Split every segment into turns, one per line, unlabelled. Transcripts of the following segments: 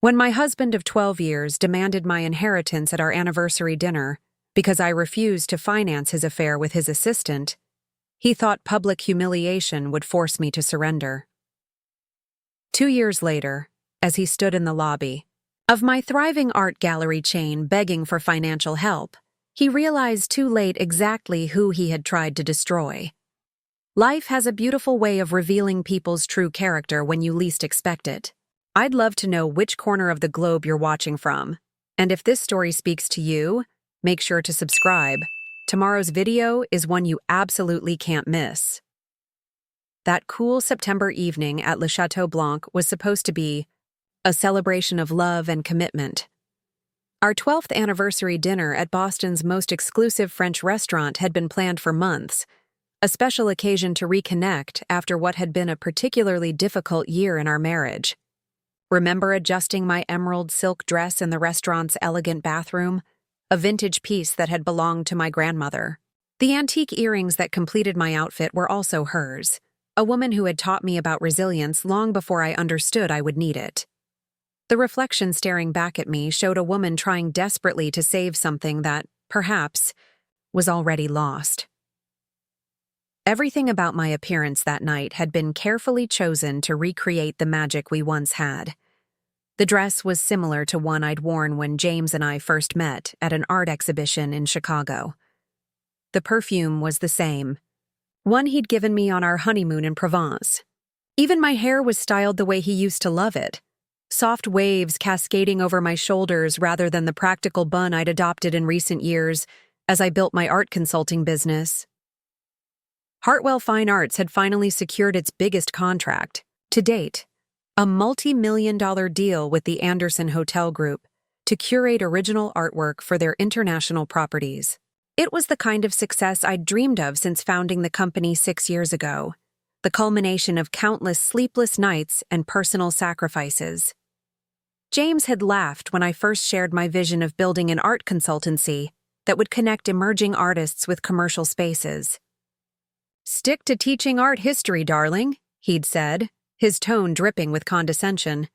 When my husband of 12 years demanded my inheritance at our anniversary dinner because I refused to finance his affair with his assistant, he thought public humiliation would force me to surrender. 2 years later, as he stood in the lobby of my thriving art gallery chain begging for financial help, he realized too late exactly who he had tried to destroy. Life has a beautiful way of revealing people's true character when you least expect it. I'd love to know which corner of the globe you're watching from. And if this story speaks to you, make sure to subscribe. Tomorrow's video is one you absolutely can't miss. That cool September evening at Le Chateau Blanc was supposed to be a celebration of love and commitment. Our 12th anniversary dinner at Boston's most exclusive French restaurant had been planned for months, a special occasion to reconnect after what had been a particularly difficult year in our marriage. Remember adjusting my emerald silk dress in the restaurant's elegant bathroom, a vintage piece that had belonged to my grandmother. The antique earrings that completed my outfit were also hers, a woman who had taught me about resilience long before I understood I would need it. The reflection staring back at me showed a woman trying desperately to save something that, perhaps, was already lost. Everything about my appearance that night had been carefully chosen to recreate the magic we once had. The dress was similar to one I'd worn when James and I first met at an art exhibition in Chicago. The perfume was the same, one he'd given me on our honeymoon in Provence. Even my hair was styled the way he used to love it, soft waves cascading over my shoulders rather than the practical bun I'd adopted in recent years as I built my art consulting business. Hartwell Fine Arts had finally secured its biggest contract, to date, a multi-million-dollar deal with the Anderson Hotel Group to curate original artwork for their international properties. It was the kind of success I'd dreamed of since founding the company 6 years ago, the culmination of countless sleepless nights and personal sacrifices. James had laughed when I first shared my vision of building an art consultancy that would connect emerging artists with commercial spaces. "Stick to teaching art history, darling," he'd said, his tone dripping with condescension.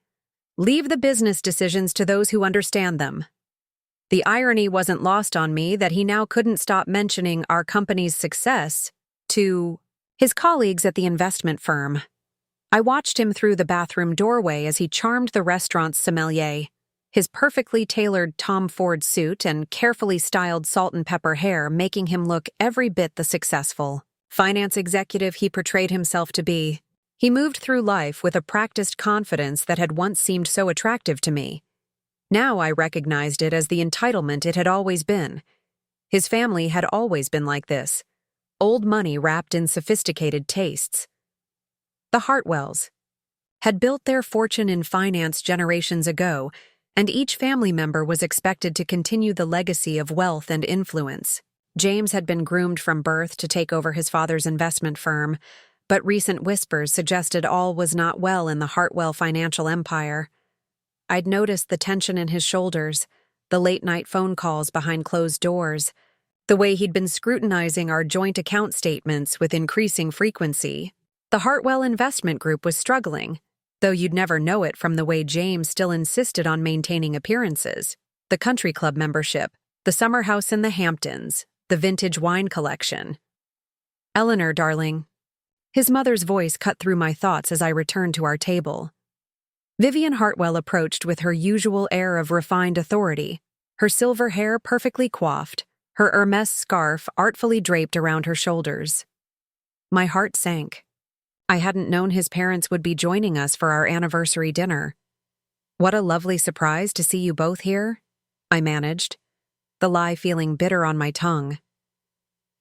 "Leave the business decisions to those who understand them." The irony wasn't lost on me that he now couldn't stop mentioning our company's success to his colleagues at the investment firm. I watched him through the bathroom doorway as he charmed the restaurant's sommelier. His perfectly tailored Tom Ford suit and carefully styled salt and pepper hair making him look every bit the successful finance executive he portrayed himself to be. He moved through life with a practiced confidence that had once seemed so attractive to me. Now I recognized it as the entitlement it had always been. His family had always been like this, old money wrapped in sophisticated tastes. The Hartwells had built their fortune in finance generations ago, and each family member was expected to continue the legacy of wealth and influence. James had been groomed from birth to take over his father's investment firm, but recent whispers suggested all was not well in the Hartwell financial empire. I'd noticed the tension in his shoulders, the late-night phone calls behind closed doors, the way he'd been scrutinizing our joint account statements with increasing frequency. The Hartwell Investment Group was struggling, though you'd never know it from the way James still insisted on maintaining appearances. The country club membership, the summer house in the Hamptons, the vintage wine collection. "Eleanor, darling." His mother's voice cut through my thoughts as I returned to our table. Vivian Hartwell approached with her usual air of refined authority, her silver hair perfectly coiffed, her Hermès scarf artfully draped around her shoulders. My heart sank. I hadn't known his parents would be joining us for our anniversary dinner. "What a lovely surprise to see you both here," I managed, the lie feeling bitter on my tongue.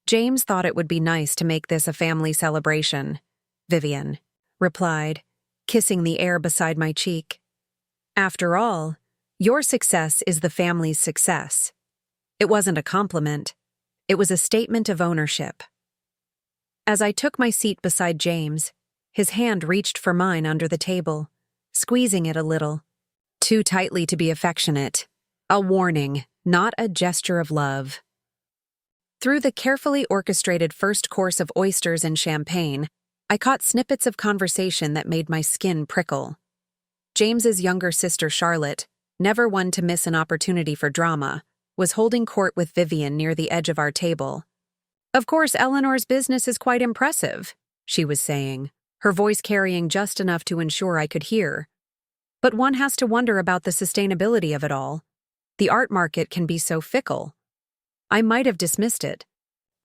"James thought it would be nice to make this a family celebration," Vivian replied, kissing the air beside my cheek. "After all, your success is the family's success." It wasn't a compliment. It was a statement of ownership. As I took my seat beside James, his hand reached for mine under the table, squeezing it a little. Too tightly to be affectionate. A warning, not a gesture of love. Through the carefully orchestrated first course of oysters and champagne, I caught snippets of conversation that made my skin prickle. James's younger sister Charlotte, never one to miss an opportunity for drama, was holding court with Vivian near the edge of our table. "Of course, Eleanor's business is quite impressive," she was saying, her voice carrying just enough to ensure I could hear. "But one has to wonder about the sustainability of it all. The art market can be so fickle." I might have dismissed it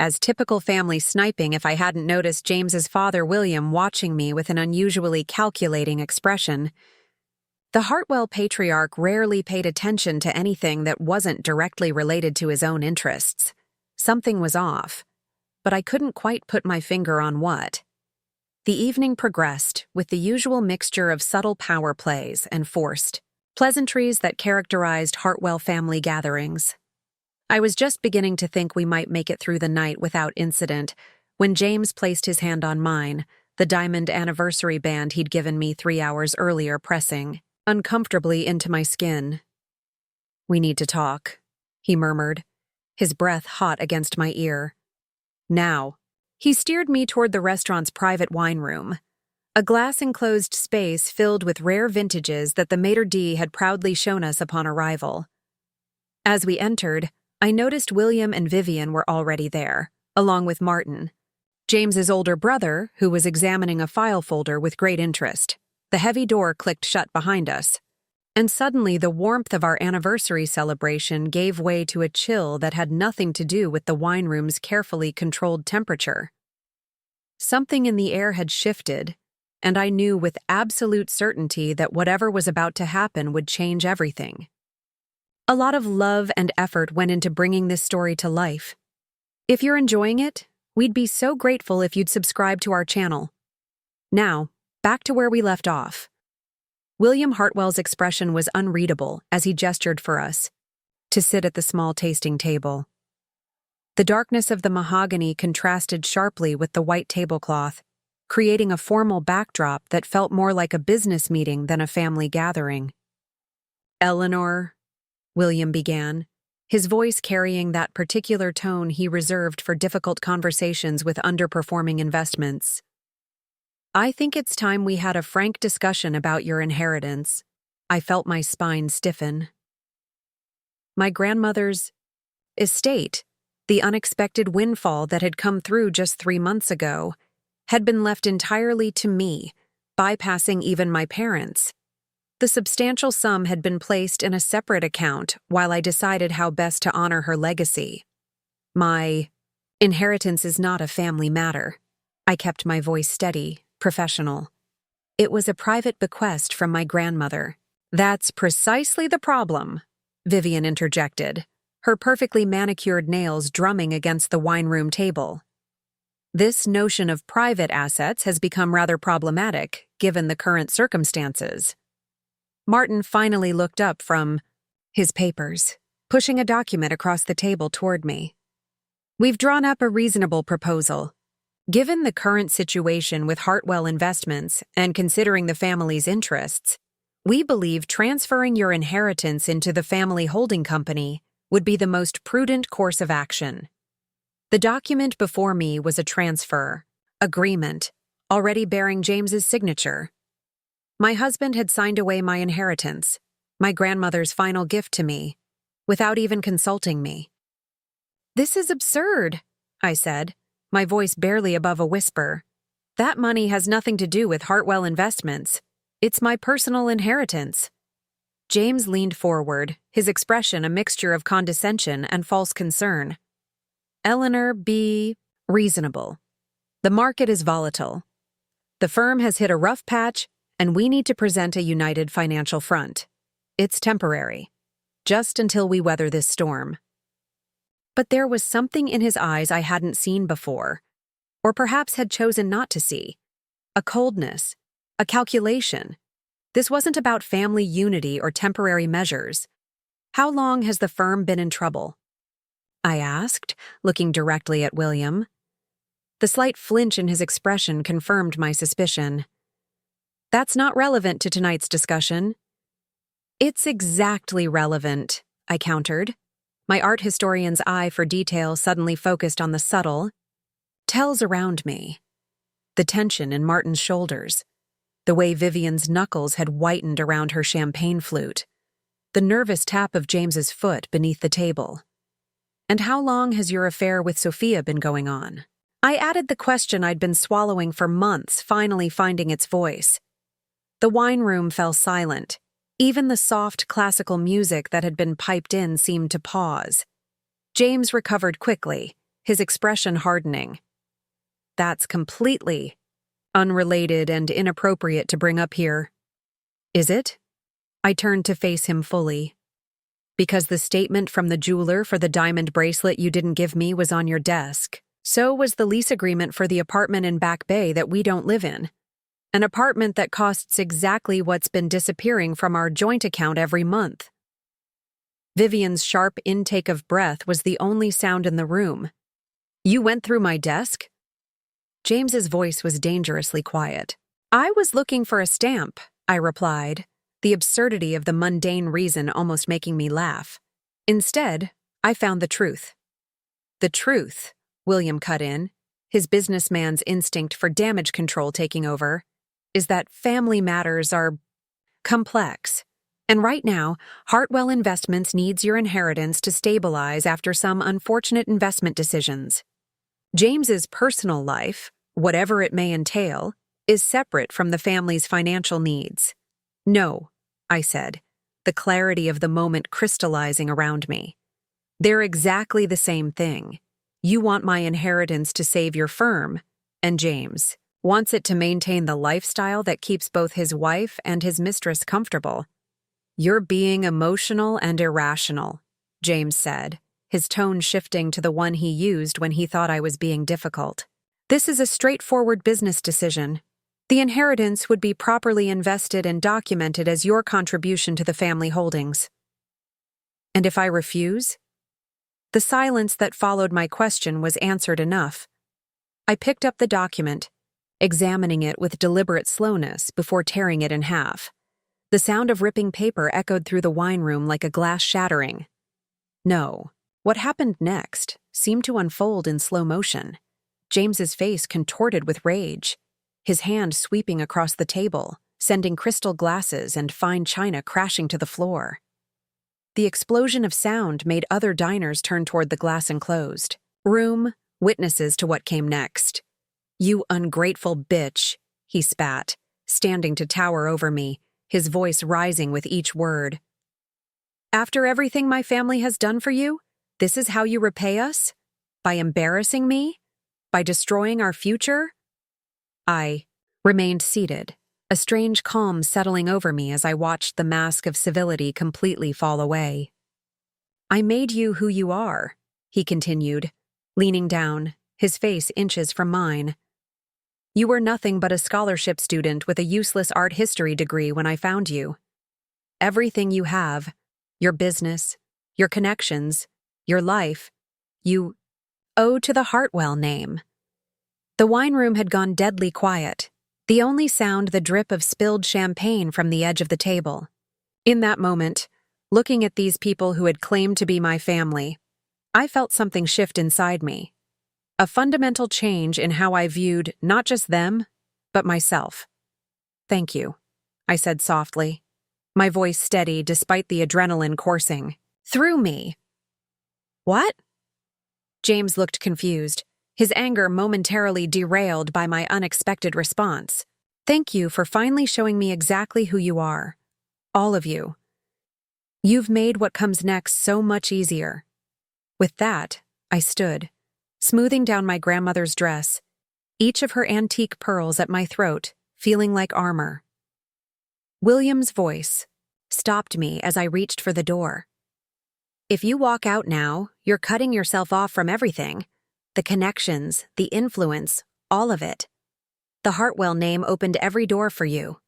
as typical family sniping if I hadn't noticed James's father William watching me with an unusually calculating expression. The Hartwell patriarch rarely paid attention to anything that wasn't directly related to his own interests. Something was off, but I couldn't quite put my finger on what. The evening progressed with the usual mixture of subtle power plays and forced pleasantries that characterized Hartwell family gatherings. I was just beginning to think we might make it through the night without incident when James placed his hand on mine, the diamond anniversary band he'd given me 3 hours earlier pressing uncomfortably into my skin. "We need to talk," he murmured, his breath hot against my ear. "Now." He steered me toward the restaurant's private wine room, a glass-enclosed space filled with rare vintages that the maitre d' had proudly shown us upon arrival. As we entered, I noticed William and Vivian were already there, along with Martin, James's older brother, who was examining a file folder with great interest. The heavy door clicked shut behind us, and suddenly the warmth of our anniversary celebration gave way to a chill that had nothing to do with the wine room's carefully controlled temperature. Something in the air had shifted, and I knew with absolute certainty that whatever was about to happen would change everything. A lot of love and effort went into bringing this story to life. If you're enjoying it, we'd be so grateful if you'd subscribe to our channel. Now, back to where we left off. William Hartwell's expression was unreadable as he gestured for us to sit at the small tasting table. The darkness of the mahogany contrasted sharply with the white tablecloth, creating a formal backdrop that felt more like a business meeting than a family gathering. "Eleanor," William began, his voice carrying that particular tone he reserved for difficult conversations with underperforming investments. "I think it's time we had a frank discussion about your inheritance." I felt my spine stiffen. My grandmother's estate, the unexpected windfall that had come through just 3 months ago, had been left entirely to me, bypassing even my parents. The substantial sum had been placed in a separate account while I decided how best to honor her legacy. "My inheritance is not a family matter." I kept my voice steady, professional. "It was a private bequest from my grandmother." "That's precisely the problem," Vivian interjected, her perfectly manicured nails drumming against the wine room table. "This notion of private assets has become rather problematic, given the current circumstances." Martin finally looked up from his papers, pushing a document across the table toward me. "We've drawn up a reasonable proposal. Given the current situation with Hartwell Investments and considering the family's interests, we believe transferring your inheritance into the family holding company would be the most prudent course of action." The document before me was a transfer agreement, already bearing James's signature. My husband had signed away my inheritance, my grandmother's final gift to me, without even consulting me. "This is absurd," I said, my voice barely above a whisper. "That money has nothing to do with Hartwell Investments. It's my personal inheritance." James leaned forward, his expression a mixture of condescension and false concern. "Eleanor, be reasonable. The market is volatile. The firm has hit a rough patch, and we need to present a united financial front. It's temporary, just until we weather this storm." But there was something in his eyes I hadn't seen before, or perhaps had chosen not to see. A coldness, a calculation. This wasn't about family unity or temporary measures. "How long has the firm been in trouble?" I asked, looking directly at William. The slight flinch in his expression confirmed my suspicion. "That's not relevant to tonight's discussion." "It's exactly relevant," I countered. My art historian's eye for detail suddenly focused on the subtle tells around me. The tension in Martin's shoulders, the way Vivian's knuckles had whitened around her champagne flute, the nervous tap of James's foot beneath the table. "And how long has your affair with Sophia been going on?" I added the question I'd been swallowing for months, finally finding its voice. The wine room fell silent. Even the soft classical music that had been piped in seemed to pause. James recovered quickly, his expression hardening. "That's completely unrelated and inappropriate to bring up here." "Is it?" I turned to face him fully. "Because the statement from the jeweler for the diamond bracelet you didn't give me was on your desk. So was the lease agreement for the apartment in Back Bay that we don't live in. An apartment that costs exactly what's been disappearing from our joint account every month." Vivian's sharp intake of breath was the only sound in the room. "You went through my desk?" James's voice was dangerously quiet. "I was looking for a stamp," I replied, the absurdity of the mundane reason almost making me laugh. "Instead, I found the truth." "The truth," William cut in, his businessman's instinct for damage control taking over, "is that family matters are complex. And right now, Hartwell Investments needs your inheritance to stabilize after some unfortunate investment decisions. James's personal life, whatever it may entail, is separate from the family's financial needs." "No," I said, the clarity of the moment crystallizing around me. "They're exactly the same thing. You want my inheritance to save your firm, and James wants it to maintain the lifestyle that keeps both his wife and his mistress comfortable." "You're being emotional and irrational," James said, his tone shifting to the one he used when he thought I was being difficult. "This is a straightforward business decision. The inheritance would be properly invested and documented as your contribution to the family holdings." "And if I refuse?" The silence that followed my question was answered enough. I picked up the document, examining it with deliberate slowness before tearing it in half. The sound of ripping paper echoed through the wine room like a glass shattering. No, what happened next seemed to unfold in slow motion. James's face contorted with rage, his hand sweeping across the table, sending crystal glasses and fine china crashing to the floor. The explosion of sound made other diners turn toward the glass enclosed room, witnesses to what came next. "You ungrateful bitch," he spat, standing to tower over me, his voice rising with each word. "After everything my family has done for you, this is how you repay us? By embarrassing me? By destroying our future?" I remained seated, a strange calm settling over me as I watched the mask of civility completely fall away. "I made you who you are," he continued, leaning down, his face inches from mine. "You were nothing but a scholarship student with a useless art history degree when I found you. Everything you have, your business, your connections, your life, you owe to the Hartwell name." The wine room had gone deadly quiet, the only sound the drip of spilled champagne from the edge of the table. In that moment, looking at these people who had claimed to be my family, I felt something shift inside me. A fundamental change in how I viewed not just them, but myself. "Thank you," I said softly, my voice steady despite the adrenaline coursing through me. "What?" James looked confused, his anger momentarily derailed by my unexpected response. "Thank you for finally showing me exactly who you are. All of you. You've made what comes next so much easier." With that, I stood, smoothing down my grandmother's dress, each of her antique pearls at my throat, feeling like armor. William's voice stopped me as I reached for the door. "If you walk out now, you're cutting yourself off from everything. The connections, the influence, all of it. The Hartwell name opened every door for you."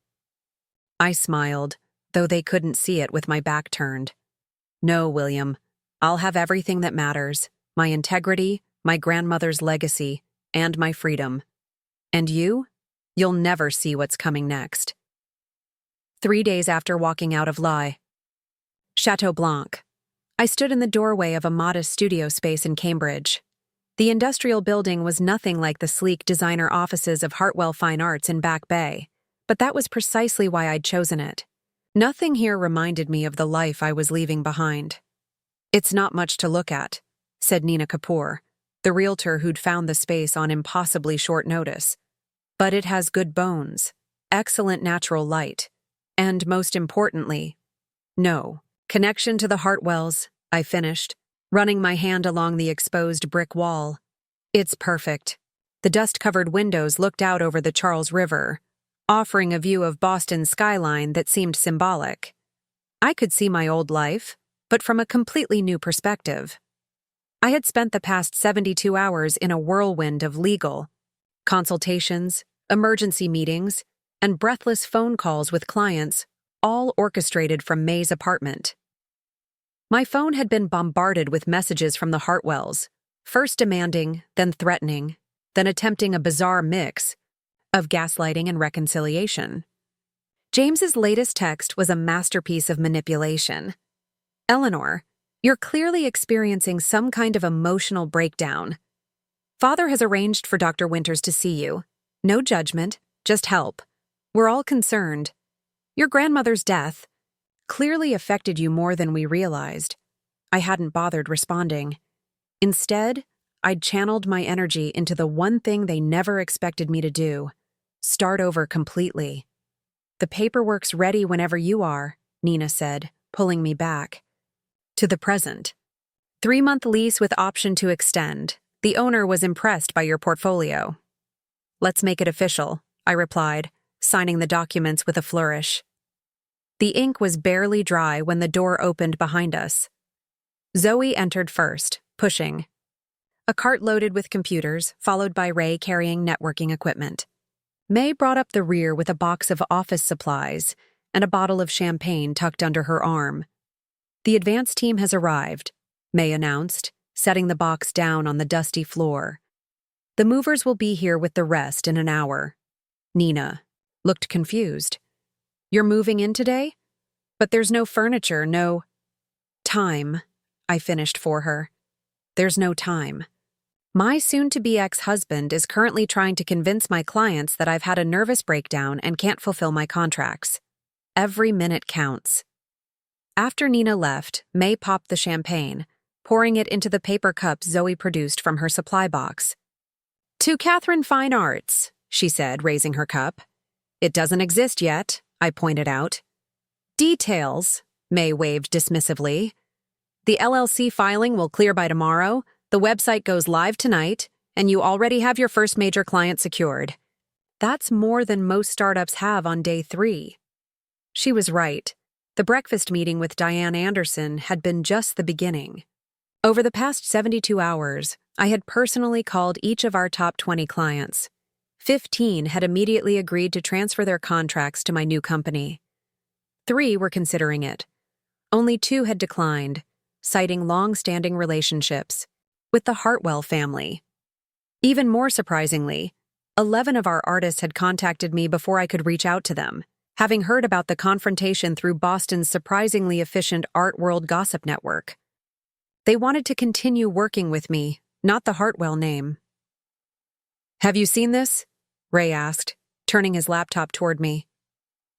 I smiled, though they couldn't see it with my back turned. "No, William. I'll have everything that matters. My integrity, my grandmother's legacy, and my freedom. And you? You'll never see what's coming next." 3 days after walking out of Lai Chateau Blanc, I stood in the doorway of a modest studio space in Cambridge. The industrial building was nothing like the sleek designer offices of Hartwell Fine Arts in Back Bay, but that was precisely why I'd chosen it. Nothing here reminded me of the life I was leaving behind. "It's not much to look at," said Nina Kapoor, the realtor who'd found the space on impossibly short notice. "But it has good bones, excellent natural light, and most importantly, no connection to the Hartwells," I finished, running my hand along the exposed brick wall. "It's perfect." The dust-covered windows looked out over the Charles River, offering a view of Boston's skyline that seemed symbolic. I could see my old life, but from a completely new perspective. I had spent the past 72 hours in a whirlwind of legal consultations, emergency meetings, and breathless phone calls with clients, all orchestrated from May's apartment. My phone had been bombarded with messages from the Hartwells, first demanding, then threatening, then attempting a bizarre mix of gaslighting and reconciliation. James's latest text was a masterpiece of manipulation. "Eleanor, you're clearly experiencing some kind of emotional breakdown. Father has arranged for Dr. Winters to see you. No judgment, just help. We're all concerned. Your grandmother's death clearly affected you more than we realized." I hadn't bothered responding. Instead, I'd channeled my energy into the one thing they never expected me to do: start over completely. "The paperwork's ready whenever you are," Nina said, pulling me back. "To the present. 3-month lease with option to extend. The owner was impressed by your portfolio." "Let's make it official," I replied, signing the documents with a flourish. The ink was barely dry when the door opened behind us. Zoe entered first, pushing a cart loaded with computers, followed by Ray carrying networking equipment. May brought up the rear with a box of office supplies and a bottle of champagne tucked under her arm. "The advance team has arrived," May announced, setting the box down on the dusty floor. "The movers will be here with the rest in an hour." Nina looked confused. "You're moving in today? But there's no furniture, no—" "Time," I finished for her. "There's no time. My soon-to-be ex-husband is currently trying to convince my clients that I've had a nervous breakdown and can't fulfill my contracts. Every minute counts." After Nina left, May popped the champagne, pouring it into the paper cup Zoe produced from her supply box. "To Catherine Fine Arts," she said, raising her cup. "It doesn't exist yet," I pointed out. "Details," May waved dismissively. "The LLC filing will clear by tomorrow, the website goes live tonight, and you already have your first major client secured. That's more than most startups have on day 3. She was right. The breakfast meeting with Diane Anderson had been just the beginning. Over the past 72 hours, I had personally called each of our top 20 clients. 15 had immediately agreed to transfer their contracts to my new company. 3 were considering it. Only 2 had declined, citing long-standing relationships with the Hartwell family. Even more surprisingly, 11 of our artists had contacted me before I could reach out to them, having heard about the confrontation through Boston's surprisingly efficient Art World gossip network. They wanted to continue working with me, not the Hartwell name. "Have you seen this?" Ray asked, turning his laptop toward me.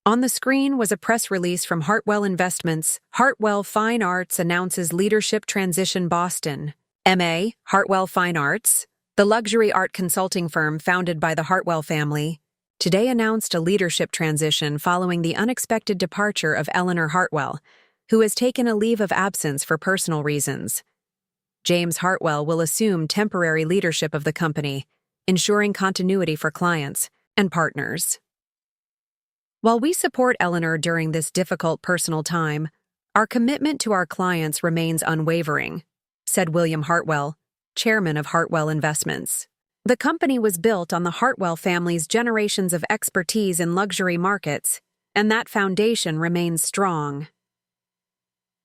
On the screen was a press release from Hartwell Investments. "Hartwell Fine Arts announces leadership transition Boston." MA, Hartwell Fine Arts, the luxury art consulting firm founded by the Hartwell family, today announced a leadership transition following the unexpected departure of Eleanor Hartwell, who has taken a leave of absence for personal reasons. James Hartwell will assume temporary leadership of the company, ensuring continuity for clients and partners. While we support Eleanor during this difficult personal time, our commitment to our clients remains unwavering, said William Hartwell, chairman of Hartwell Investments. The company was built on the Hartwell family's generations of expertise in luxury markets, and that foundation remains strong.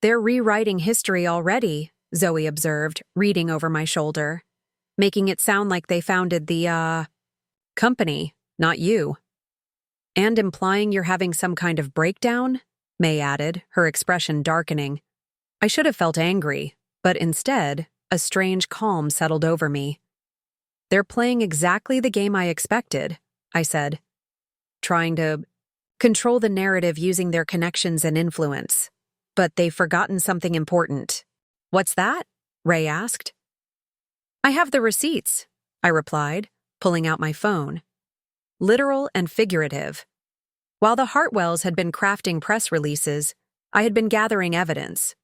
"They're rewriting history already," Zoe observed, reading over my shoulder, "making it sound like they founded the, company, not you." "And implying you're having some kind of breakdown?" May added, her expression darkening. I should have felt angry, but instead, a strange calm settled over me. "They're playing exactly the game I expected," I said. "Trying to control the narrative using their connections and influence. But they've forgotten something important. What's that? Ray asked. I have the receipts, I replied, pulling out my phone. Literal and figurative. While the Hartwells had been crafting press releases, I had been gathering evidence.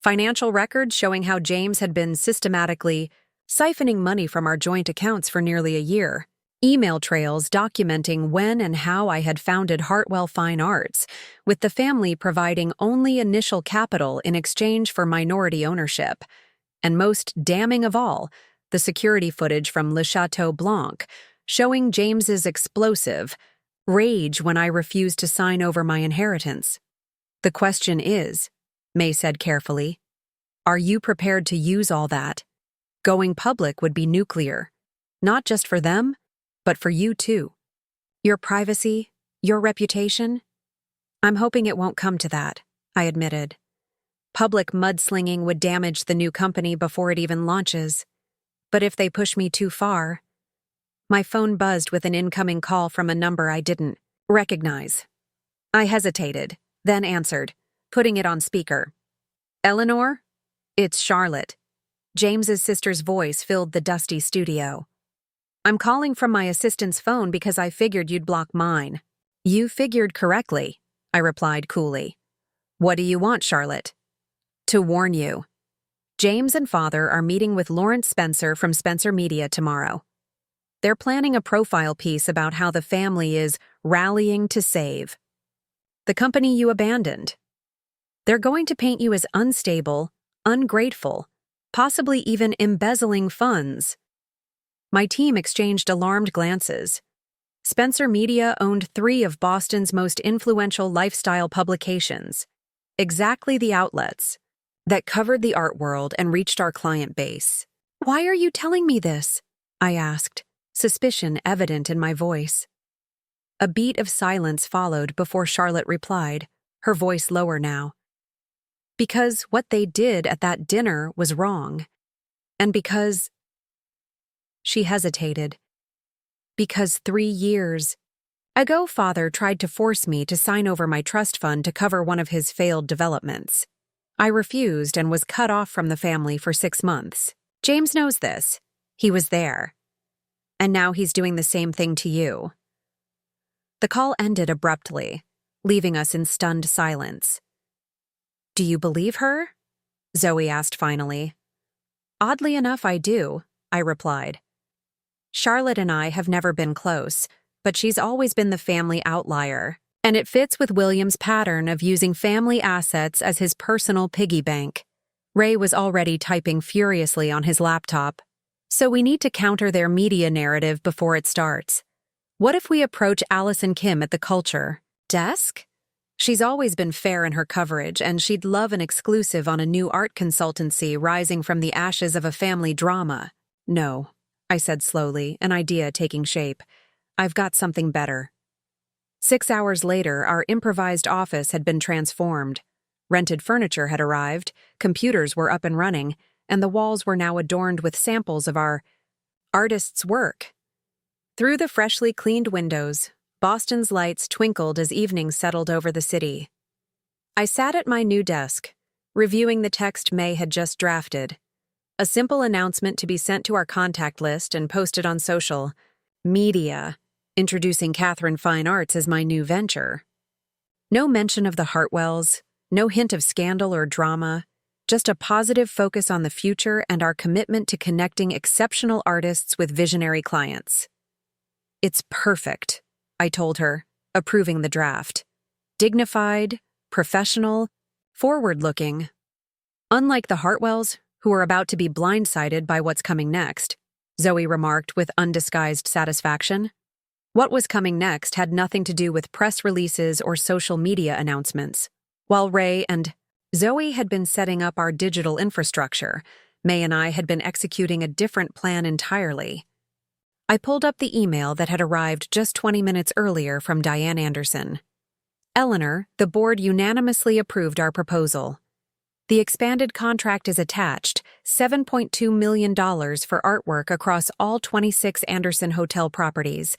Financial records showing how James had been systematically siphoning money from our joint accounts for nearly a year. Email trails documenting when and how I had founded Hartwell Fine Arts, with the family providing only initial capital in exchange for minority ownership. And most damning of all, the security footage from Le Chateau Blanc, showing James's explosive rage when I refused to sign over my inheritance. The question is, May said carefully, are you prepared to use all that? Going public would be nuclear, not just for them, but for you too. Your privacy, your reputation? I'm hoping it won't come to that, I admitted. Public mudslinging would damage the new company before it even launches. But if they push me too far... My phone buzzed with an incoming call from a number I didn't recognize. I hesitated, then answered, putting it on speaker. Eleanor? It's Charlotte. James's sister's voice filled the dusty studio. I'm calling from my assistant's phone because I figured you'd block mine. You figured correctly, I replied coolly. What do you want, Charlotte? To warn you. James and Father are meeting with Lawrence Spencer from Spencer Media tomorrow. They're planning a profile piece about how the family is rallying to save the company you abandoned. They're going to paint you as unstable, ungrateful, possibly even embezzling funds. My team exchanged alarmed glances. Spencer Media owned 3 of Boston's most influential lifestyle publications, exactly the outlets that covered the art world and reached our client base. Why are you telling me this? I asked, suspicion evident in my voice. A beat of silence followed before Charlotte replied, her voice lower now. Because what they did at that dinner was wrong. And because... She hesitated. Because 3 years ago, Father tried to force me to sign over my trust fund to cover one of his failed developments. I refused and was cut off from the family for 6 months. James knows this. He was there. And now he's doing the same thing to you. The call ended abruptly, leaving us in stunned silence. Do you believe her? Zoe asked finally. Oddly enough, I do, I replied. Charlotte and I have never been close, but she's always been the family outlier, and it fits with William's pattern of using family assets as his personal piggy bank. Ray was already typing furiously on his laptop. So we need to counter their media narrative before it starts. What if we approach Allison Kim at the Culture desk? She's always been fair in her coverage, and she'd love an exclusive on a new art consultancy rising from the ashes of a family drama. No, I said slowly, an idea taking shape. I've got something better. 6 hours later, our improvised office had been transformed. Rented furniture had arrived, computers were up and running, and the walls were now adorned with samples of our artists' work. Through the freshly cleaned windows, Boston's lights twinkled as evening settled over the city. I sat at my new desk, reviewing the text May had just drafted. A simple announcement to be sent to our contact list and posted on social media, introducing Catherine Fine Arts as my new venture. No mention of the Hartwells, no hint of scandal or drama, just a positive focus on the future and our commitment to connecting exceptional artists with visionary clients. It's perfect, I told her, approving the draft. Dignified, professional, forward-looking. Unlike the Hartwells, who are about to be blindsided by what's coming next, Zoe remarked with undisguised satisfaction. What was coming next had nothing to do with press releases or social media announcements. While Ray and Zoe had been setting up our digital infrastructure, May and I had been executing a different plan entirely. I pulled up the email that had arrived just 20 minutes earlier from Diane Anderson. Eleanor, the board unanimously approved our proposal. The expanded contract is attached, $7.2 million for artwork across all 26 Anderson Hotel properties.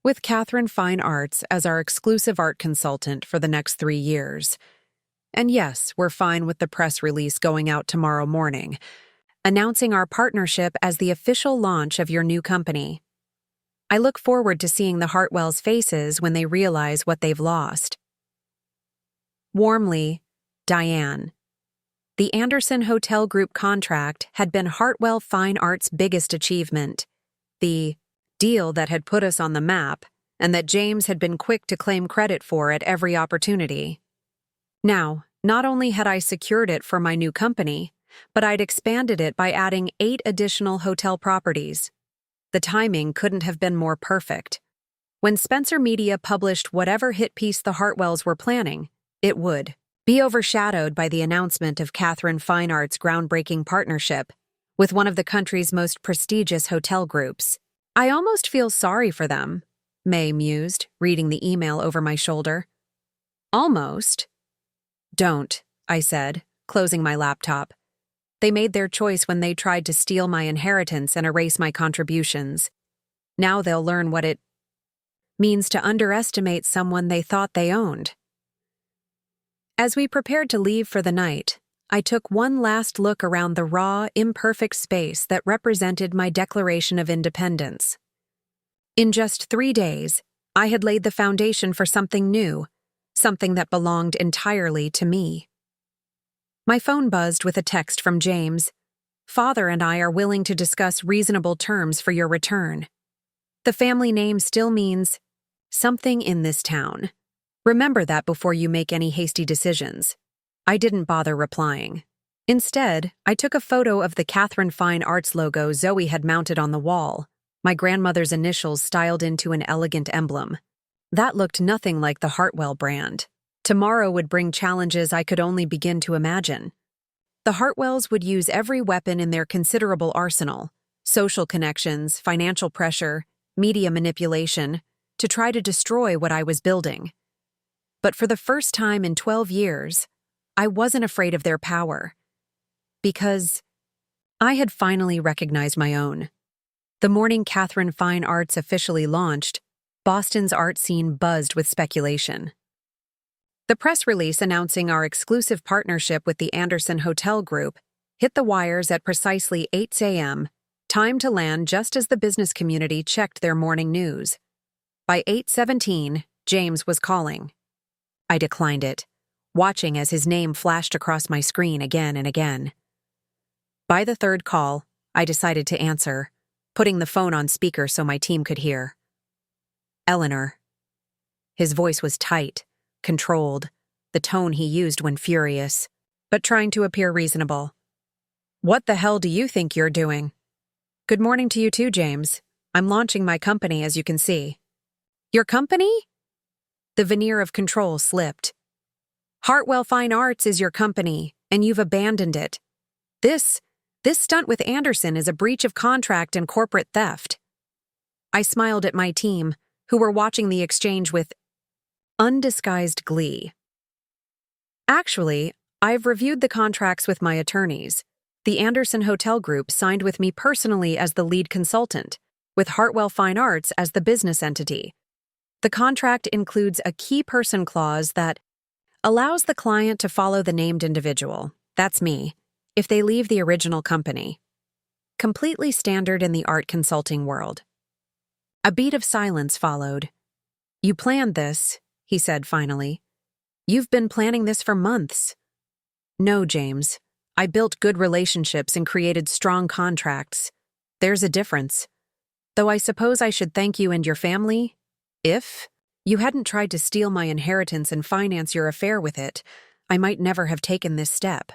with Catherine Fine Arts as our exclusive art consultant for the next 3 years. And yes, we're fine with the press release going out tomorrow morning, announcing our partnership as the official launch of your new company. I look forward to seeing the Hartwells' faces when they realize what they've lost. Warmly, Diane. The Anderson Hotel Group contract had been Hartwell Fine Arts' biggest achievement, the deal that had put us on the map and that James had been quick to claim credit for at every opportunity. Now, not only had I secured it for my new company, but I'd expanded it by adding 8 additional hotel properties. The timing couldn't have been more perfect. When Spencer Media published whatever hit piece the Hartwells were planning, it would be overshadowed by the announcement of Catherine Fine Arts' groundbreaking partnership with one of the country's most prestigious hotel groups. I almost feel sorry for them, May mused, reading the email over my shoulder. Almost? Don't, I said, closing my laptop. They made their choice when they tried to steal my inheritance and erase my contributions. Now they'll learn what it means to underestimate someone they thought they owned. As we prepared to leave for the night, I took one last look around the raw, imperfect space that represented my Declaration of Independence. In just 3 days, I had laid the foundation for something new, something that belonged entirely to me. My phone buzzed with a text from James. Father and I are willing to discuss reasonable terms for your return. The family name still means something in this town. Remember that before you make any hasty decisions. I didn't bother replying. Instead, I took a photo of the Catherine Fine Arts logo Zoe had mounted on the wall, my grandmother's initials styled into an elegant emblem. That looked nothing like the Hartwell brand. Tomorrow would bring challenges I could only begin to imagine. The Hartwells would use every weapon in their considerable arsenal, social connections, financial pressure, media manipulation, to try to destroy what I was building. But for the first time in 12 years, I wasn't afraid of their power. Because I had finally recognized my own. The morning Catherine Fine Arts officially launched, Boston's art scene buzzed with speculation. The press release announcing our exclusive partnership with the Anderson Hotel Group hit the wires at precisely 8 a.m., time to land just as the business community checked their morning news. By 8:17, James was calling. I declined it, watching as his name flashed across my screen again and again. By the third call, I decided to answer, putting the phone on speaker so my team could hear. Eleanor. His voice was tight, controlled, the tone he used when furious, but trying to appear reasonable. What the hell do you think you're doing? Good morning to you too, James. I'm launching my company, as you can see. Your company? The veneer of control slipped. Hartwell Fine Arts is your company, and you've abandoned it. This stunt with Anderson is a breach of contract and corporate theft. I smiled at my team, who were watching the exchange with undisguised glee. Actually, I've reviewed the contracts with my attorneys. The Anderson Hotel Group signed with me personally as the lead consultant, with Hartwell Fine Arts as the business entity. The contract includes a key person clause that allows the client to follow the named individual, that's me, if they leave the original company. Completely standard in the art consulting world. A beat of silence followed. You planned this, he said finally. You've been planning this for months. No, James. I built good relationships and created strong contracts. There's a difference. Though I suppose I should thank you and your family, if you hadn't tried to steal my inheritance and finance your affair with it, I might never have taken this step.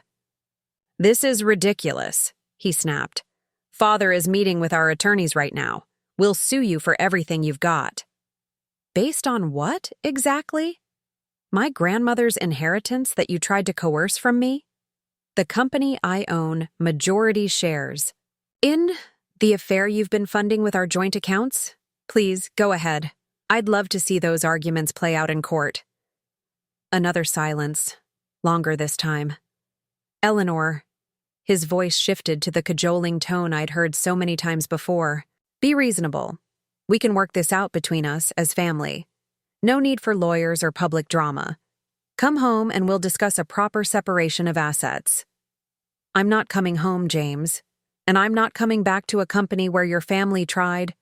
This is ridiculous, he snapped. Father is meeting with our attorneys right now. We'll sue you for everything you've got. Based on what, exactly? My grandmother's inheritance that you tried to coerce from me? The company I own majority shares. In the affair you've been funding with our joint accounts? Please, go ahead. I'd love to see those arguments play out in court. Another silence, longer this time. Eleanor. His voice shifted to the cajoling tone I'd heard so many times before. Be reasonable. We can work this out between us as family. No need for lawyers or public drama. Come home and we'll discuss a proper separation of assets. I'm not coming home, James, and I'm not coming back to a company where your family tried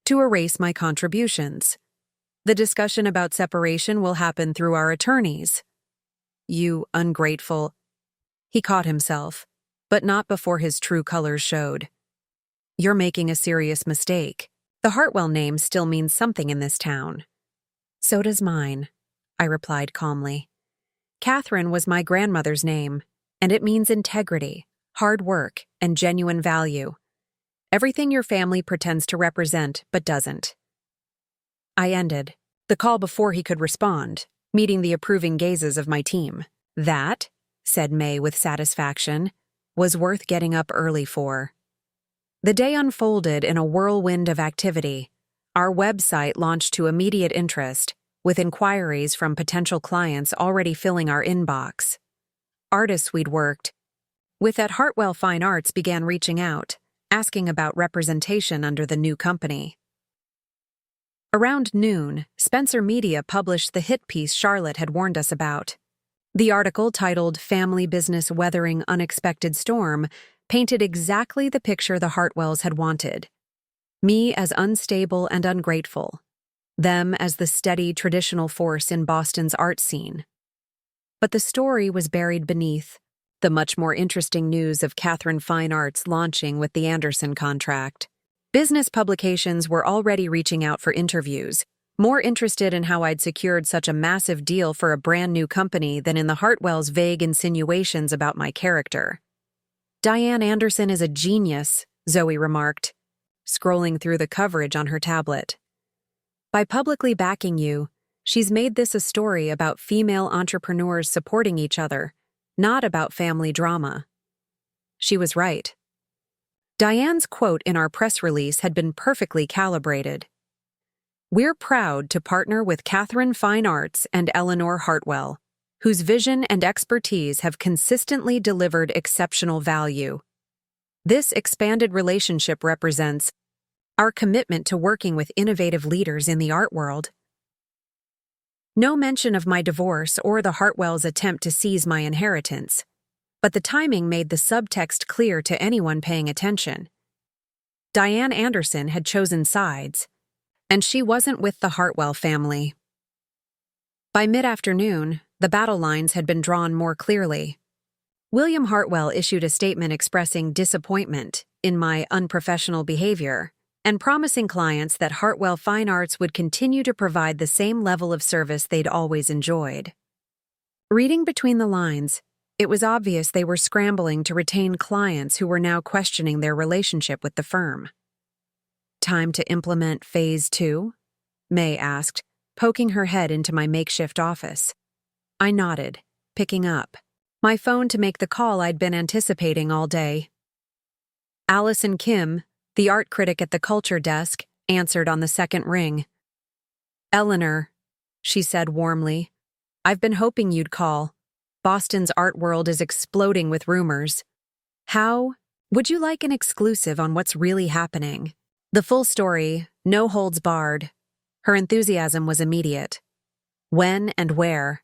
to erase my contributions. The discussion about separation will happen through our attorneys. You ungrateful. He caught himself, but not before his true colors showed. You're making a serious mistake. The Hartwell name still means something in this town. So does mine, I replied calmly. Catherine was my grandmother's name, and it means integrity, hard work, and genuine value. Everything your family pretends to represent but doesn't. I ended the call before he could respond, meeting the approving gazes of my team. That, said May with satisfaction, was worth getting up early for. The day unfolded in a whirlwind of activity. Our website launched to immediate interest, with inquiries from potential clients already filling our inbox. Artists we'd worked with at Hartwell Fine Arts began reaching out, asking about representation under the new company. Around noon, Spencer Media published the hit piece Charlotte had warned us about. The article, titled Family Business Weathering Unexpected Storm, painted exactly the picture the Hartwells had wanted. Me as unstable and ungrateful. Them as the steady, traditional force in Boston's art scene. But the story was buried beneath the much more interesting news of Catherine Fine Arts launching with the Anderson contract. Business publications were already reaching out for interviews, more interested in how I'd secured such a massive deal for a brand new company than in the Hartwells' vague insinuations about my character. Diane Anderson is a genius, Zoe remarked, scrolling through the coverage on her tablet. By publicly backing you, she's made this a story about female entrepreneurs supporting each other, not about family drama. She was right. Diane's quote in our press release had been perfectly calibrated. We're proud to partner with Catherine Fine Arts and Eleanor Hartwell, whose vision and expertise have consistently delivered exceptional value. This expanded relationship represents our commitment to working with innovative leaders in the art world. No mention of my divorce or the Hartwells' attempt to seize my inheritance, but the timing made the subtext clear to anyone paying attention. Diane Anderson had chosen sides, and she wasn't with the Hartwell family. By mid-afternoon, the battle lines had been drawn more clearly. William Hartwell issued a statement expressing disappointment in my unprofessional behavior and promising clients that Hartwell Fine Arts would continue to provide the same level of service they'd always enjoyed. Reading between the lines, it was obvious they were scrambling to retain clients who were now questioning their relationship with the firm. Time to implement Phase 2? May asked, poking her head into my makeshift office. I nodded, picking up my phone to make the call I'd been anticipating all day. Allison Kim, the art critic at the Culture Desk, answered on the second ring. Eleanor, she said warmly, I've been hoping you'd call. Boston's art world is exploding with rumors. How? Would you like an exclusive on what's really happening? The full story, no holds barred. Her enthusiasm was immediate. When and where?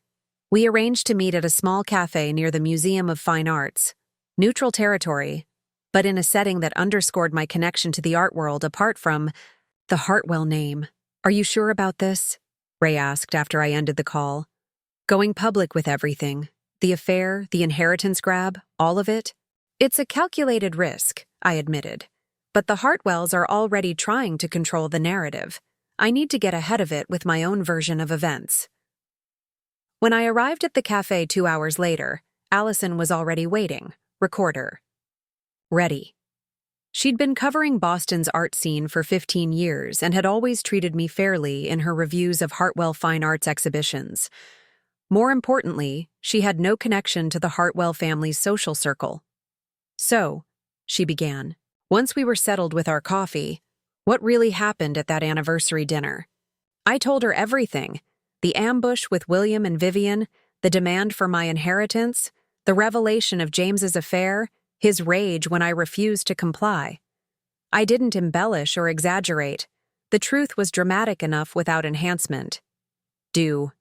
We arranged to meet at a small cafe near the Museum of Fine Arts. Neutral territory, but in a setting that underscored my connection to the art world apart from the Hartwell name. Are you sure about this? Ray asked after I ended the call. Going public with everything. The affair, the inheritance grab, all of it? It's a calculated risk, I admitted. But the Hartwells are already trying to control the narrative. I need to get ahead of it with my own version of events. When I arrived at the cafe 2 hours later, Allison was already waiting, recorder. Ready. She'd been covering Boston's art scene for 15 years and had always treated me fairly in her reviews of Hartwell Fine Arts exhibitions. More importantly, she had no connection to the Hartwell family's social circle. So, she began, once we were settled with our coffee, what really happened at that anniversary dinner? I told her everything. The ambush with William and Vivian, the demand for my inheritance, the revelation of James's affair, his rage when I refused to comply. I didn't embellish or exaggerate. The truth was dramatic enough without enhancement. Do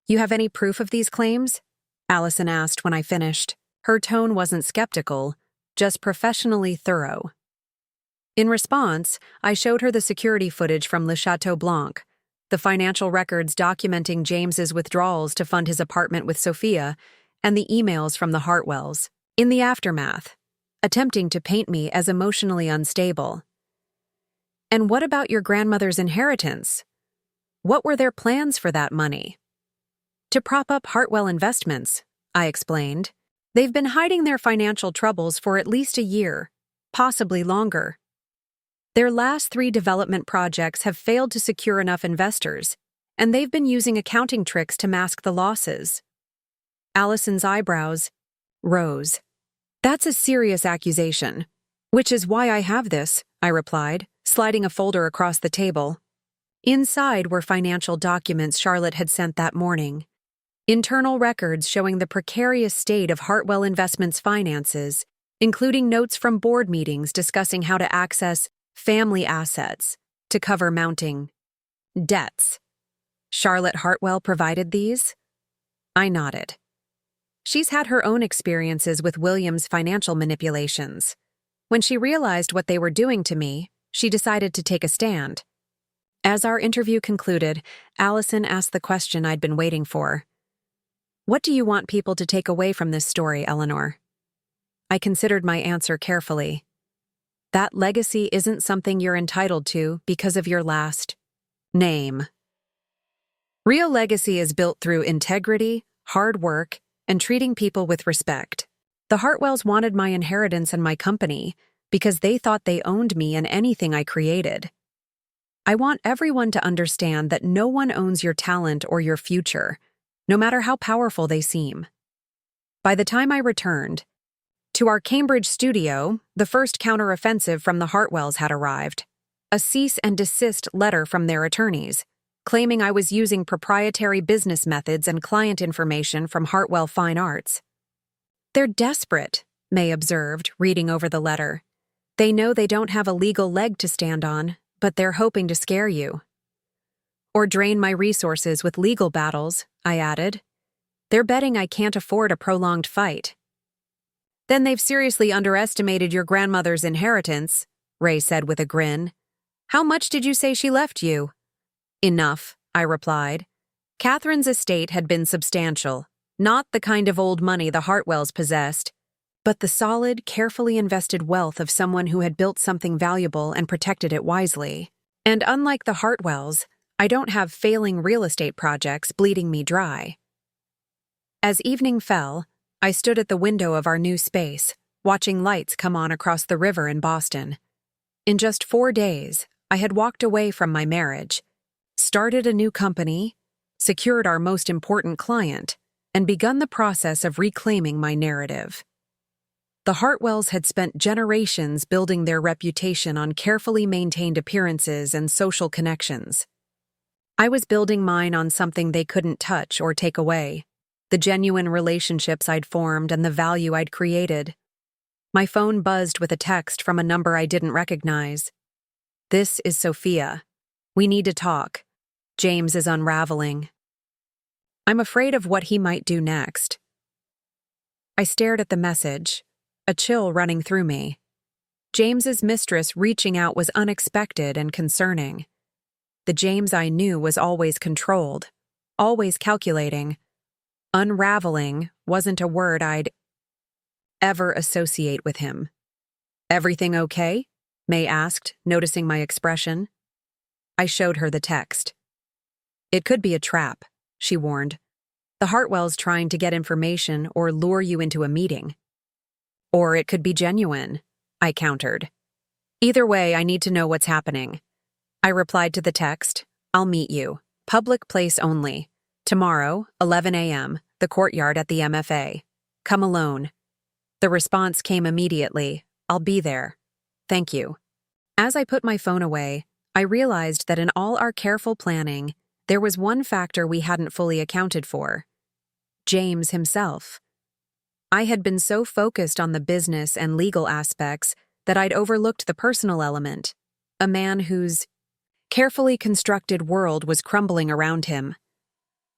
you have any proof of these claims? Allison asked when I finished. Her tone wasn't skeptical, just professionally thorough. In response, I showed her the security footage from Le Chateau Blanc, the financial records documenting James's withdrawals to fund his apartment with Sophia, and the emails from the Hartwells. In the aftermath, attempting to paint me as emotionally unstable. And what about your grandmother's inheritance? What were their plans for that money? To prop up Hartwell Investments, I explained. They've been hiding their financial troubles for at least a year, possibly longer. Their last 3 development projects have failed to secure enough investors, and they've been using accounting tricks to mask the losses. Allison's eyebrows rose. That's a serious accusation, which is why I have this, I replied, sliding a folder across the table. Inside were financial documents Charlotte had sent that morning. Internal records showing the precarious state of Hartwell Investments' finances, including notes from board meetings discussing how to access family assets to cover mounting debts. Charlotte Hartwell provided these? I nodded. She's had her own experiences with William's financial manipulations. When she realized what they were doing to me, she decided to take a stand. As our interview concluded, Allison asked the question I'd been waiting for. What do you want people to take away from this story, Eleanor? I considered my answer carefully. That legacy isn't something you're entitled to because of your last name. Real legacy is built through integrity, hard work, and treating people with respect. The Hartwells wanted my inheritance and my company because they thought they owned me and anything I created. I want everyone to understand that no one owns your talent or your future, no matter how powerful they seem. By the time I returned to our Cambridge studio, the first counteroffensive from the Hartwells had arrived. A cease and desist letter from their attorneys, claiming I was using proprietary business methods and client information from Hartwell Fine Arts. They're desperate, May observed, reading over the letter. They know they don't have a legal leg to stand on, but they're hoping to scare you. Or drain my resources with legal battles, I added. They're betting I can't afford a prolonged fight. Then they've seriously underestimated your grandmother's inheritance, Ray said with a grin. How much did you say she left you? Enough, I replied. Catherine's estate had been substantial, not the kind of old money the Hartwells possessed, but the solid, carefully invested wealth of someone who had built something valuable and protected it wisely. And unlike the Hartwells, I don't have failing real estate projects bleeding me dry. As evening fell, I stood at the window of our new space, watching lights come on across the river in Boston. In just 4 days, I had walked away from my marriage, started a new company, secured our most important client, and begun the process of reclaiming my narrative. The Hartwells had spent generations building their reputation on carefully maintained appearances and social connections. I was building mine on something they couldn't touch or take away, the genuine relationships I'd formed and the value I'd created. My phone buzzed with a text from a number I didn't recognize. This is Sophia. We need to talk. James is unraveling. I'm afraid of what he might do next. I stared at the message, a chill running through me. James's mistress reaching out was unexpected and concerning. The James I knew was always controlled, always calculating. Unraveling wasn't a word I'd ever associate with him. Everything okay? May asked, noticing my expression. I showed her the text. It could be a trap, she warned. The Hartwells trying to get information or lure you into a meeting. Or it could be genuine, I countered. Either way, I need to know what's happening. I replied to the text, I'll meet you. Public place only. Tomorrow, 11 a.m., the courtyard at the MFA. Come alone. The response came immediately, I'll be there. Thank you. As I put my phone away, I realized that in all our careful planning, there was one factor we hadn't fully accounted for. James himself. I had been so focused on the business and legal aspects that I'd overlooked the personal element, a man whose carefully constructed world was crumbling around him.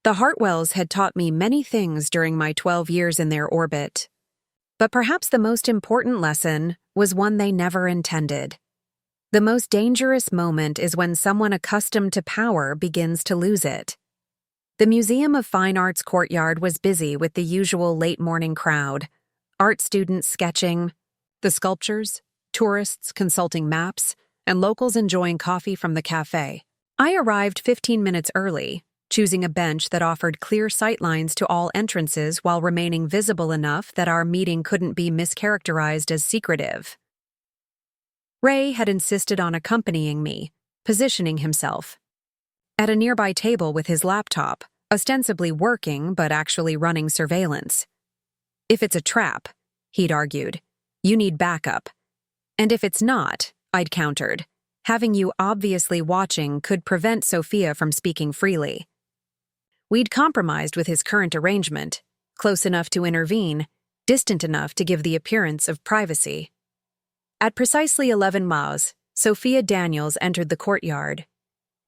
The Hartwells had taught me many things during my 12 years in their orbit. But perhaps the most important lesson was one they never intended. The most dangerous moment is when someone accustomed to power begins to lose it. The Museum of Fine Arts courtyard was busy with the usual late-morning crowd, art students sketching, the sculptures, tourists consulting maps, and locals enjoying coffee from the cafe. I arrived 15 minutes early, choosing a bench that offered clear sightlines to all entrances while remaining visible enough that our meeting couldn't be mischaracterized as secretive. Ray had insisted on accompanying me, positioning himself at a nearby table with his laptop, ostensibly working but actually running surveillance. If it's a trap, he'd argued, you need backup. And if it's not, I'd countered, having you obviously watching could prevent Sophia from speaking freely. We'd compromised with his current arrangement, close enough to intervene, distant enough to give the appearance of privacy. At precisely 11 miles, Sophia Daniels entered the courtyard.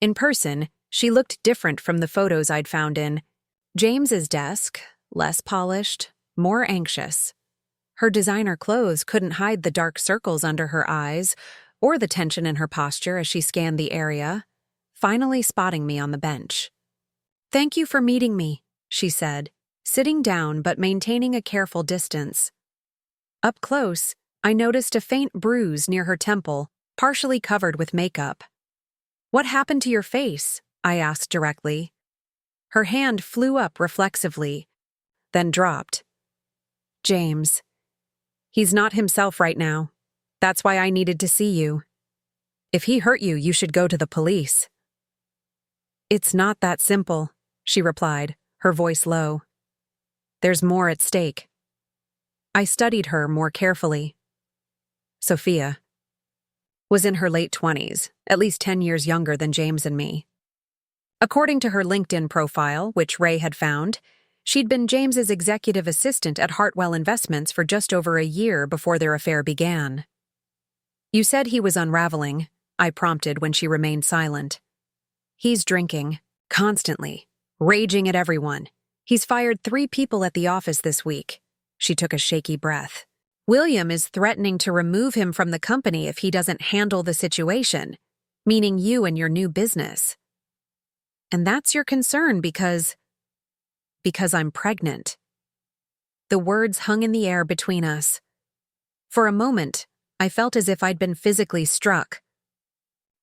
In person, she looked different from the photos I'd found in James's desk, less polished, more anxious. Her designer clothes couldn't hide the dark circles under her eyes or the tension in her posture as she scanned the area, finally spotting me on the bench. "Thank you for meeting me," she said, sitting down but maintaining a careful distance. Up close, I noticed a faint bruise near her temple, partially covered with makeup. "What happened to your face?" I asked directly. Her hand flew up reflexively, then dropped. "James. He's not himself right now. That's why I needed to see you. If he hurt you, you should go to the police." "It's not that simple," she replied, her voice low. "There's more at stake." I studied her more carefully. Sophia was in her late 20s, at least 10 years younger than James and me. According to her LinkedIn profile, which Ray had found, she'd been James's executive assistant at Hartwell Investments for just over a year before their affair began. "You said he was unraveling," I prompted when she remained silent. "He's drinking, constantly, raging at everyone. He's fired 3 people at the office this week." She took a shaky breath. "William is threatening to remove him from the company if he doesn't handle the situation, meaning you and your new business. And that's your concern because I'm pregnant." The words hung in the air between us. For a moment, I felt as if I'd been physically struck.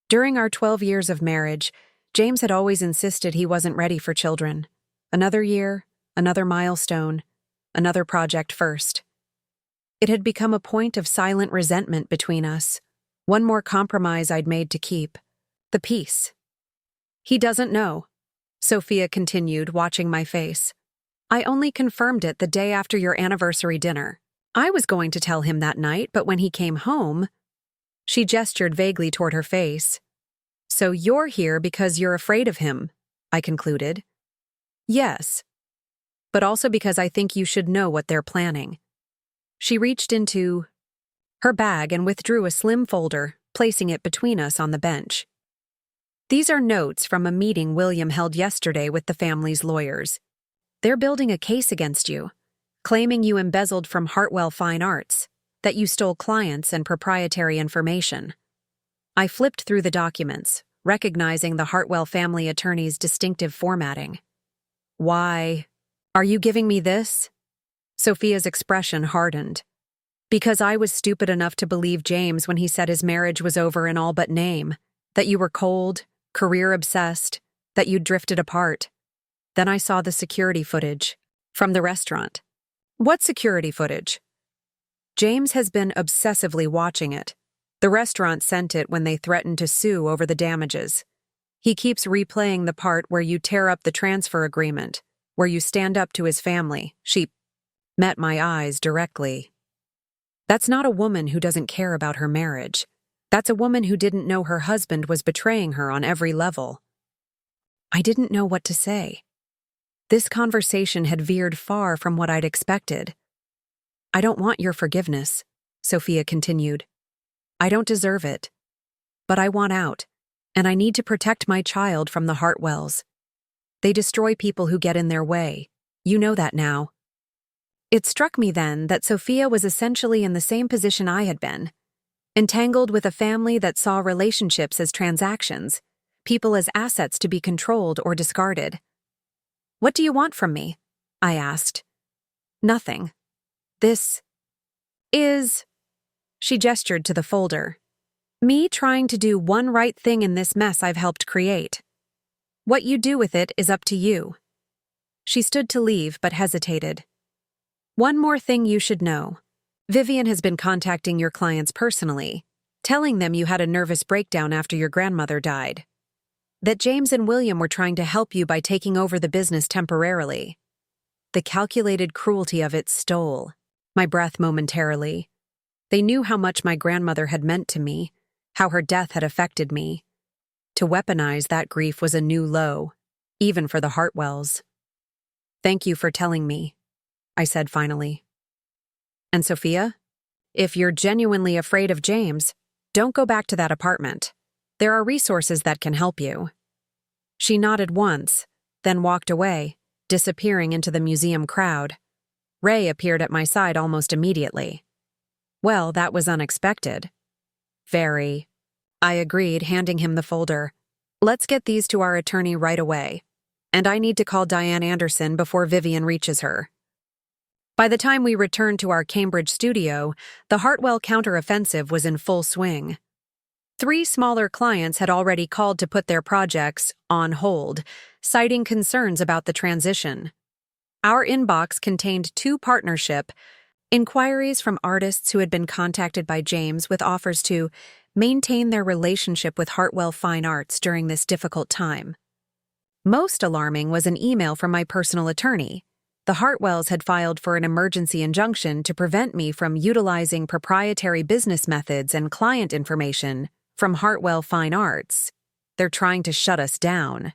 During our 12 years of marriage, James had always insisted he wasn't ready for children. Another year, another milestone, another project first. It had become a point of silent resentment between us, one more compromise I'd made to keep, the peace. "He doesn't know," Sophia continued, watching my face. "I only confirmed it the day after your anniversary dinner. I was going to tell him that night, but when he came home..." She gestured vaguely toward her face. "So you're here because you're afraid of him," I concluded. "Yes, but also because I think you should know what they're planning." She reached into her bag and withdrew a slim folder, placing it between us on the bench. "These are notes from a meeting William held yesterday with the family's lawyers. They're building a case against you, claiming you embezzled from Hartwell Fine Arts, that you stole clients and proprietary information." I flipped through the documents, recognizing the Hartwell family attorney's distinctive formatting. "Why are you giving me this?" Sophia's expression hardened. "Because I was stupid enough to believe James when he said his marriage was over in all but name, that you were cold, career-obsessed, that you'd drifted apart. Then I saw the security footage from the restaurant." "What security footage?" "James has been obsessively watching it. The restaurant sent it when they threatened to sue over the damages. He keeps replaying the part where you tear up the transfer agreement, where you stand up to his family." She met my eyes directly. "That's not a woman who doesn't care about her marriage. That's a woman who didn't know her husband was betraying her on every level." I didn't know what to say. This conversation had veered far from what I'd expected. "I don't want your forgiveness," Sophia continued. "I don't deserve it. But I want out. And I need to protect my child from the Hartwells. They destroy people who get in their way. You know that now. It struck me then that Sophia was essentially in the same position I had been, entangled with a family that saw relationships as transactions, people as assets to be controlled or discarded. "What do you want from me?" I asked. "Nothing. This is..." She gestured to the folder. "Me trying to do one right thing in this mess I've helped create. What you do with it is up to you." She stood to leave but hesitated. "One more thing you should know. Vivian has been contacting your clients personally, telling them you had a nervous breakdown after your grandmother died. That James and William were trying to help you by taking over the business temporarily." The calculated cruelty of it stole my breath momentarily. They knew how much my grandmother had meant to me, how her death had affected me. To weaponize that grief was a new low, even for the Hartwells. "Thank you for telling me," I said finally. "And Sophia, if you're genuinely afraid of James, don't go back to that apartment. There are resources that can help you." She nodded once, then walked away, disappearing into the museum crowd. Ray appeared at my side almost immediately. "Well, that was unexpected." "Very." I agreed, handing him the folder. "Let's get these to our attorney right away. And I need to call Diane Anderson before Vivian reaches her." By the time we returned to our Cambridge studio, the Hartwell counteroffensive was in full swing. 3 smaller clients had already called to put their projects on hold, citing concerns about the transition. Our inbox contained 2 partnership inquiries from artists who had been contacted by James with offers to maintain their relationship with Hartwell Fine Arts during this difficult time. Most alarming was an email from my personal attorney. The Hartwells had filed for an emergency injunction to prevent me from utilizing proprietary business methods and client information from Hartwell Fine Arts. They're trying to shut us down.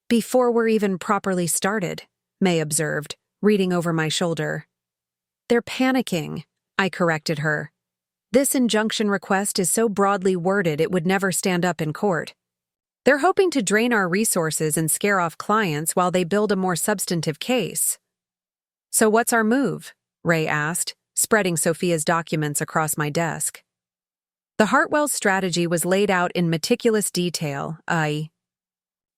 "Before we're even properly started," May observed, reading over my shoulder. "They're panicking," I corrected her. "This injunction request is so broadly worded it would never stand up in court. They're hoping to drain our resources and scare off clients while they build a more substantive case." "So what's our move?" Ray asked, spreading Sophia's documents across my desk. The Hartwell's strategy was laid out in meticulous detail, a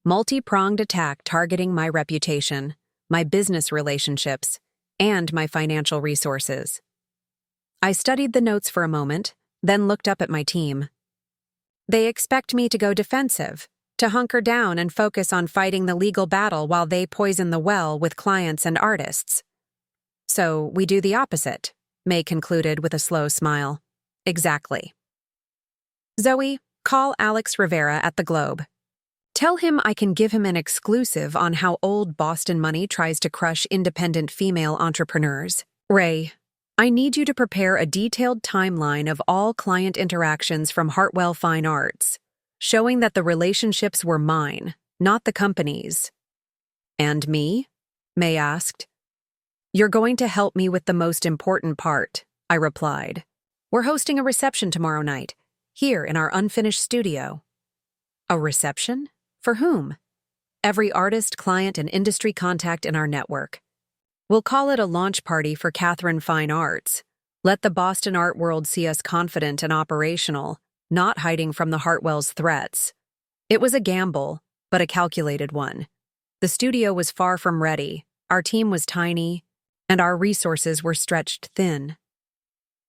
multi-pronged attack targeting my reputation, my business relationships, and my financial resources. I studied the notes for a moment, then looked up at my team. "They expect me to go defensive, to hunker down and focus on fighting the legal battle while they poison the well with clients and artists. So we do the opposite," May concluded with a slow smile. "Exactly. Zoe, call Alex Rivera at the Globe. Tell him I can give him an exclusive on how old Boston money tries to crush independent female entrepreneurs. Ray, I need you to prepare a detailed timeline of all client interactions from Hartwell Fine Arts, showing that the relationships were mine, not the company's." "And me?" May asked. "You're going to help me with the most important part," I replied. "We're hosting a reception tomorrow night, here in our unfinished studio." "A reception? For whom?" "Every artist, client, and industry contact in our network. We'll call it a launch party for Catherine Fine Arts. Let the Boston art world see us confident and operational, not hiding from the Hartwells' threats." It was a gamble, but a calculated one. The studio was far from ready, our team was tiny, and our resources were stretched thin.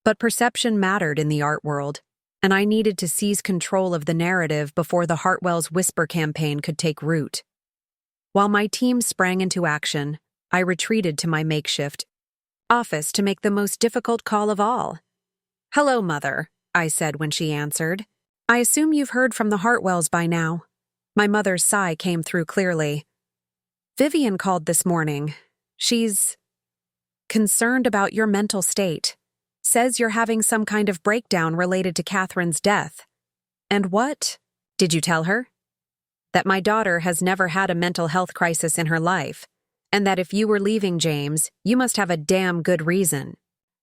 But perception mattered in the art world, and I needed to seize control of the narrative before the Hartwells' whisper campaign could take root. While my team sprang into action, I retreated to my makeshift office to make the most difficult call of all. "Hello, Mother," I said when she answered. "I assume you've heard from the Hartwells by now." My mother's sigh came through clearly. "Vivian called this morning. She's concerned about your mental state. Says you're having some kind of breakdown related to Catherine's death." "And what? Did you tell her?" "That my daughter has never had a mental health crisis in her life, and that if you were leaving James, you must have a damn good reason."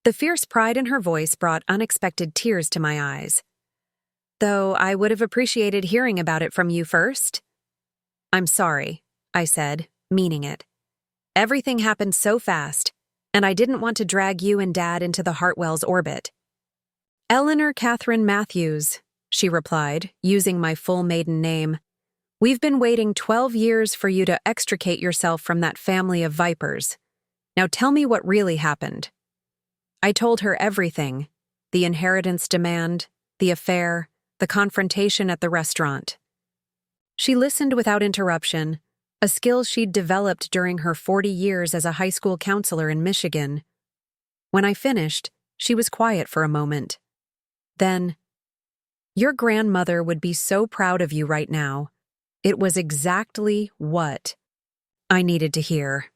The fierce pride in her voice brought unexpected tears to my eyes. though I would have appreciated hearing about it from you first. I'm sorry, I said, meaning it. Everything happened so fast, and I didn't want to drag you and Dad into the Hartwell's orbit. Eleanor Catherine Matthews, she replied, using my full maiden name. We've been waiting 12 years for you to extricate yourself from that family of vipers. Now tell me what really happened. I told her everything, the inheritance demand, the affair, the confrontation at the restaurant. She listened without interruption, a skill she'd developed during her 40 years as a high school counselor in Michigan. When I finished, she was quiet for a moment. Then, your grandmother would be so proud of you right now. It was exactly what I needed to hear.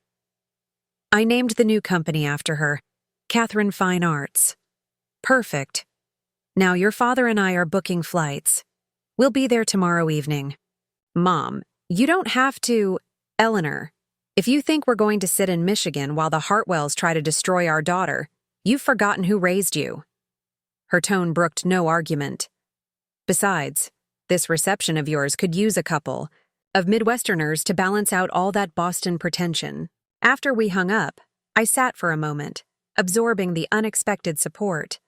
I named the new company after her, Catherine Fine Arts. Perfect. Now your father and I are booking flights. We'll be there tomorrow evening. Mom, you don't have to. Eleanor, if you think we're going to sit in Michigan while the Hartwells try to destroy our daughter, you've forgotten who raised you. Her tone brooked no argument. Besides, this reception of yours could use a couple of Midwesterners to balance out all that Boston pretension. After we hung up, I sat for a moment, absorbing the unexpected support.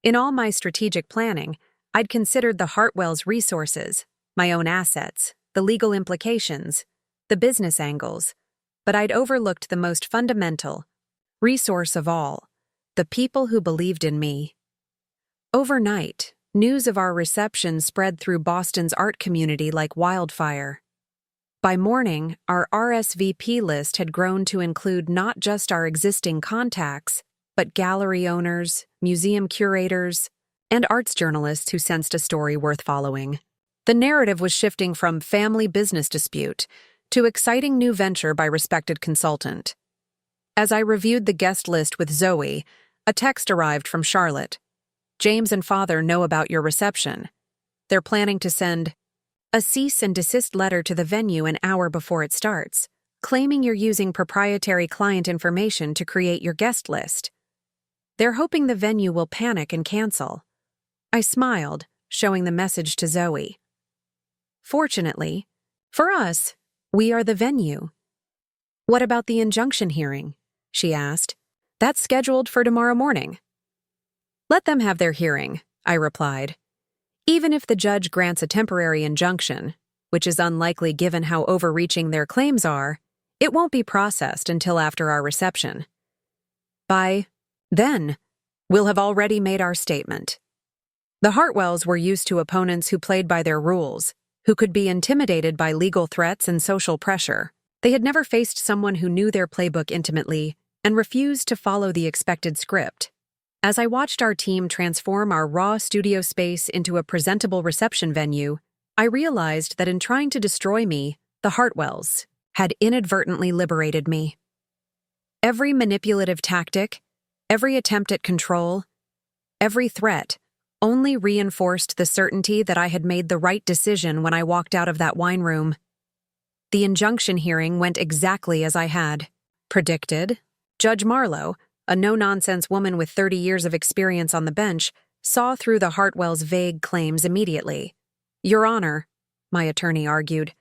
In all my strategic planning, I'd considered the Hartwells' resources, my own assets, the legal implications, the business angles, but I'd overlooked the most fundamental resource of all, the people who believed in me. Overnight, news of our reception spread through Boston's art community like wildfire. By morning, our RSVP list had grown to include not just our existing contacts, but gallery owners, museum curators, and arts journalists who sensed a story worth following. The narrative was shifting from family business dispute to exciting new venture by respected consultant. As I reviewed the guest list with Zoe, a text arrived from Charlotte. James and Father know about your reception. They're planning to send a cease and desist letter to the venue an hour before it starts, claiming you're using proprietary client information to create your guest list. They're hoping the venue will panic and cancel. I smiled, showing the message to Zoe. Fortunately, for us, we are the venue. What about the injunction hearing? She asked. That's scheduled for tomorrow morning. Let them have their hearing, I replied. Even if the judge grants a temporary injunction, which is unlikely given how overreaching their claims are, it won't be processed until after our reception. By then, we'll have already made our statement. The Hartwells were used to opponents who played by their rules, who could be intimidated by legal threats and social pressure. They had never faced someone who knew their playbook intimately and refused to follow the expected script. As I watched our team transform our raw studio space into a presentable reception venue, I realized that in trying to destroy me, the Hartwells had inadvertently liberated me. Every manipulative tactic, every attempt at control, every threat only reinforced the certainty that I had made the right decision when I walked out of that wine room. The injunction hearing went exactly as I had predicted. Judge Marlowe, a no-nonsense woman with 30 years of experience on the bench, saw through the Hartwells' vague claims immediately. Your Honor, my attorney argued,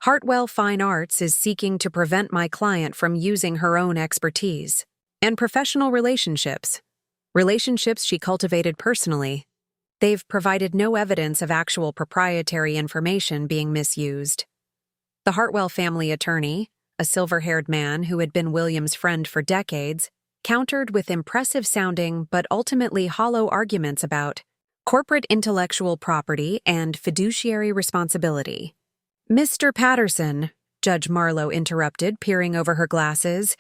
Hartwell Fine Arts is seeking to prevent my client from using her own expertise and professional relationships she cultivated personally. They've provided no evidence of actual proprietary information being misused. The Hartwell family attorney, a silver-haired man who had been William's friend for decades, countered with impressive-sounding but ultimately hollow arguments about corporate intellectual property and fiduciary responsibility. Mr. Patterson, Judge Marlowe interrupted, peering over her glasses,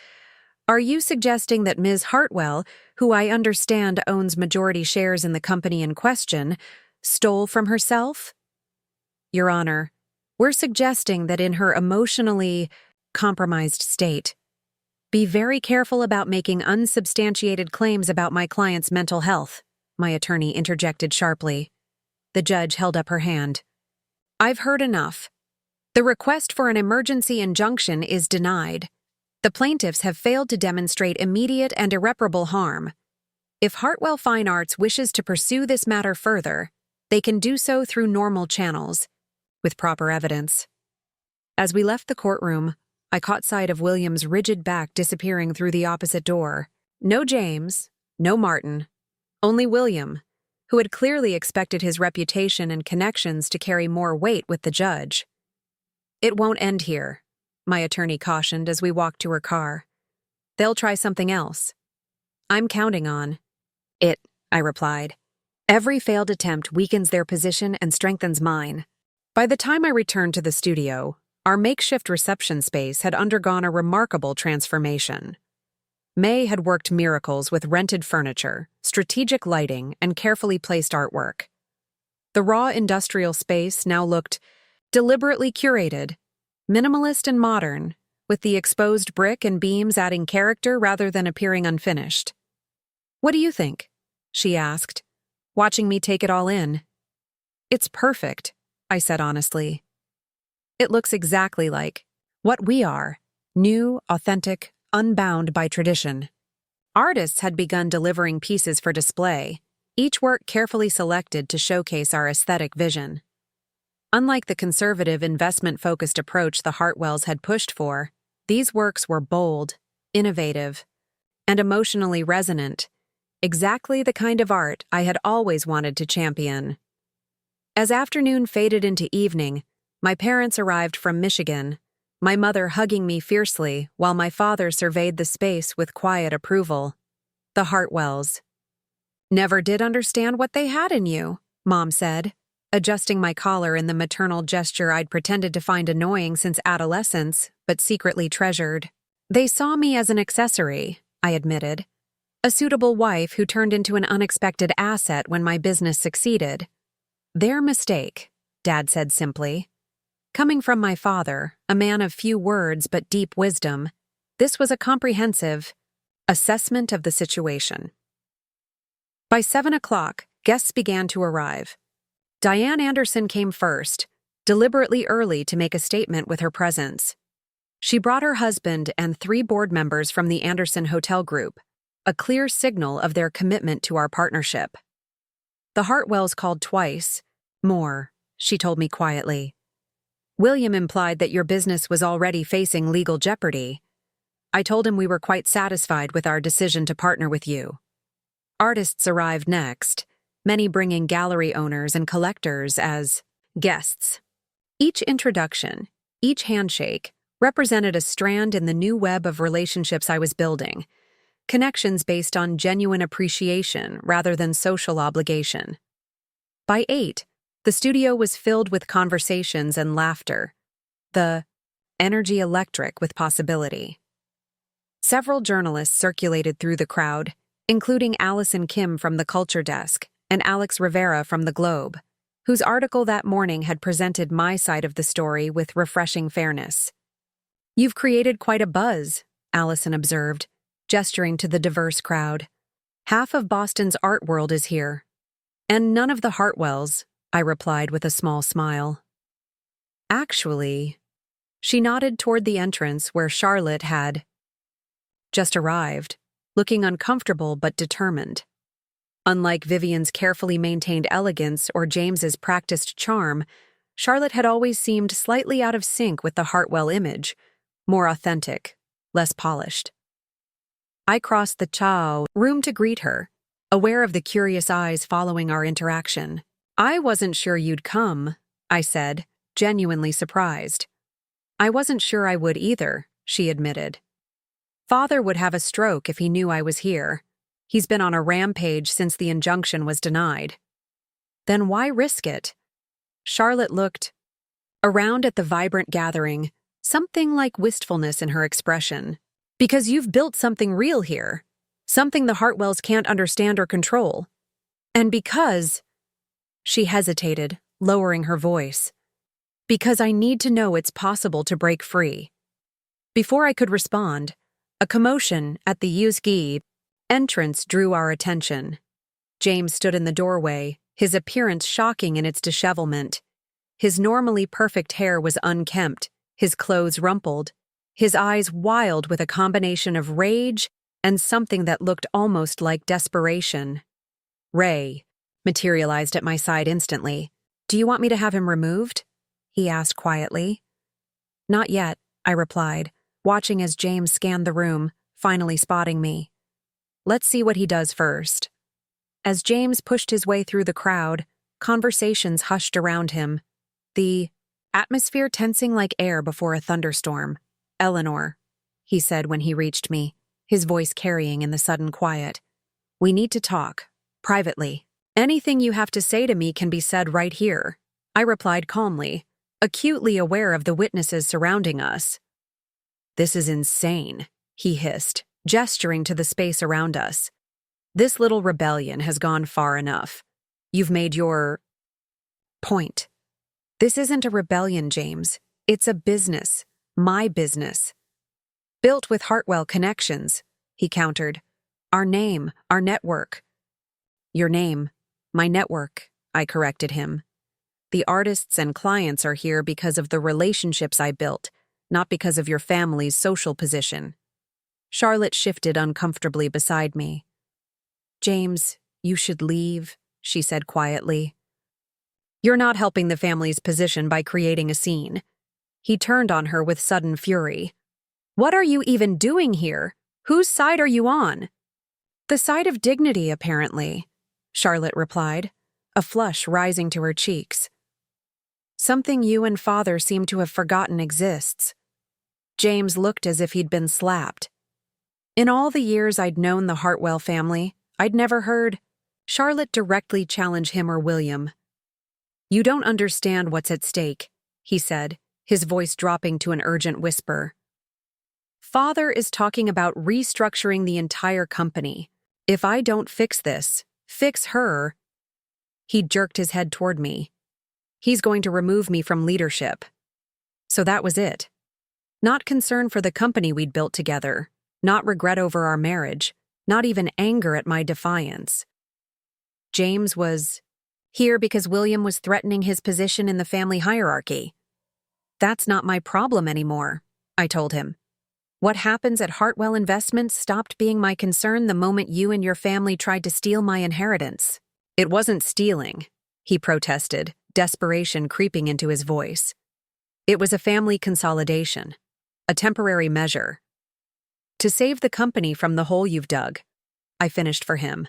are you suggesting that Ms. Hartwell, who I understand owns majority shares in the company in question, stole from herself? Your Honor, we're suggesting that in her emotionally compromised state, be very careful about making unsubstantiated claims about my client's mental health, my attorney interjected sharply. The judge held up her hand. I've heard enough. The request for an emergency injunction is denied. The plaintiffs have failed to demonstrate immediate and irreparable harm. If Hartwell Fine Arts wishes to pursue this matter further, They can do so through normal channels, with proper evidence. As we left the courtroom, I caught sight of William's rigid back disappearing through the opposite door. No James, no Martin, only William, who had clearly expected his reputation and connections to carry more weight with the judge. "It won't end here," my attorney cautioned as we walked to her car. "They'll try something else." "I'm counting on it," I replied. "Every failed attempt weakens their position and strengthens mine." By the time I returned to the studio, our makeshift reception space had undergone a remarkable transformation. May had worked miracles with rented furniture, strategic lighting, and carefully placed artwork. The raw industrial space now looked deliberately curated, minimalist and modern, with the exposed brick and beams adding character rather than appearing unfinished. "What do you think?" she asked, watching me take it all in. "It's perfect," I said honestly. "It looks exactly like what we are, new, authentic, unbound by tradition." Artists had begun delivering pieces for display, each work carefully selected to showcase our aesthetic vision. Unlike the conservative, investment-focused approach the Hartwells had pushed for, these works were bold, innovative, and emotionally resonant, exactly the kind of art I had always wanted to champion. As afternoon faded into evening, my parents arrived from Michigan, my mother hugging me fiercely while my father surveyed the space with quiet approval. The Hartwells. "Never did understand what they had in you," Mom said, adjusting my collar in the maternal gesture I'd pretended to find annoying since adolescence, but secretly treasured. "They saw me as an accessory," I admitted. "A suitable wife who turned into an unexpected asset when my business succeeded." "Their mistake," Dad said simply. Coming from my father, a man of few words but deep wisdom, this was a comprehensive assessment of the situation. By 7 o'clock, guests began to arrive. Diane Anderson came first, deliberately early to make a statement with her presence. She brought her husband and 3 board members from the Anderson Hotel Group, a clear signal of their commitment to our partnership. "The Hartwells called twice. More," she told me quietly. "William implied that your business was already facing legal jeopardy. I told him we were quite satisfied with our decision to partner with you." Artists arrived next, many bringing gallery owners and collectors as guests. Each introduction, each handshake, represented a strand in the new web of relationships I was building, connections based on genuine appreciation rather than social obligation. By 8, the studio was filled with conversations and laughter, the energy electric with possibility. Several journalists circulated through the crowd, including Allison Kim from the Culture Desk and Alex Rivera from the Globe, whose article that morning had presented my side of the story with refreshing fairness. "You've created quite a buzz," Allison observed, gesturing to the diverse crowd. "Half of Boston's art world is here." "And none of the Hartwells," I replied with a small smile. "Actually," she nodded toward the entrance where Charlotte had just arrived, looking uncomfortable but determined. Unlike Vivian's carefully maintained elegance or James's practiced charm, Charlotte had always seemed slightly out of sync with the Hartwell image, more authentic, less polished. I crossed the chow room to greet her, aware of the curious eyes following our interaction. "I wasn't sure you'd come," I said, genuinely surprised. "I wasn't sure I would either," she admitted. "Father would have a stroke if he knew I was here. He's been on a rampage since the injunction was denied." "Then why risk it?" Charlotte looked around at the vibrant gathering, something like wistfulness in her expression. "Because you've built something real here, something the Hartwells can't understand or control. And because—" she hesitated, lowering her voice. "Because I need to know it's possible to break free." Before I could respond, a commotion at the USG entrance drew our attention. James stood in the doorway, his appearance shocking in its dishevelment. His normally perfect hair was unkempt, his clothes rumpled, his eyes wild with a combination of rage and something that looked almost like desperation. "Ray," materialized at my side instantly. "Do you want me to have him removed?" he asked quietly. "Not yet," I replied, watching as James scanned the room, finally spotting me. "Let's see what he does first." As James pushed his way through the crowd, conversations hushed around him, the atmosphere tensing like air before a thunderstorm. "Eleanor," he said when he reached me, his voice carrying in the sudden quiet. "We need to talk, privately. Anything you have to say to me can be said right here," I replied calmly, acutely aware of the witnesses surrounding us. "This is insane," he hissed, gesturing to the space around us. "This little rebellion has gone far enough. You've made your point." "This isn't a rebellion, James. It's a business. My business. Built with Hartwell connections," he countered. "Our name, our network." "Your name, my network," I corrected him. "The artists and clients are here because of the relationships I built, not because of your family's social position." Charlotte shifted uncomfortably beside me. "James, you should leave," she said quietly. "You're not helping the family's position by creating a scene." He turned on her with sudden fury. "What are you even doing here? Whose side are you on?" "The side of dignity, apparently," Charlotte replied, a flush rising to her cheeks. "Something you and Father seem to have forgotten exists." James looked as if he'd been slapped. In all the years I'd known the Hartwell family, I'd never heard Charlotte directly challenge him or William. "You don't understand what's at stake," he said, his voice dropping to an urgent whisper. "Father is talking about restructuring the entire company. If I don't fix this, fix her—" He jerked his head toward me. "He's going to remove me from leadership." So that was it. Not concern for the company we'd built together, not regret over our marriage, not even anger at my defiance. James was here because William was threatening his position in the family hierarchy. "That's not my problem anymore," I told him. "What happens at Hartwell Investments stopped being my concern the moment you and your family tried to steal my inheritance." "It wasn't stealing," he protested, desperation creeping into his voice. "It was a family consolidation, a temporary measure. To save the company from the hole you've dug," I finished for him.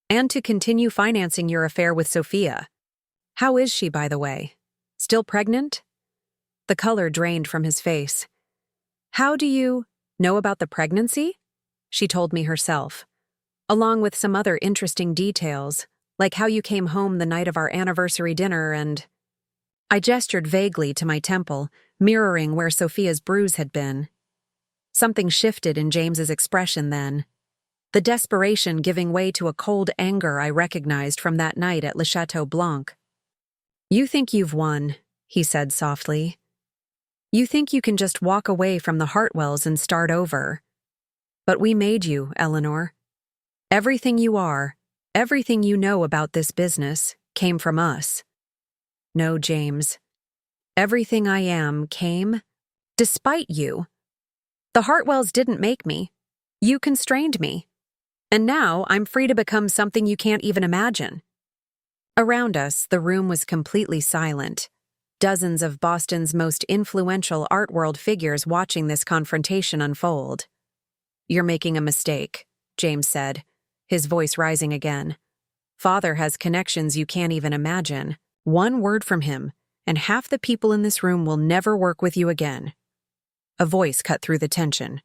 "And to continue financing your affair with Sophia. How is she, by the way? Still pregnant?" The color drained from his face. "How do you know about the pregnancy?" She told me herself, along with some other interesting details, like how you came home the night of our anniversary dinner and— I gestured vaguely to my temple, mirroring where Sophia's bruise had been. Something shifted in James's expression then, the desperation giving way to a cold anger I recognized from that night at Le Chateau Blanc. "You think you've won," he said softly. "You think you can just walk away from the Hartwells and start over. But we made you, Eleanor. Everything you are, everything you know about this business, came from us." "No, James. Everything I am came despite you. The Hartwells didn't make me. You constrained me. And now I'm free to become something you can't even imagine." Around us, the room was completely silent. Dozens of Boston's most influential art world figures watching this confrontation unfold. "You're making a mistake," James said, his voice rising again. "Father has connections you can't even imagine. One word from him, and half the people in this room will never work with you again." A voice cut through the tension.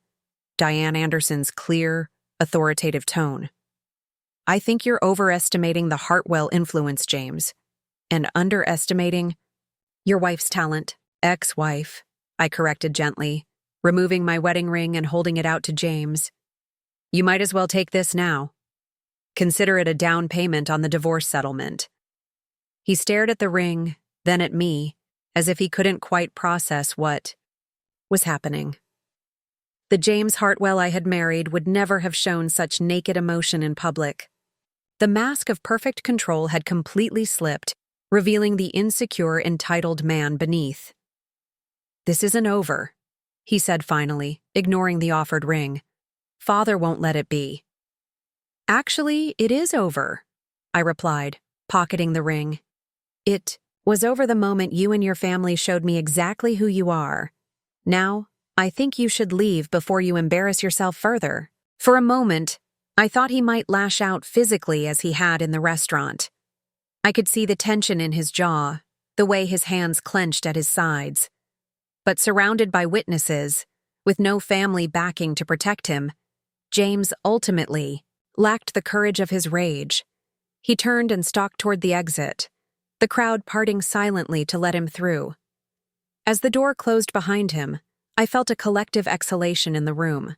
Diane Anderson's clear, authoritative tone. "I think you're overestimating the Hartwell influence, James, and underestimating your wife's talent." "Ex-wife," I corrected gently, removing my wedding ring and holding it out to James. "You might as well take this now. Consider it a down payment on the divorce settlement." He stared at the ring, then at me, as if he couldn't quite process what was happening. The James Hartwell I had married would never have shown such naked emotion in public. The mask of perfect control had completely slipped, revealing the insecure, entitled man beneath. "This isn't over," he said finally, ignoring the offered ring. "Father won't let it be." "Actually, it is over," I replied, pocketing the ring. "It was over the moment you and your family showed me exactly who you are. Now, I think you should leave before you embarrass yourself further." For a moment, I thought he might lash out physically as he had in the restaurant. I could see the tension in his jaw, the way his hands clenched at his sides. But surrounded by witnesses, with no family backing to protect him, James ultimately lacked the courage of his rage. He turned and stalked toward the exit, the crowd parting silently to let him through. As the door closed behind him, I felt a collective exhalation in the room.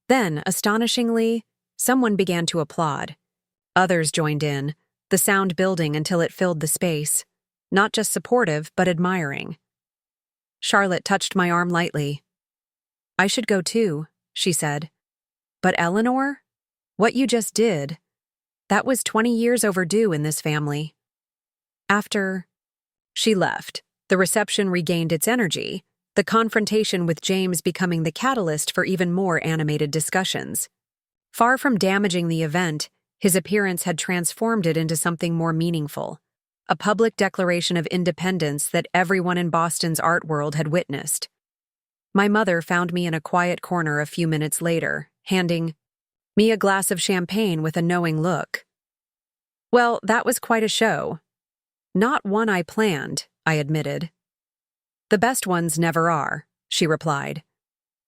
Then, astonishingly, someone began to applaud. Others joined in, the sound building until it filled the space, not just supportive, but admiring. Charlotte touched my arm lightly. "I should go too," she said. "But Eleanor? What you just did, that was 20 years overdue in this family." After she left, the reception regained its energy, the confrontation with James becoming the catalyst for even more animated discussions. Far from damaging the event, his appearance had transformed it into something more meaningful, a public declaration of independence that everyone in Boston's art world had witnessed. My mother found me in a quiet corner a few minutes later, handing me a glass of champagne with a knowing look. "Well, that was quite a show." "Not one I planned," I admitted. "The best ones never are," she replied.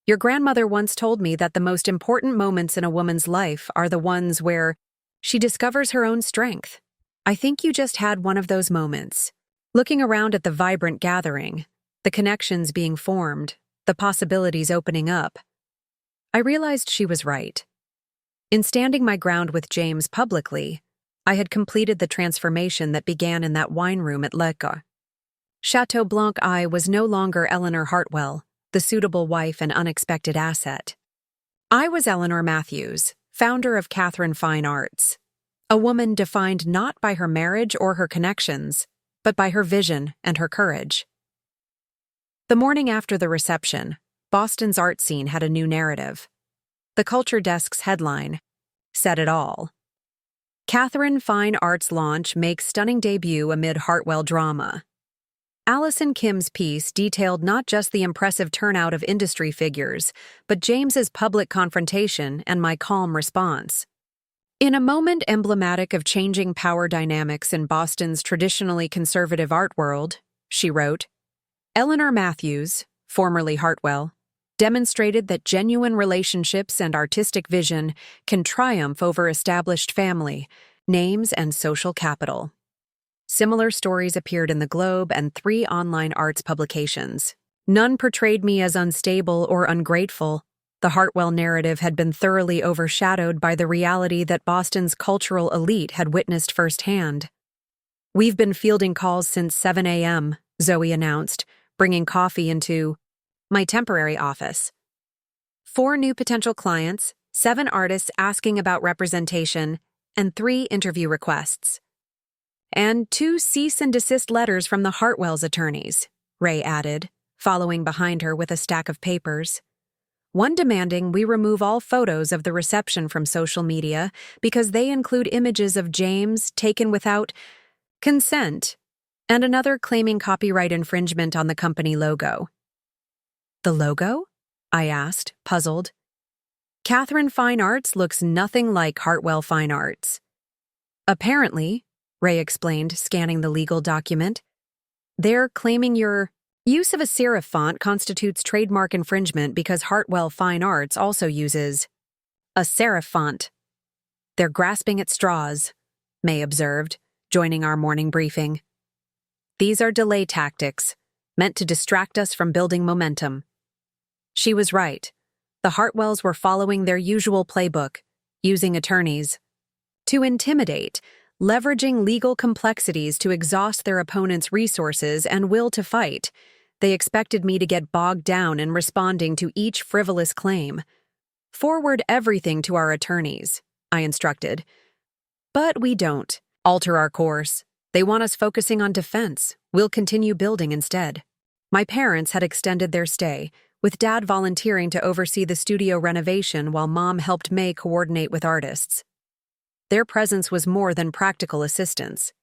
"Your grandmother once told me that the most important moments in a woman's life are the ones where she discovers her own strength. I think you just had one of those moments." Looking around at the vibrant gathering, the connections being formed, the possibilities opening up, I realized she was right. In standing my ground with James publicly, I had completed the transformation that began in that wine room at Lecca. Chateau Blanc I was no longer Eleanor Hartwell, the suitable wife and unexpected asset. I was Eleanor Matthews, founder of Catherine Fine Arts, a woman defined not by her marriage or her connections, but by her vision and her courage. The morning after the reception, Boston's art scene had a new narrative. The Culture Desk's headline said it all. "Catherine Fine Arts launch makes stunning debut amid Hartwell drama." Allison Kim's piece detailed not just the impressive turnout of industry figures, but James's public confrontation and my calm response. In a moment emblematic of changing power dynamics in Boston's traditionally conservative art world, she wrote, "Eleanor Matthews, formerly Hartwell, demonstrated that genuine relationships and artistic vision can triumph over established family, names, and social capital." Similar stories appeared in the Globe and 3 online arts publications. None portrayed me as unstable or ungrateful. The Hartwell narrative had been thoroughly overshadowed by the reality that Boston's cultural elite had witnessed firsthand. "We've been fielding calls since 7 a.m., Zoe announced, bringing coffee into my temporary office. 4 new potential clients, 7 artists asking about representation, and 3 interview requests. And 2 cease and desist letters from the Hartwell's attorneys," Ray added, following behind her with a stack of papers. "One demanding we remove all photos of the reception from social media because they include images of James taken without consent, and another claiming copyright infringement on the company logo." "The logo?" I asked, puzzled. "Catherine Fine Arts looks nothing like Hartwell Fine Arts." "Apparently," Ray explained, scanning the legal document, "they're claiming your use of a serif font constitutes trademark infringement because Hartwell Fine Arts also uses a serif font." "They're grasping at straws," May observed, joining our morning briefing. "These are delay tactics, meant to distract us from building momentum." She was right. The Hartwells were following their usual playbook, using attorneys to intimidate, leveraging legal complexities to exhaust their opponent's resources and will to fight. They expected me to get bogged down in responding to each frivolous claim. "Forward everything to our attorneys," I instructed. "But we don't alter our course. They want us focusing on defense. We'll continue building instead." My parents had extended their stay, with Dad volunteering to oversee the studio renovation while Mom helped May coordinate with artists. Their presence was more than practical assistance.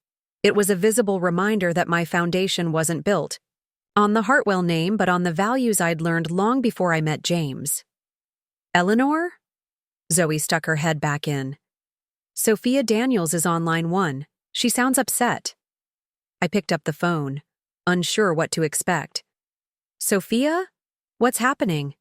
It was a visible reminder that my foundation wasn't built on the Hartwell name, but on the values I'd learned long before I met James. Eleanor? Zoe stuck her head back in. Sophia Daniels is on line 1. She sounds upset. I picked up the phone, unsure what to expect. Sophia? What's happening?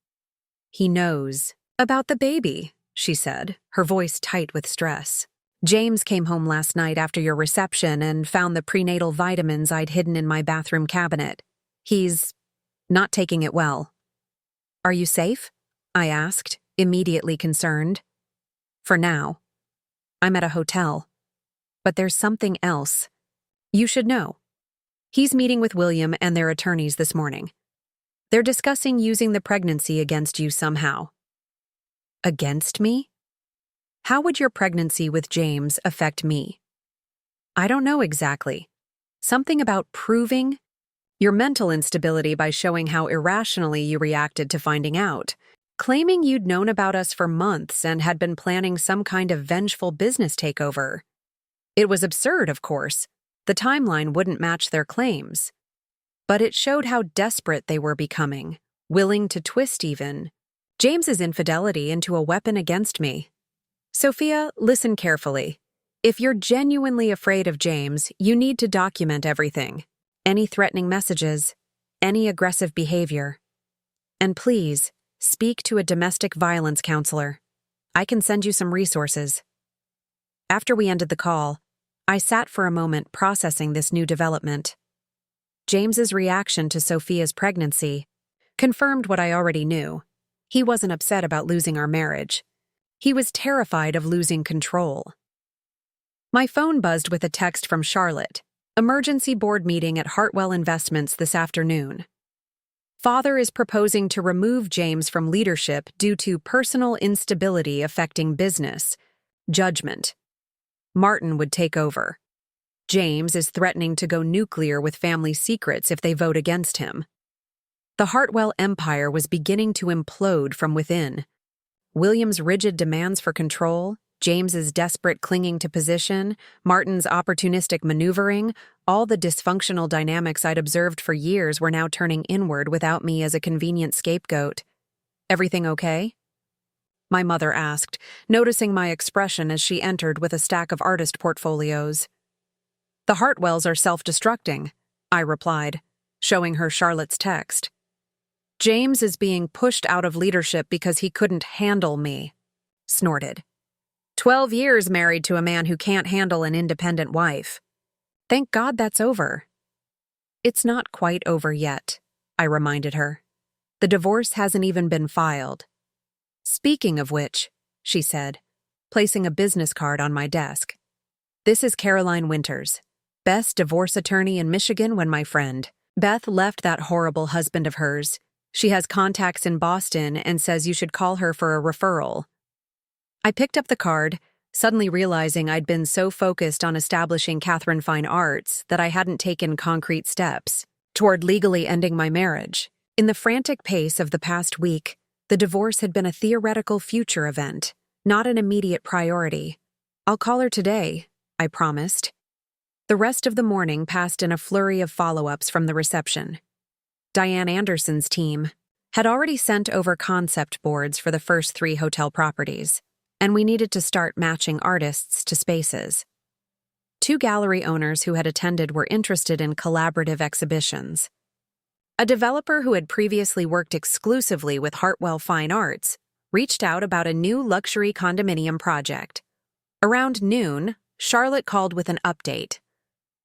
He knows. About the baby, she said, her voice tight with stress. James came home last night after your reception and found the prenatal vitamins I'd hidden in my bathroom cabinet. He's not taking it well. Are you safe? I asked, immediately concerned. For now. I'm at a hotel. But there's something else. You should know. He's meeting with William and their attorneys this morning. They're discussing using the pregnancy against you somehow. Against me? How would your pregnancy with James affect me? I don't know exactly. Something about proving your mental instability by showing how irrationally you reacted to finding out, claiming you'd known about us for months and had been planning some kind of vengeful business takeover. It was absurd, of course. The timeline wouldn't match their claims. But it showed how desperate they were becoming, willing to twist even James's infidelity into a weapon against me. Sophia, listen carefully. If you're genuinely afraid of James, you need to document everything. Any threatening messages, any aggressive behavior. And please, speak to a domestic violence counselor. I can send you some resources. After we ended the call, I sat for a moment processing this new development. James's reaction to Sophia's pregnancy confirmed what I already knew. He wasn't upset about losing our marriage. He was terrified of losing control. My phone buzzed with a text from Charlotte. Emergency board meeting at Hartwell Investments this afternoon. Father is proposing to remove James from leadership due to personal instability affecting business. Judgment. Martin would take over. James is threatening to go nuclear with family secrets if they vote against him. The Hartwell empire was beginning to implode from within. William's rigid demands for control, James's desperate clinging to position, Martin's opportunistic maneuvering, all the dysfunctional dynamics I'd observed for years were now turning inward without me as a convenient scapegoat. Everything okay? My mother asked, noticing my expression as she entered with a stack of artist portfolios. The Hartwells are self-destructing, I replied, showing her Charlotte's text. James is being pushed out of leadership because he couldn't handle me, snorted. 12 years married to a man who can't handle an independent wife. Thank God that's over. It's not quite over yet, I reminded her. The divorce hasn't even been filed. Speaking of which, she said, placing a business card on my desk. This is Caroline Winters, best divorce attorney in Michigan when my friend Beth left that horrible husband of hers. She has contacts in Boston and says you should call her for a referral. I picked up the card, suddenly realizing I'd been so focused on establishing Catherine Fine Arts that I hadn't taken concrete steps toward legally ending my marriage. In the frantic pace of the past week, the divorce had been a theoretical future event, not an immediate priority. I'll call her today, I promised. The rest of the morning passed in a flurry of follow-ups from the reception. Diane Anderson's team had already sent over concept boards for the first 3 hotel properties, and we needed to start matching artists to spaces. 2 gallery owners who had attended were interested in collaborative exhibitions. A developer who had previously worked exclusively with Hartwell Fine Arts reached out about a new luxury condominium project. Around noon, Charlotte called with an update.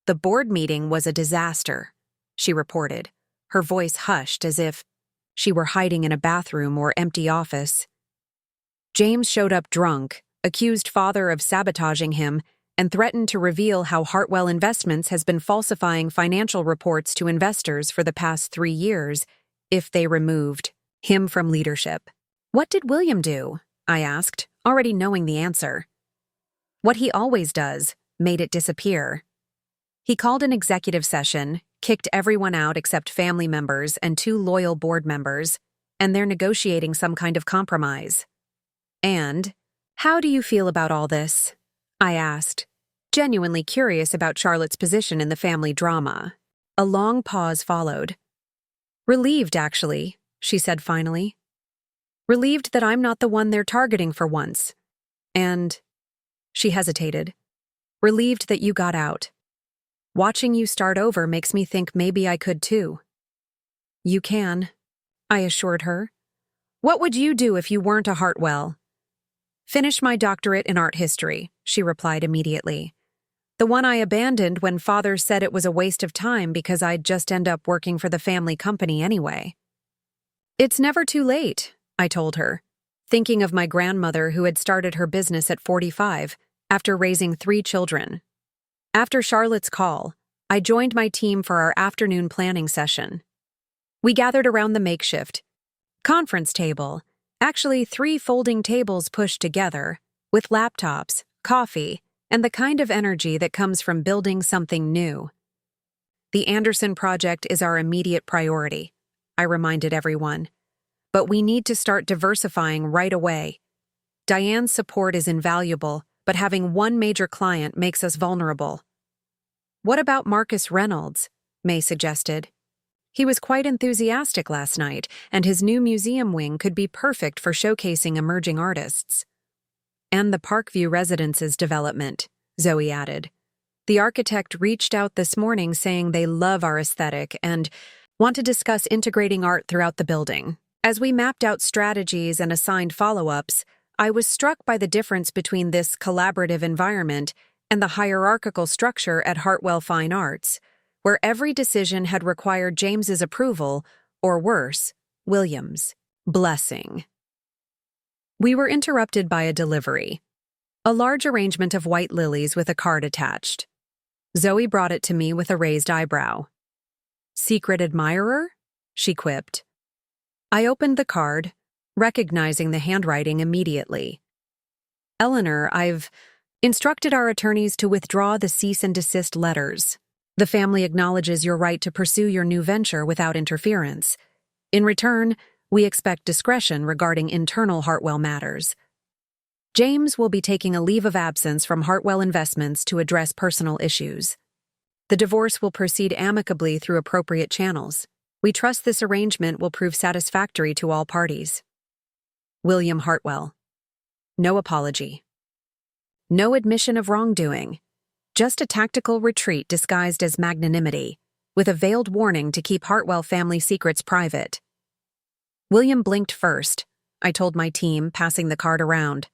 The board meeting was a disaster, she reported, her voice hushed as if she were hiding in a bathroom or empty office. James showed up drunk, accused father of sabotaging him, and threatened to reveal how Hartwell Investments has been falsifying financial reports to investors for the past 3 years if they removed him from leadership. What did William do? I asked, already knowing the answer. What he always does, made it disappear. He called an executive session, kicked everyone out except family members and 2 loyal board members, and they're negotiating some kind of compromise. And, how do you feel about all this? I asked, genuinely curious about Charlotte's position in the family drama. A long pause followed. "Relieved, actually," she said finally. "Relieved that I'm not the one they're targeting for once. And," she hesitated, "relieved that you got out. Watching you start over makes me think maybe I could too." "You can," I assured her. "What would you do if you weren't a Hartwell?" "Finish my doctorate in art history," she replied immediately. "The one I abandoned when father said it was a waste of time because I'd just end up working for the family company anyway." "It's never too late," I told her, thinking of my grandmother who had started her business at 45 after raising 3 children. After Charlotte's call, I joined my team for our afternoon planning session. We gathered around the makeshift conference table, actually 3 folding tables pushed together, with laptops, coffee, and the kind of energy that comes from building something new. "The Anderson Project is our immediate priority," I reminded everyone. "But we need to start diversifying right away. Diane's support is invaluable, but having one major client makes us vulnerable." "What about Marcus Reynolds?" May suggested. "He was quite enthusiastic last night, and his new museum wing could be perfect for showcasing emerging artists." "And the Parkview Residences development," Zoe added. "The architect reached out this morning saying they love our aesthetic and want to discuss integrating art throughout the building." As we mapped out strategies and assigned follow-ups, I was struck by the difference between this collaborative environment and the hierarchical structure at Hartwell Fine Arts, where every decision had required James's approval, or worse, William's blessing. We were interrupted by a delivery. A large arrangement of white lilies with a card attached. Zoe brought it to me with a raised eyebrow. "Secret admirer?" she quipped. I opened the card, recognizing the handwriting immediately. "Eleanor, I've instructed our attorneys to withdraw the cease and desist letters. The family acknowledges your right to pursue your new venture without interference. In return, we expect discretion regarding internal Hartwell matters. James will be taking a leave of absence from Hartwell Investments to address personal issues. The divorce will proceed amicably through appropriate channels. We trust this arrangement will prove satisfactory to all parties. William Hartwell." No apology. No admission of wrongdoing. Just a tactical retreat disguised as magnanimity, with a veiled warning to keep Hartwell family secrets private. William blinked first, I told my team, passing the card around.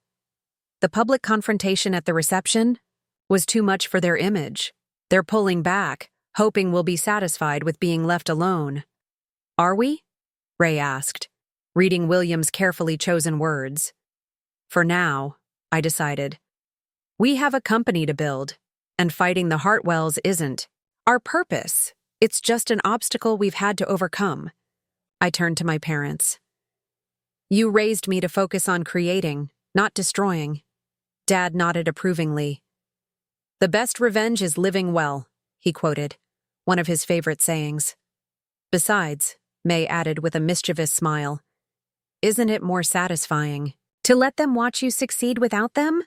The public confrontation at the reception was too much for their image. They're pulling back, hoping we'll be satisfied with being left alone. "Are we?" Ray asked, reading William's carefully chosen words. "For now," I decided. "We have a company to build, and fighting the Hartwells isn't our purpose. It's just an obstacle we've had to overcome." I turned to my parents. "You raised me to focus on creating, not destroying." Dad nodded approvingly. "The best revenge is living well," he quoted, one of his favorite sayings. "Besides," May added with a mischievous smile, "isn't it more satisfying to let them watch you succeed without them?"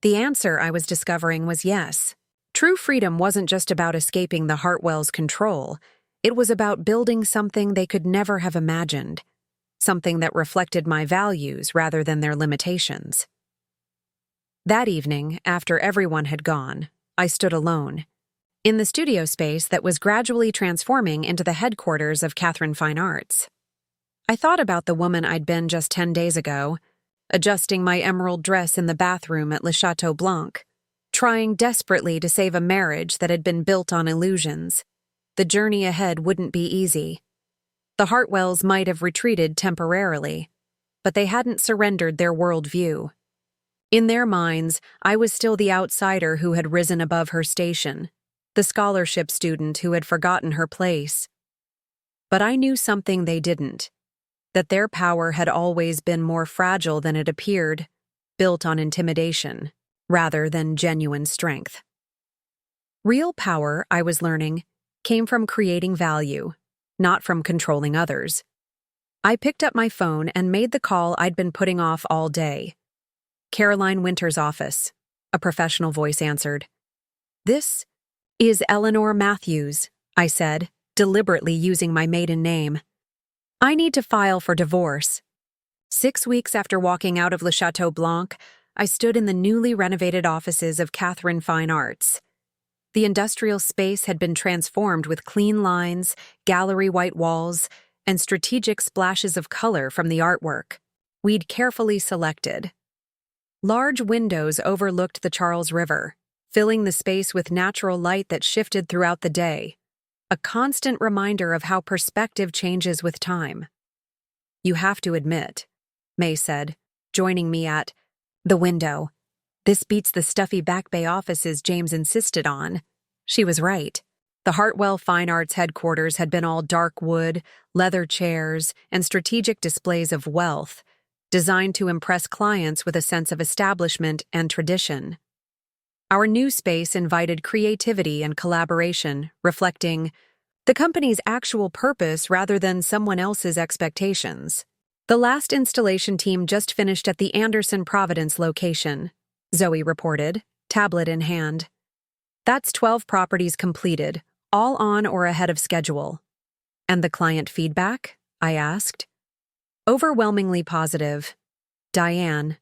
The answer, I was discovering, was yes. True freedom wasn't just about escaping the Hartwells' control. It was about building something they could never have imagined, something that reflected my values rather than their limitations. That evening, after everyone had gone, I stood alone, in the studio space that was gradually transforming into the headquarters of Catherine Fine Arts. I thought about the woman I'd been just 10 days ago, adjusting my emerald dress in the bathroom at Le Chateau Blanc, trying desperately to save a marriage that had been built on illusions. The journey ahead wouldn't be easy. The Hartwells might have retreated temporarily, but they hadn't surrendered their worldview. In their minds, I was still the outsider who had risen above her station, the scholarship student who had forgotten her place. But I knew something they didn't, that their power had always been more fragile than it appeared, built on intimidation, rather than genuine strength. Real power, I was learning, came from creating value, not from controlling others. I picked up my phone and made the call I'd been putting off all day. "Caroline Winter's office," a professional voice answered. "This is Eleanor Matthews," I said, deliberately using my maiden name. "I need to file for divorce." 6 weeks after walking out of Le Chateau Blanc, I stood in the newly renovated offices of Catherine Fine Arts. The industrial space had been transformed with clean lines, gallery white walls, and strategic splashes of color from the artwork we'd carefully selected. Large windows overlooked the Charles River, filling the space with natural light that shifted throughout the day, a constant reminder of how perspective changes with time. "You have to admit," May said, joining me at the window, "this beats the stuffy Back Bay offices James insisted on." She was right. The Hartwell Fine Arts headquarters had been all dark wood, leather chairs, and strategic displays of wealth, designed to impress clients with a sense of establishment and tradition. Our new space invited creativity and collaboration, reflecting the company's actual purpose rather than someone else's expectations. The last installation team just finished at the Anderson Providence location, Zoe reported, tablet in hand. "That's 12 properties completed, all on or ahead of schedule." "And the client feedback?" I asked. "Overwhelmingly positive. Diane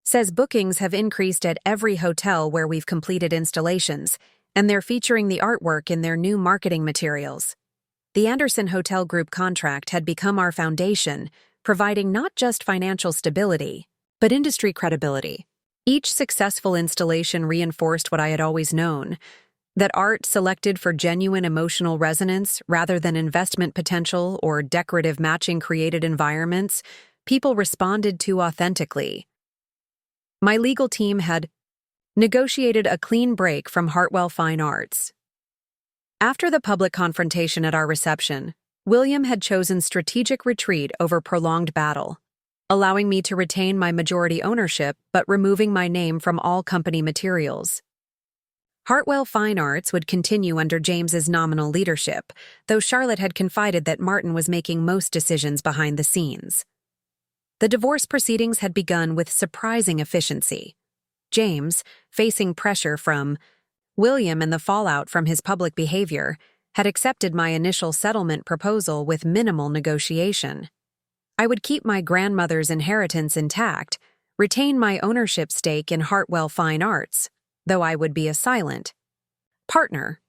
says bookings have increased at every hotel where we've completed installations, and they're featuring the artwork in their new marketing materials." The Anderson Hotel Group contract had become our foundation, providing not just financial stability, but industry credibility. Each successful installation reinforced what I had always known, that art selected for genuine emotional resonance rather than investment potential or decorative matching created environments, people responded to authentically. My legal team had negotiated a clean break from Hartwell Fine Arts. After the public confrontation at our reception, William had chosen strategic retreat over prolonged battle, allowing me to retain my majority ownership but removing my name from all company materials. Hartwell Fine Arts would continue under James's nominal leadership, though Charlotte had confided that Martin was making most decisions behind the scenes. The divorce proceedings had begun with surprising efficiency. James, facing pressure from William and the fallout from his public behavior, had accepted my initial settlement proposal with minimal negotiation. I would keep my grandmother's inheritance intact, retain my ownership stake in Hartwell Fine Arts, though I would be a silent partner,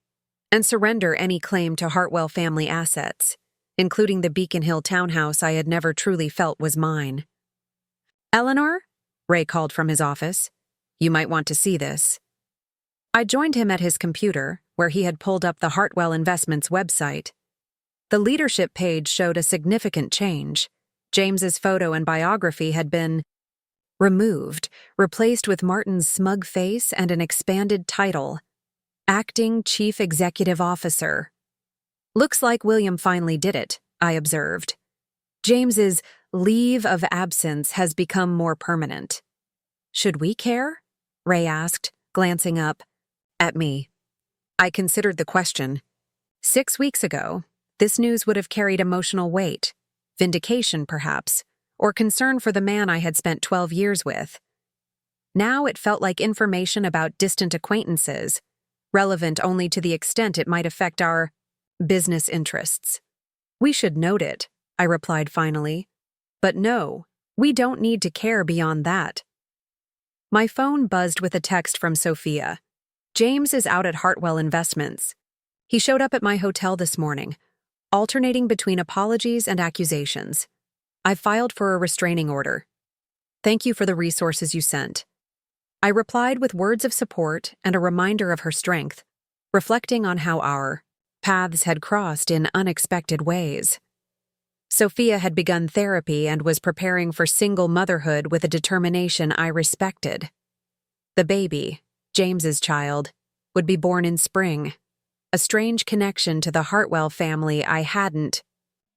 and surrender any claim to Hartwell family assets, including the Beacon Hill townhouse I had never truly felt was mine. "Eleanor?" Ray called from his office. "You might want to see this." I joined him at his computer, where he had pulled up the Hartwell Investments website. The leadership page showed a significant change. James's photo and biography had been removed, replaced with Martin's smug face and an expanded title, Acting Chief Executive Officer. "Looks like William finally did it," I observed. James's leave of absence has become more permanent. "Should we care?" Ray asked, glancing up at me. I considered the question. 6 weeks ago, this news would have carried emotional weight, vindication perhaps, or concern for the man I had spent 12 years with. Now it felt like information about distant acquaintances, relevant only to the extent it might affect our business interests. "We should note it," I replied finally. "But no, we don't need to care beyond that." My phone buzzed with a text from Sophia. "James is out at Hartwell Investments. He showed up at my hotel this morning, alternating between apologies and accusations. I've filed for a restraining order. Thank you for the resources you sent." I replied with words of support and a reminder of her strength, reflecting on how our paths had crossed in unexpected ways. Sophia had begun therapy and was preparing for single motherhood with a determination I respected. The baby, James's child, would be born in spring, a strange connection to the Hartwell family I hadn't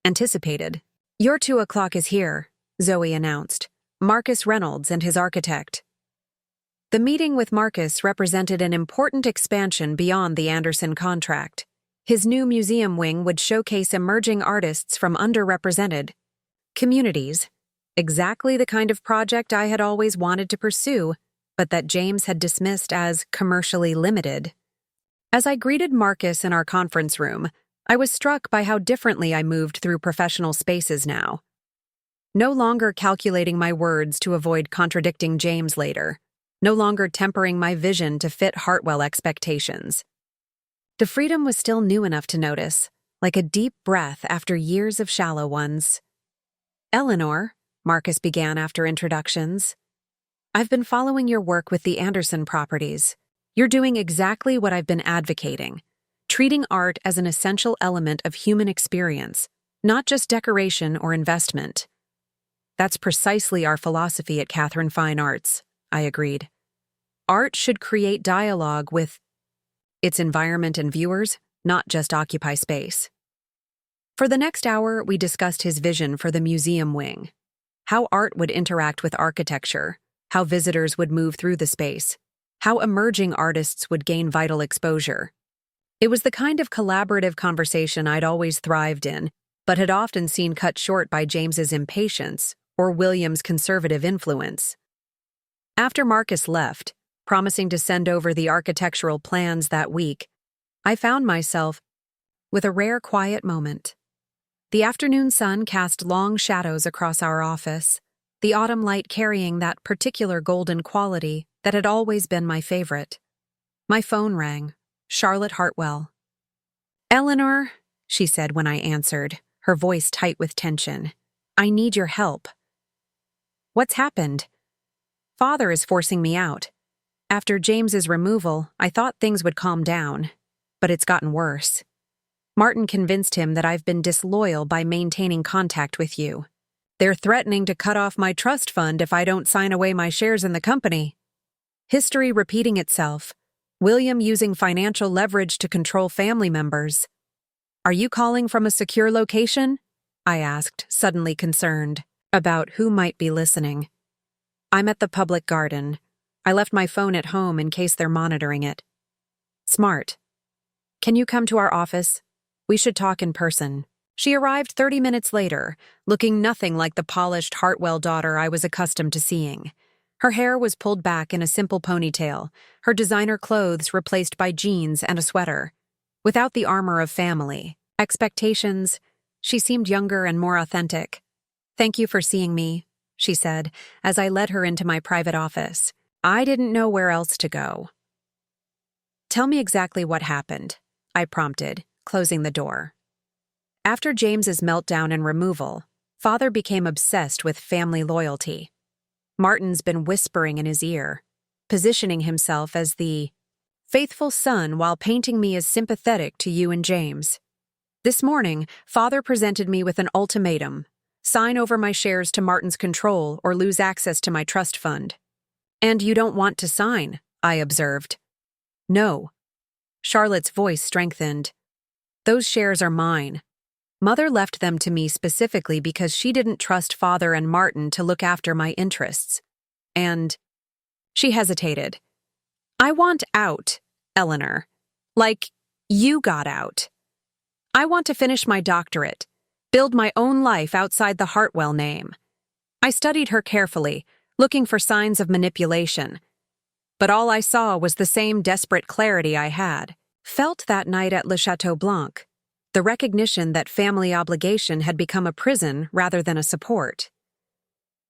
anticipated. "Your 2:00 is here," Zoe announced. "Marcus Reynolds and his architect." The meeting with Marcus represented an important expansion beyond the Anderson contract. His new museum wing would showcase emerging artists from underrepresented communities, exactly the kind of project I had always wanted to pursue, but that James had dismissed as commercially limited. As I greeted Marcus in our conference room, I was struck by how differently I moved through professional spaces now. No longer calculating my words to avoid contradicting James later. No longer tempering my vision to fit Hartwell expectations. The freedom was still new enough to notice, like a deep breath after years of shallow ones. "Eleanor," Marcus began after introductions, "I've been following your work with the Anderson properties. You're doing exactly what I've been advocating, treating art as an essential element of human experience, not just decoration or investment." "That's precisely our philosophy at Catherine Fine Arts," I agreed. "Art should create dialogue with its environment and viewers, not just occupy space." For the next hour, we discussed his vision for the museum wing, how art would interact with architecture, how visitors would move through the space, how emerging artists would gain vital exposure. It was the kind of collaborative conversation I'd always thrived in, but had often seen cut short by James's impatience or William's conservative influence. After Marcus left, promising to send over the architectural plans that week, I found myself with a rare quiet moment. The afternoon sun cast long shadows across our office, the autumn light carrying that particular golden quality that had always been my favorite. My phone rang. Charlotte Hartwell. "Eleanor," she said when I answered, her voice tight with tension, "I need your help." "What's happened?" "Father is forcing me out. After James's removal, I thought things would calm down, but it's gotten worse. Martin convinced him that I've been disloyal by maintaining contact with you. They're threatening to cut off my trust fund if I don't sign away my shares in the company." History repeating itself. William using financial leverage to control family members. "Are you calling from a secure location?" I asked, suddenly concerned about who might be listening. "I'm at the public garden. I left my phone at home in case they're monitoring it." "Smart. Can you come to our office? We should talk in person." She arrived 30 minutes later, looking nothing like the polished Hartwell daughter I was accustomed to seeing. Her hair was pulled back in a simple ponytail, her designer clothes replaced by jeans and a sweater. Without the armor of family, expectations, she seemed younger and more authentic. "Thank you for seeing me," she said, as I led her into my private office. I didn't know where else to go. "Tell me exactly what happened," I prompted, closing the door. After James's meltdown and removal, Father became obsessed with family loyalty. Martin's been whispering in his ear, positioning himself as the faithful son while painting me as sympathetic to you and James. This morning, Father presented me with an ultimatum: sign over my shares to Martin's control or lose access to my trust fund. "And you don't want to sign," I observed. "No." Charlotte's voice strengthened. "Those shares are mine. Mother left them to me specifically because she didn't trust Father and Martin to look after my interests. And—" She hesitated. "I want out, Eleanor. Like, you got out. I want to finish my doctorate, build my own life outside the Hartwell name." I studied her carefully, looking for signs of manipulation. But all I saw was the same desperate clarity I had felt that night at Le Chateau Blanc. The recognition that family obligation had become a prison rather than a support.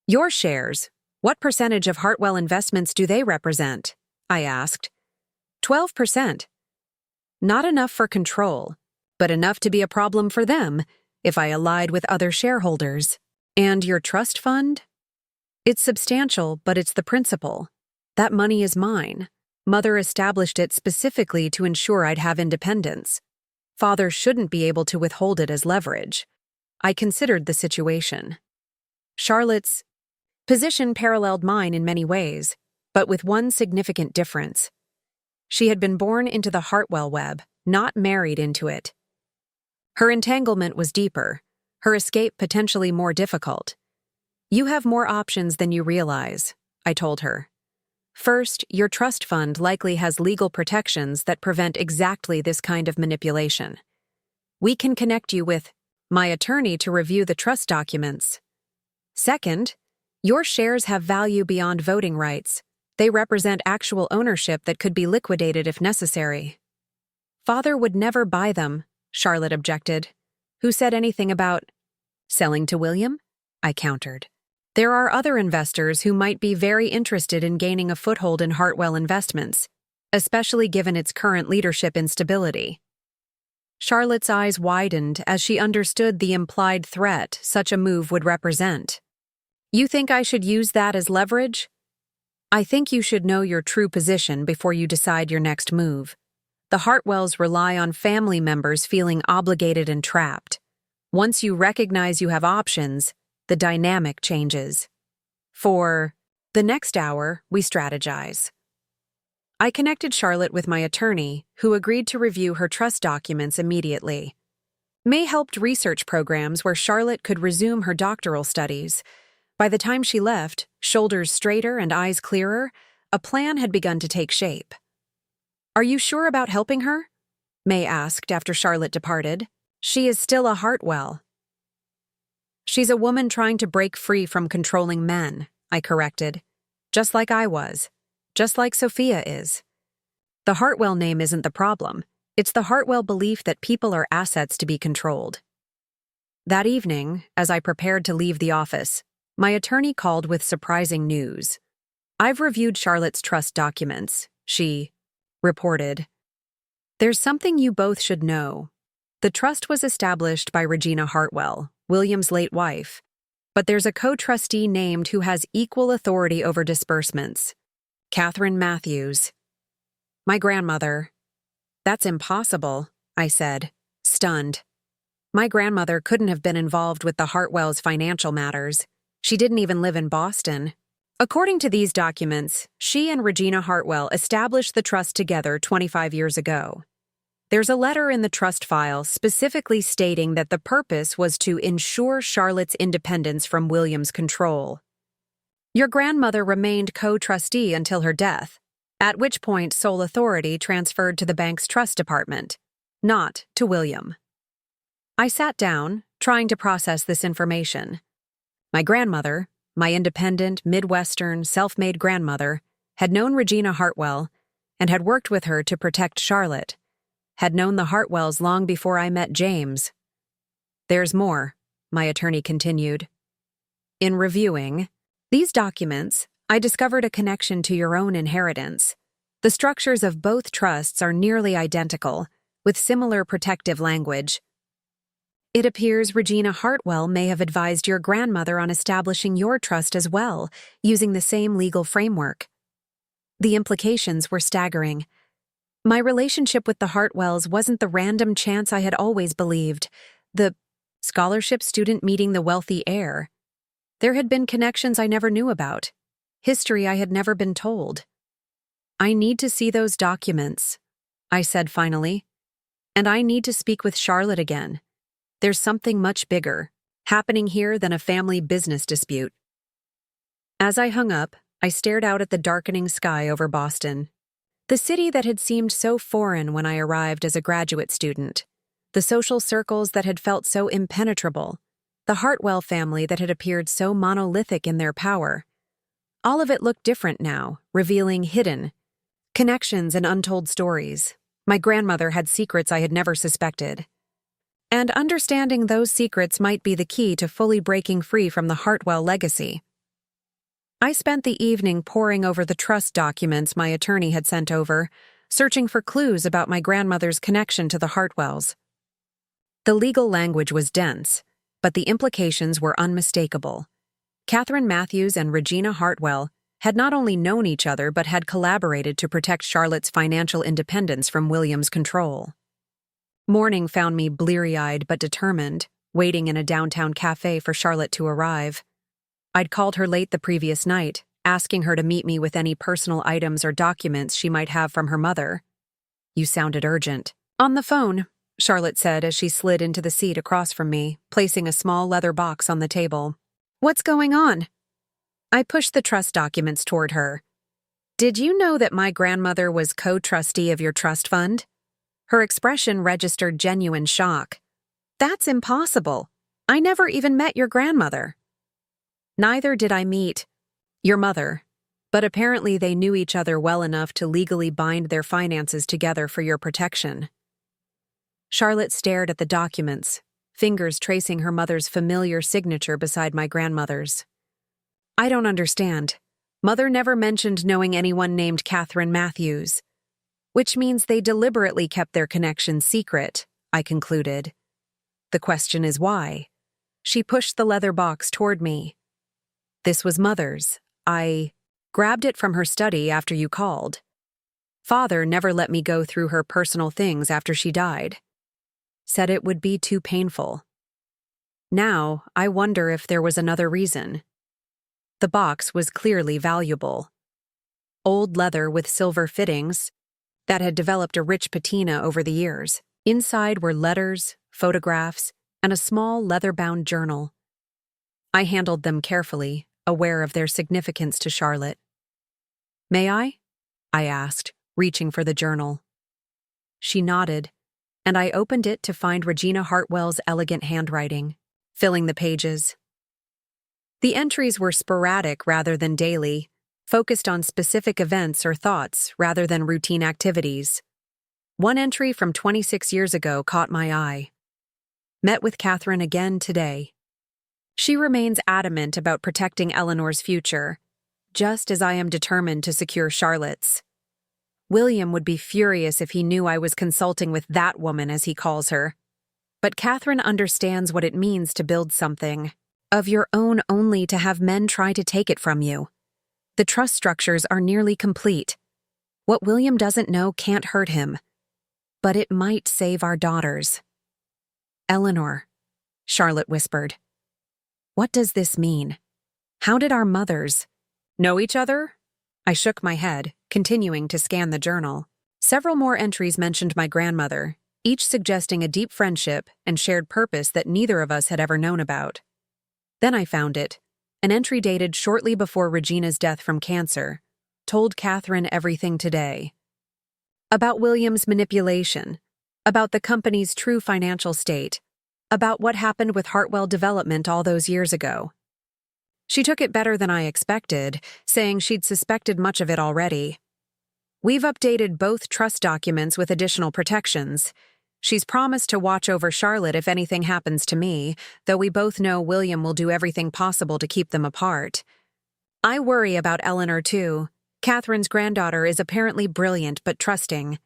"Your shares, what percentage of Hartwell investments do they represent?" I asked. 12%. Not enough for control, but enough to be a problem for them if I allied with other shareholders. "And your trust fund?" "It's substantial, but it's the principal. That money is mine. Mother established it specifically to ensure I'd have independence. Father shouldn't be able to withhold it as leverage." I considered the situation. Charlotte's position paralleled mine in many ways, but with one significant difference. She had been born into the Hartwell web, not married into it. Her entanglement was deeper, her escape potentially more difficult. "You have more options than you realize," I told her. "First, your trust fund likely has legal protections that prevent exactly this kind of manipulation. We can connect you with my attorney to review the trust documents. Second, your shares have value beyond voting rights. They represent actual ownership that could be liquidated if necessary." Father would never buy them, Charlotte objected. Who said anything about selling to William? I countered. There are other investors who might be very interested in gaining a foothold in Hartwell Investments, especially given its current leadership instability. Charlotte's eyes widened as she understood the implied threat such a move would represent. You think I should use that as leverage? I think you should know your true position before you decide your next move. The Hartwells rely on family members feeling obligated and trapped. Once you recognize you have options, the dynamic changes. For the next hour, we strategize. I connected Charlotte with my attorney, who agreed to review her trust documents immediately. May helped research programs where Charlotte could resume her doctoral studies. By the time she left, shoulders straighter and eyes clearer, a plan had begun to take shape. Are you sure about helping her? May asked after Charlotte departed. She is still a Hartwell. She's a woman trying to break free from controlling men, I corrected. Just like I was. Just like Sophia is. The Hartwell name isn't the problem. It's the Hartwell belief that people are assets to be controlled. That evening, as I prepared to leave the office, my attorney called with surprising news. I've reviewed Charlotte's trust documents, she reported. There's something you both should know. The trust was established by Regina Hartwell, William's late wife, but there's a co-trustee named who has equal authority over disbursements. Catherine Matthews. My grandmother. That's impossible, I said, stunned. My grandmother couldn't have been involved with the Hartwells' financial matters. She didn't even live in Boston. According to these documents, she and Regina Hartwell established the trust together 25 years ago. There's a letter in the trust file specifically stating that the purpose was to ensure Charlotte's independence from William's control. Your grandmother remained co-trustee until her death, at which point sole authority transferred to the bank's trust department, not to William. I sat down, trying to process this information. My grandmother, my independent, Midwestern, self-made grandmother, had known Regina Hartwell and had worked with her to protect Charlotte, had known the Hartwells long before I met James. There's more, my attorney continued. In reviewing these documents, I discovered a connection to your own inheritance. The structures of both trusts are nearly identical, with similar protective language. It appears Regina Hartwell may have advised your grandmother on establishing your trust as well, using the same legal framework. The implications were staggering. My relationship with the Hartwells wasn't the random chance I had always believed, the scholarship student meeting the wealthy heir. There had been connections I never knew about, history I had never been told. I need to see those documents, I said finally, and I need to speak with Charlotte again. There's something much bigger happening here than a family business dispute. As I hung up, I stared out at the darkening sky over Boston, the city that had seemed so foreign when I arrived as a graduate student, the social circles that had felt so impenetrable, the Hartwell family that had appeared so monolithic in their power. All of it looked different now, revealing hidden connections and untold stories. My grandmother had secrets I had never suspected. And understanding those secrets might be the key to fully breaking free from the Hartwell legacy. I spent the evening poring over the trust documents my attorney had sent over, searching for clues about my grandmother's connection to the Hartwells. The legal language was dense, but the implications were unmistakable. Catherine Matthews and Regina Hartwell had not only known each other but had collaborated to protect Charlotte's financial independence from William's control. Morning found me bleary-eyed but determined, waiting in a downtown cafe for Charlotte to arrive. I'd called her late the previous night, asking her to meet me with any personal items or documents she might have from her mother. You sounded urgent. On the phone, Charlotte said as she slid into the seat across from me, placing a small leather box on the table. What's going on? I pushed the trust documents toward her. Did you know that my grandmother was co-trustee of your trust fund? Her expression registered genuine shock. That's impossible. I never even met your grandmother. Neither did I meet your mother, but apparently they knew each other well enough to legally bind their finances together for your protection. Charlotte stared at the documents, fingers tracing her mother's familiar signature beside my grandmother's. I don't understand. Mother never mentioned knowing anyone named Catherine Matthews. Which means they deliberately kept their connection secret, I concluded. The question is why? She pushed the leather box toward me. This was Mother's. I grabbed it from her study after you called. Father never let me go through her personal things after she died. Said it would be too painful. Now, I wonder if there was another reason. The box was clearly valuable. Old leather with silver fittings that had developed a rich patina over the years. Inside were letters, photographs, and a small leather-bound journal. I handled them carefully, aware of their significance to Charlotte. May I asked, reaching for the journal. She nodded, and I opened it to find Regina Hartwell's elegant handwriting, filling the pages. The entries were sporadic rather than daily, focused on specific events or thoughts rather than routine activities. One entry from 26 years ago caught my eye. Met with Catherine again today. She remains adamant about protecting Eleanor's future, just as I am determined to secure Charlotte's. William would be furious if he knew I was consulting with that woman, as he calls her. But Catherine understands what it means to build something of your own only to have men try to take it from you. The trust structures are nearly complete. What William doesn't know can't hurt him. But it might save our daughters. Eleanor, Charlotte whispered. What does this mean? How did our mothers know each other? I shook my head, continuing to scan the journal. Several more entries mentioned my grandmother, each suggesting a deep friendship and shared purpose that neither of us had ever known about. Then I found it, an entry dated shortly before Regina's death from cancer, told Catherine everything today. About William's manipulation, about the company's true financial state, about what happened with Hartwell Development all those years ago. She took it better than I expected, saying she'd suspected much of it already. We've updated both trust documents with additional protections. She's promised to watch over Charlotte if anything happens to me, though we both know William will do everything possible to keep them apart. I worry about Eleanor, too. Catherine's granddaughter is apparently brilliant but trusting.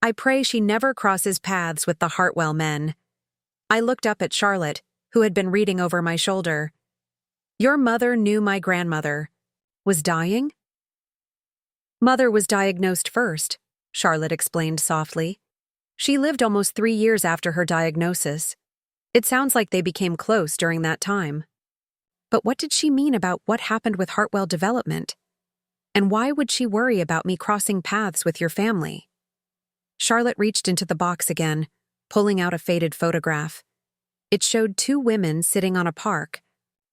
I pray she never crosses paths with the Hartwell men. I looked up at Charlotte, who had been reading over my shoulder. Your mother knew my grandmother. Was dying? Mother was diagnosed first, Charlotte explained softly. She lived almost 3 years after her diagnosis. It sounds like they became close during that time. But what did she mean about what happened with Hartwell Development? And why would she worry about me crossing paths with your family? Charlotte reached into the box again, pulling out a faded photograph. It showed 2 women sitting on a park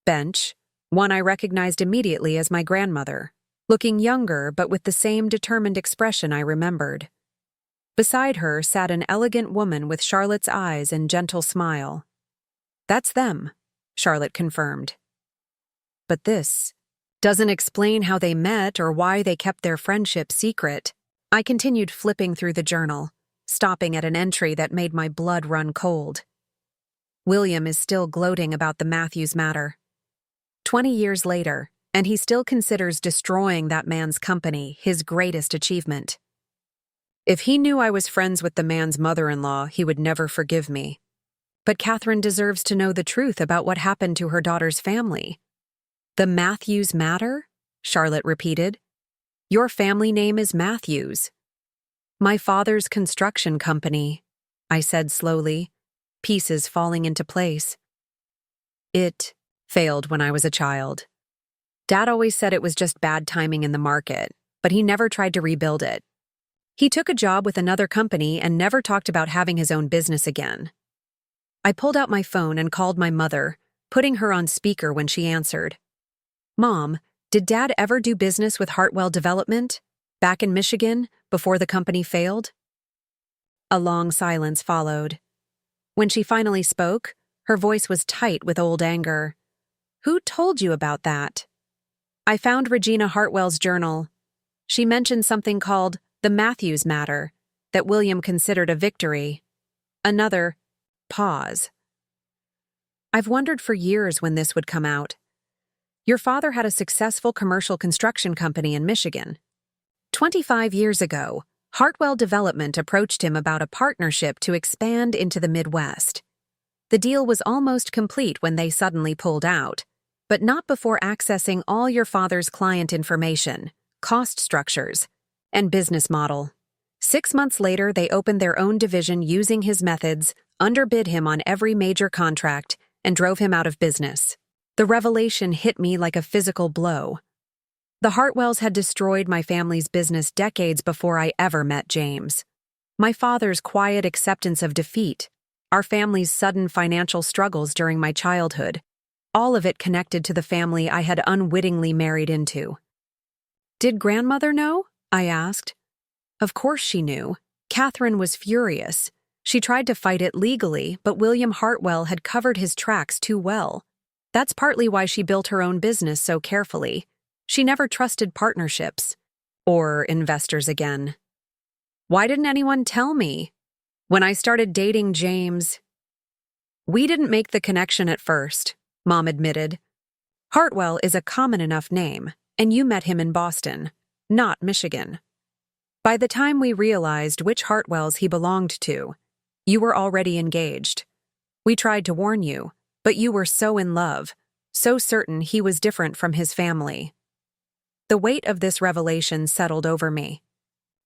bench, one I recognized immediately as my grandmother, looking younger but with the same determined expression I remembered. Beside her sat an elegant woman with Charlotte's eyes and gentle smile. That's them, Charlotte confirmed. But this doesn't explain how they met or why they kept their friendship secret. I continued flipping through the journal, stopping at an entry that made my blood run cold. William is still gloating about the Matthews matter. 20 years later, and he still considers destroying that man's company his greatest achievement. If he knew I was friends with the man's mother-in-law, he would never forgive me. But Catherine deserves to know the truth about what happened to her daughter's family. The Matthews matter? Charlotte repeated. Your family name is Matthews. My father's construction company, I said slowly, pieces falling into place. It failed when I was a child. Dad always said it was just bad timing in the market, but he never tried to rebuild it. He took a job with another company and never talked about having his own business again. I pulled out my phone and called my mother, putting her on speaker when she answered. Mom, did Dad ever do business with Hartwell Development, back in Michigan, before the company failed? A long silence followed. When she finally spoke, her voice was tight with old anger. Who told you about that? I found Regina Hartwell's journal. She mentioned something called the Matthews matter, that William considered a victory. Another pause. I've wondered for years when this would come out. Your father had a successful commercial construction company in Michigan. 25 years ago, Hartwell Development approached him about a partnership to expand into the Midwest. The deal was almost complete when they suddenly pulled out, but not before accessing all your father's client information, cost structures, and business model. 6 months later, they opened their own division using his methods, underbid him on every major contract, and drove him out of business. The revelation hit me like a physical blow. The Hartwells had destroyed my family's business decades before I ever met James. My father's quiet acceptance of defeat, our family's sudden financial struggles during my childhood, all of it connected to the family I had unwittingly married into. Did grandmother know? I asked. Of course she knew. Catherine was furious. She tried to fight it legally, but William Hartwell had covered his tracks too well. That's partly why she built her own business so carefully. She never trusted partnerships. Or investors again. Why didn't anyone tell me? When I started dating James, we didn't make the connection at first, Mom admitted. Hartwell is a common enough name, and you met him in Boston, not Michigan. By the time we realized which Hartwells he belonged to, you were already engaged. We tried to warn you, but you were so in love, so certain he was different from his family. The weight of this revelation settled over me.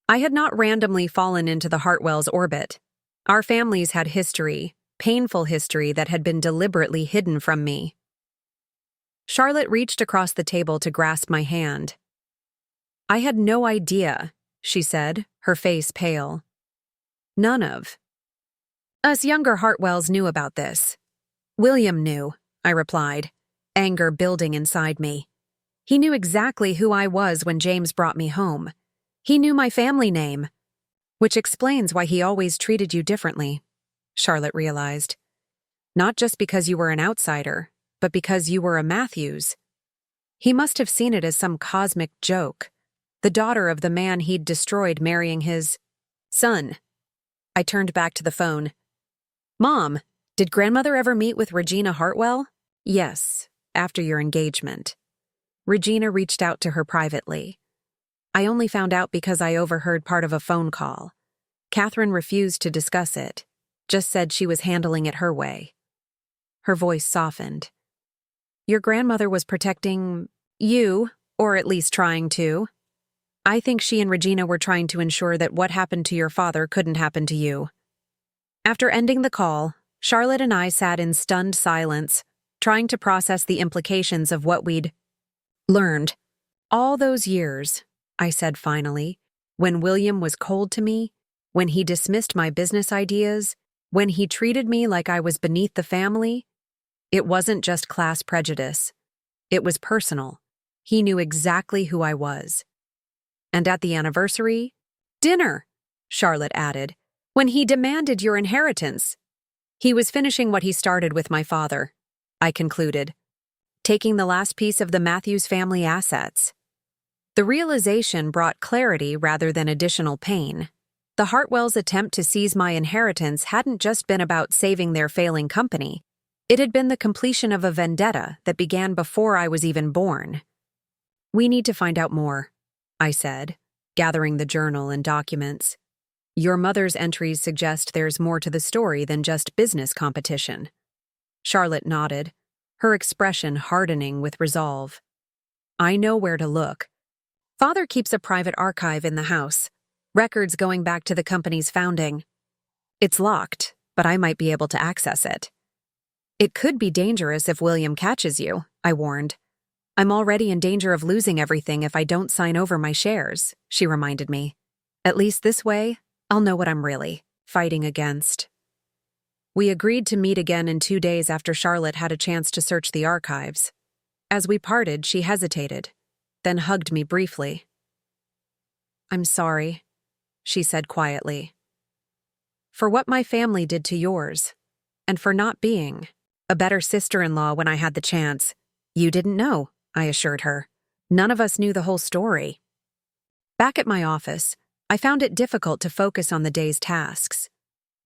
I had not randomly fallen into the Hartwells' orbit. Our families had history, painful history that had been deliberately hidden from me. Charlotte reached across the table to grasp my hand. I had no idea, she said, her face pale. None of us younger Hartwells knew about this. William knew, I replied, anger building inside me. He knew exactly who I was when James brought me home. He knew my family name, which explains why he always treated you differently, Charlotte realized. Not just because you were an outsider, but because you were a Matthews. He must have seen it as some cosmic joke, the daughter of the man he'd destroyed marrying his son. I turned back to the phone. Mom, did grandmother ever meet with Regina Hartwell? Yes, after your engagement. Regina reached out to her privately. I only found out because I overheard part of a phone call. Catherine refused to discuss it, just said she was handling it her way. Her voice softened. Your grandmother was protecting you, or at least trying to. I think she and Regina were trying to ensure that what happened to your father couldn't happen to you. After ending the call, Charlotte and I sat in stunned silence, trying to process the implications of what we'd learned. All those years, I said finally, when William was cold to me, when he dismissed my business ideas, when he treated me like I was beneath the family, it wasn't just class prejudice. It was personal. He knew exactly who I was. And at the anniversary, dinner, Charlotte added, when he demanded your inheritance. He was finishing what he started with my father, I concluded, taking the last piece of the Matthews family assets. The realization brought clarity rather than additional pain. The Hartwells' attempt to seize my inheritance hadn't just been about saving their failing company. It had been the completion of a vendetta that began before I was even born. We need to find out more, I said, gathering the journal and documents. Your mother's entries suggest there's more to the story than just business competition. Charlotte nodded, her expression hardening with resolve. I know where to look. Father keeps a private archive in the house, records going back to the company's founding. It's locked, but I might be able to access it. It could be dangerous if William catches you, I warned. I'm already in danger of losing everything if I don't sign over my shares, she reminded me. At least this way, I'll know what I'm really fighting against. We agreed to meet again in 2 days after Charlotte had a chance to search the archives. As we parted, she hesitated, then hugged me briefly. I'm sorry, she said quietly. For what my family did to yours, and for not being a better sister-in-law when I had the chance. You didn't know, I assured her. None of us knew the whole story. Back at my office, I found it difficult to focus on the day's tasks.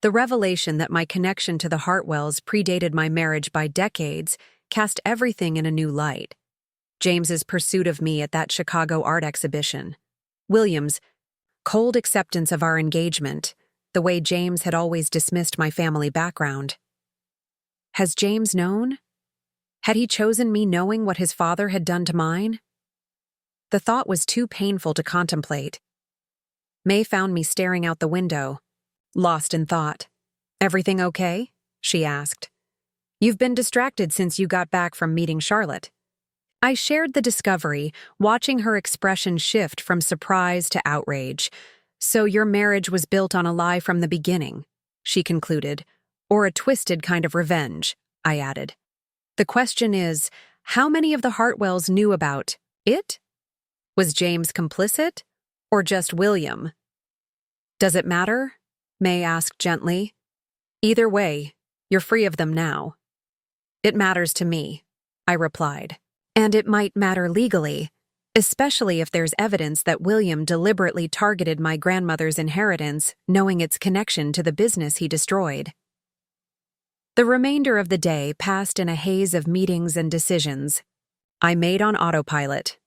The revelation that my connection to the Hartwells predated my marriage by decades cast everything in a new light. James's pursuit of me at that Chicago art exhibition. William's cold acceptance of our engagement, the way James had always dismissed my family background. Has James known? Had he chosen me knowing what his father had done to mine? The thought was too painful to contemplate. May found me staring out the window, lost in thought. "Everything okay?" she asked. "You've been distracted since you got back from meeting Charlotte." I shared the discovery, watching her expression shift from surprise to outrage. "So your marriage was built on a lie from the beginning," she concluded. "Or a twisted kind of revenge," I added. "The question is, how many of the Hartwells knew about it? Was James complicit? Or just William?" "Does it matter?" May asked gently. "Either way, you're free of them now." "It matters to me," I replied. "And it might matter legally, especially if there's evidence that William deliberately targeted my grandmother's inheritance, knowing its connection to the business he destroyed." The remainder of the day passed in a haze of meetings and decisions I made on autopilot.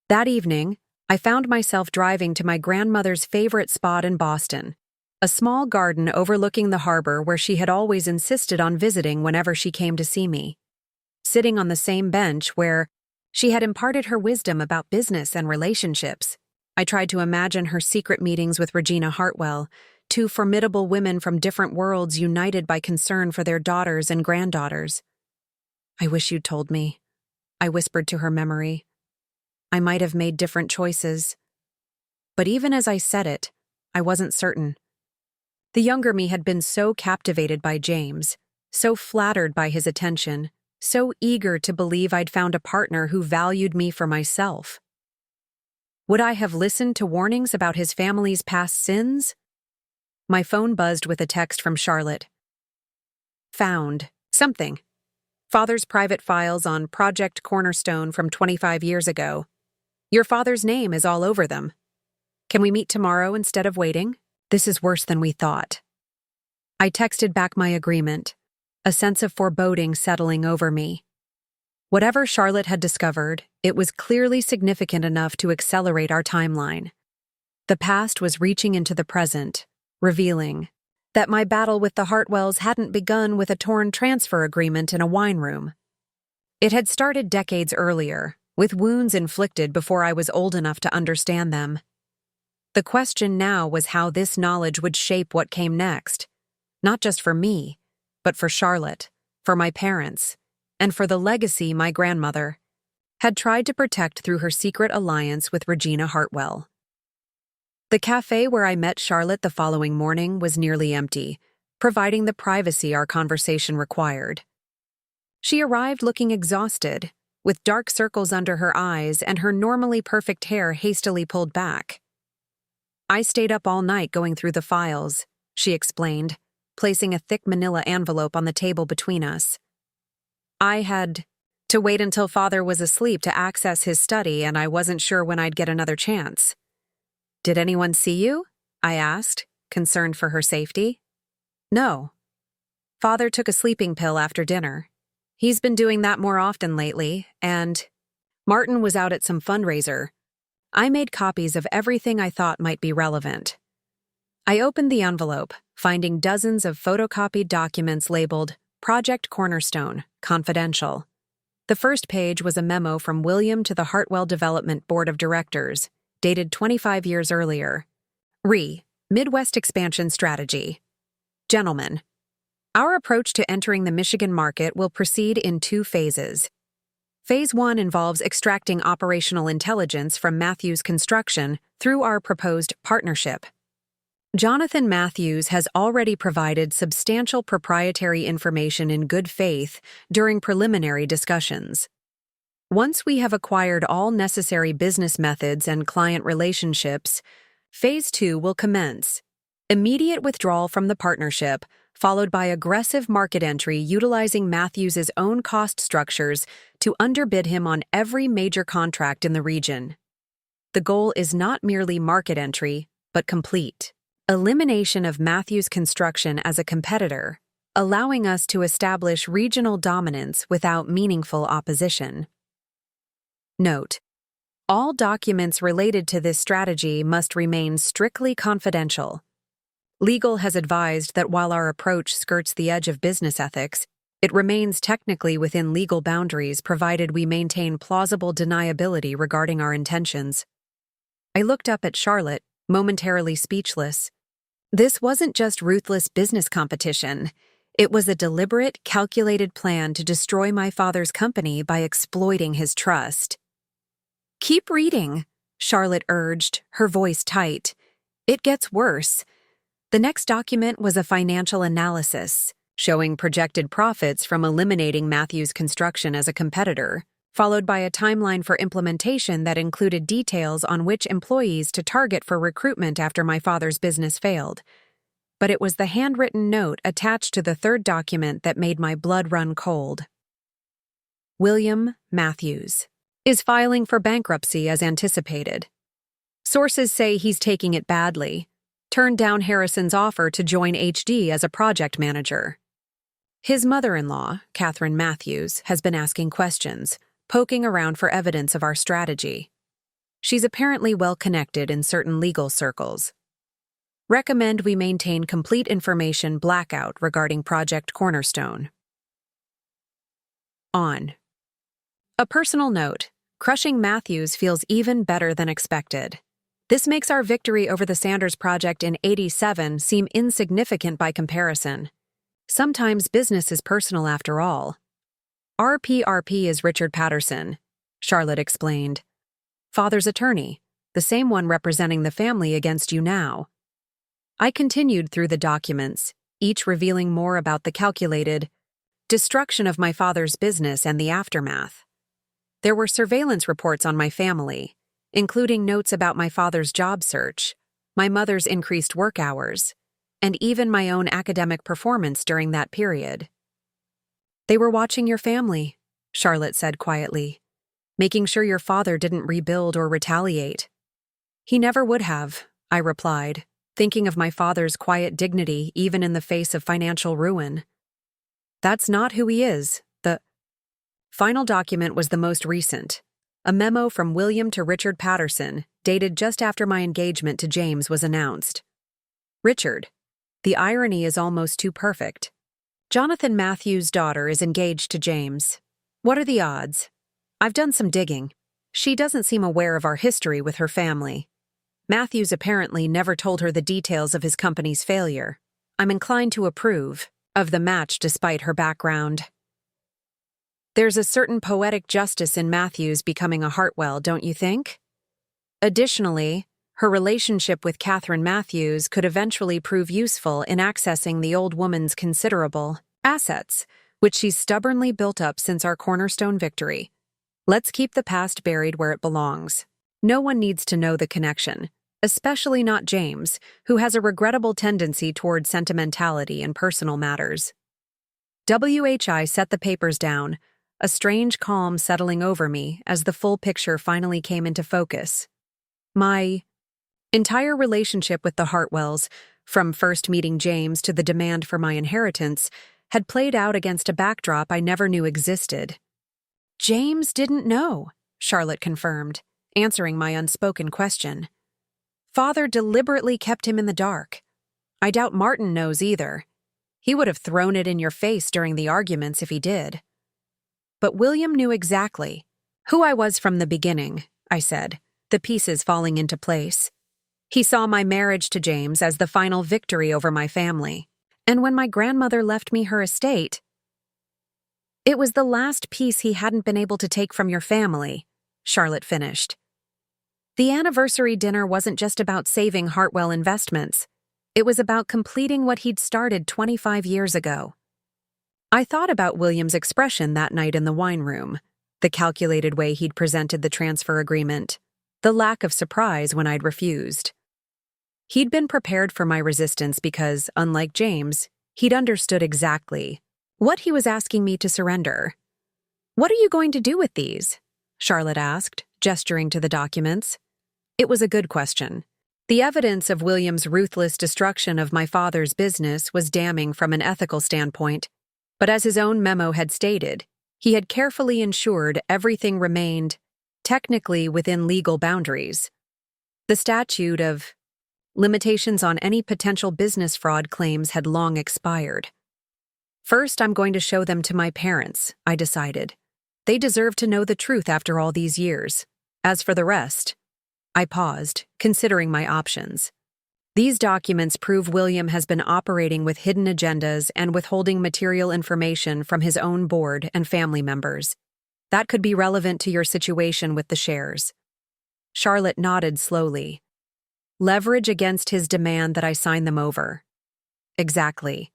That evening, I found myself driving to my grandmother's favorite spot in Boston, a small garden overlooking the harbor where she had always insisted on visiting whenever she came to see me. Sitting on the same bench where she had imparted her wisdom about business and relationships, I tried to imagine her secret meetings with Regina Hartwell, two formidable women from different worlds united by concern for their daughters and granddaughters. "I wish you'd told me," I whispered to her memory. "I might have made different choices." But even as I said it, I wasn't certain. The younger me had been so captivated by James, so flattered by his attention, so eager to believe I'd found a partner who valued me for myself. Would I have listened to warnings about his family's past sins? My phone buzzed with a text from Charlotte. "Found something. Father's private files on Project Cornerstone from 25 years ago. Your father's name is all over them. Can we meet tomorrow instead of waiting? This is worse than we thought." I texted back my agreement, a sense of foreboding settling over me. Whatever Charlotte had discovered, it was clearly significant enough to accelerate our timeline. The past was reaching into the present, revealing that my battle with the Hartwells hadn't begun with a torn transfer agreement in a wine room. It had started decades earlier, with wounds inflicted before I was old enough to understand them. The question now was how this knowledge would shape what came next, not just for me, but for Charlotte, for my parents, and for the legacy my grandmother had tried to protect through her secret alliance with Regina Hartwell. The cafe where I met Charlotte the following morning was nearly empty, providing the privacy our conversation required. She arrived looking exhausted, with dark circles under her eyes and her normally perfect hair hastily pulled back. "I stayed up all night going through the files," she explained, placing a thick manila envelope on the table between us. "I had to wait until Father was asleep to access his study, and I wasn't sure when I'd get another chance." "Did anyone see you?" I asked, concerned for her safety. "No. Father took a sleeping pill after dinner. He's been doing that more often lately, and Martin was out at some fundraiser. I made copies of everything I thought might be relevant." I opened the envelope, finding dozens of photocopied documents labeled Project Cornerstone, Confidential. The first page was a memo from William to the Hartwell Development Board of Directors, dated 25 years earlier. Midwest Expansion Strategy. Gentlemen, our approach to entering the Michigan market will proceed in 2 phases. Phase 1 involves extracting operational intelligence from Matthews Construction through our proposed partnership. Jonathan Matthews has already provided substantial proprietary information in good faith during preliminary discussions. Once we have acquired all necessary business methods and client relationships, Phase 2 will commence. Immediate withdrawal from the partnership, followed by aggressive market entry utilizing Matthews' own cost structures to underbid him on every major contract in the region. The goal is not merely market entry, but complete Elimination of Matthews Construction as a competitor, allowing us to establish regional dominance without meaningful opposition. Note: all documents related to this strategy must remain strictly confidential. Legal has advised that while our approach skirts the edge of business ethics, it remains technically within legal boundaries provided we maintain plausible deniability regarding our intentions. I looked up at Charlotte, momentarily speechless. This wasn't just ruthless business competition. It was a deliberate, calculated plan to destroy my father's company by exploiting his trust. "Keep reading," Charlotte urged, her voice tight. "It gets worse." The next document was a financial analysis, showing projected profits from eliminating Matthews Construction as a competitor, followed by a timeline for implementation that included details on which employees to target for recruitment after my father's business failed. But it was the handwritten note attached to the third document that made my blood run cold. William Matthews is filing for bankruptcy as anticipated. Sources say he's taking it badly. Turned down Harrison's offer to join HD as a project manager. His mother-in-law, Catherine Matthews, has been asking questions, poking around for evidence of our strategy. She's apparently well-connected in certain legal circles. Recommend we maintain complete information blackout regarding Project Cornerstone. On. A personal note: crushing Matthews feels even better than expected. This makes our victory over the Sanders Project in '87 seem insignificant by comparison. Sometimes business is personal after all. RPRP is Richard Patterson, Charlotte explained. Father's attorney, the same one representing the family against you now. I continued through the documents, each revealing more about the calculated destruction of my father's business and the aftermath. There were surveillance reports on my family, including notes about my father's job search, my mother's increased work hours, and even my own academic performance during that period. "They were watching your family," Charlotte said quietly, "making sure your father didn't rebuild or retaliate." "He never would have," I replied, thinking of my father's quiet dignity even in the face of financial ruin. "That's not who he is." The final document was the most recent. A memo from William to Richard Patterson, dated just after my engagement to James was announced. Richard. The irony is almost too perfect. Jonathan Matthews' daughter is engaged to James. What are the odds? I've done some digging. She doesn't seem aware of our history with her family. Matthews apparently never told her the details of his company's failure. I'm inclined to approve of the match despite her background. There's a certain poetic justice in Matthews becoming a Hartwell, don't you think? Additionally, her relationship with Catherine Matthews could eventually prove useful in accessing the old woman's considerable assets, which she's stubbornly built up since our cornerstone victory. Let's keep the past buried where it belongs. No one needs to know the connection, especially not James, who has a regrettable tendency toward sentimentality in personal matters. WHI set the papers down, a strange calm settling over me as the full picture finally came into focus. My entire relationship with the Hartwells, from first meeting James to the demand for my inheritance, had played out against a backdrop I never knew existed. James didn't know, Charlotte confirmed, answering my unspoken question. Father deliberately kept him in the dark. I doubt Martin knows either. He would have thrown it in your face during the arguments if he did. But William knew exactly who I was from the beginning, I said, the pieces falling into place. He saw my marriage to James as the final victory over my family. And when my grandmother left me her estate, it was the last piece he hadn't been able to take from your family, Charlotte finished. The anniversary dinner wasn't just about saving Hartwell Investments. It was about completing what he'd started 25 years ago. I thought about William's expression that night in the wine room, the calculated way he'd presented the transfer agreement, the lack of surprise when I'd refused. He'd been prepared for my resistance because, unlike James, he'd understood exactly what he was asking me to surrender. "What are you going to do with these?" Charlotte asked, gesturing to the documents. It was a good question. The evidence of William's ruthless destruction of my father's business was damning from an ethical standpoint, but as his own memo had stated, he had carefully ensured everything remained technically within legal boundaries. The statute of limitations on any potential business fraud claims had long expired. First, I'm going to show them to my parents, I decided. They deserve to know the truth after all these years. As for the rest, I paused, considering my options. These documents prove William has been operating with hidden agendas and withholding material information from his own board and family members. That could be relevant to your situation with the shares. Charlotte nodded slowly. Leverage against his demand that I sign them over. Exactly.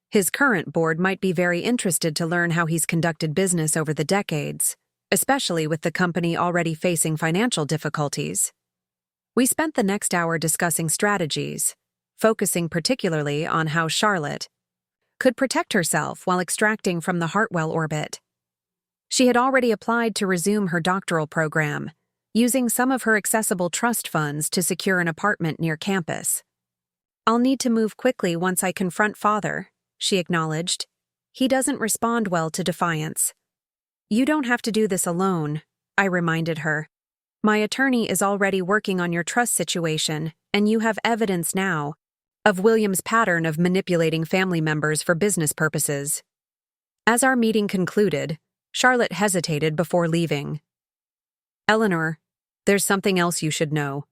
His current board might be very interested to learn how he's conducted business over the decades, especially with the company already facing financial difficulties. We spent the next hour discussing strategies, focusing particularly on how Charlotte could protect herself while extracting from the Hartwell orbit. She had already applied to resume her doctoral program, using some of her accessible trust funds to secure an apartment near campus. I'll need to move quickly once I confront Father, she acknowledged. He doesn't respond well to defiance. You don't have to do this alone, I reminded her. My attorney is already working on your trust situation, and you have evidence now of William's pattern of manipulating family members for business purposes. As our meeting concluded, Charlotte hesitated before leaving. Eleanor, there's something else you should know.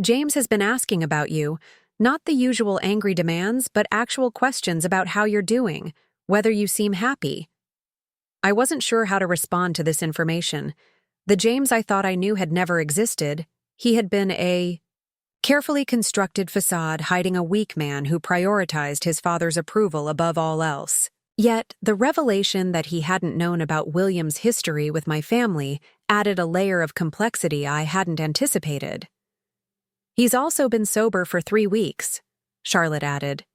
James has been asking about you, not the usual angry demands, but actual questions about how you're doing, whether you seem happy. I wasn't sure how to respond to this information. The James I thought I knew had never existed. He had been a carefully constructed facade hiding a weak man who prioritized his father's approval above all else. Yet, the revelation that he hadn't known about William's history with my family added a layer of complexity I hadn't anticipated. He's also been sober for 3 weeks, Charlotte added.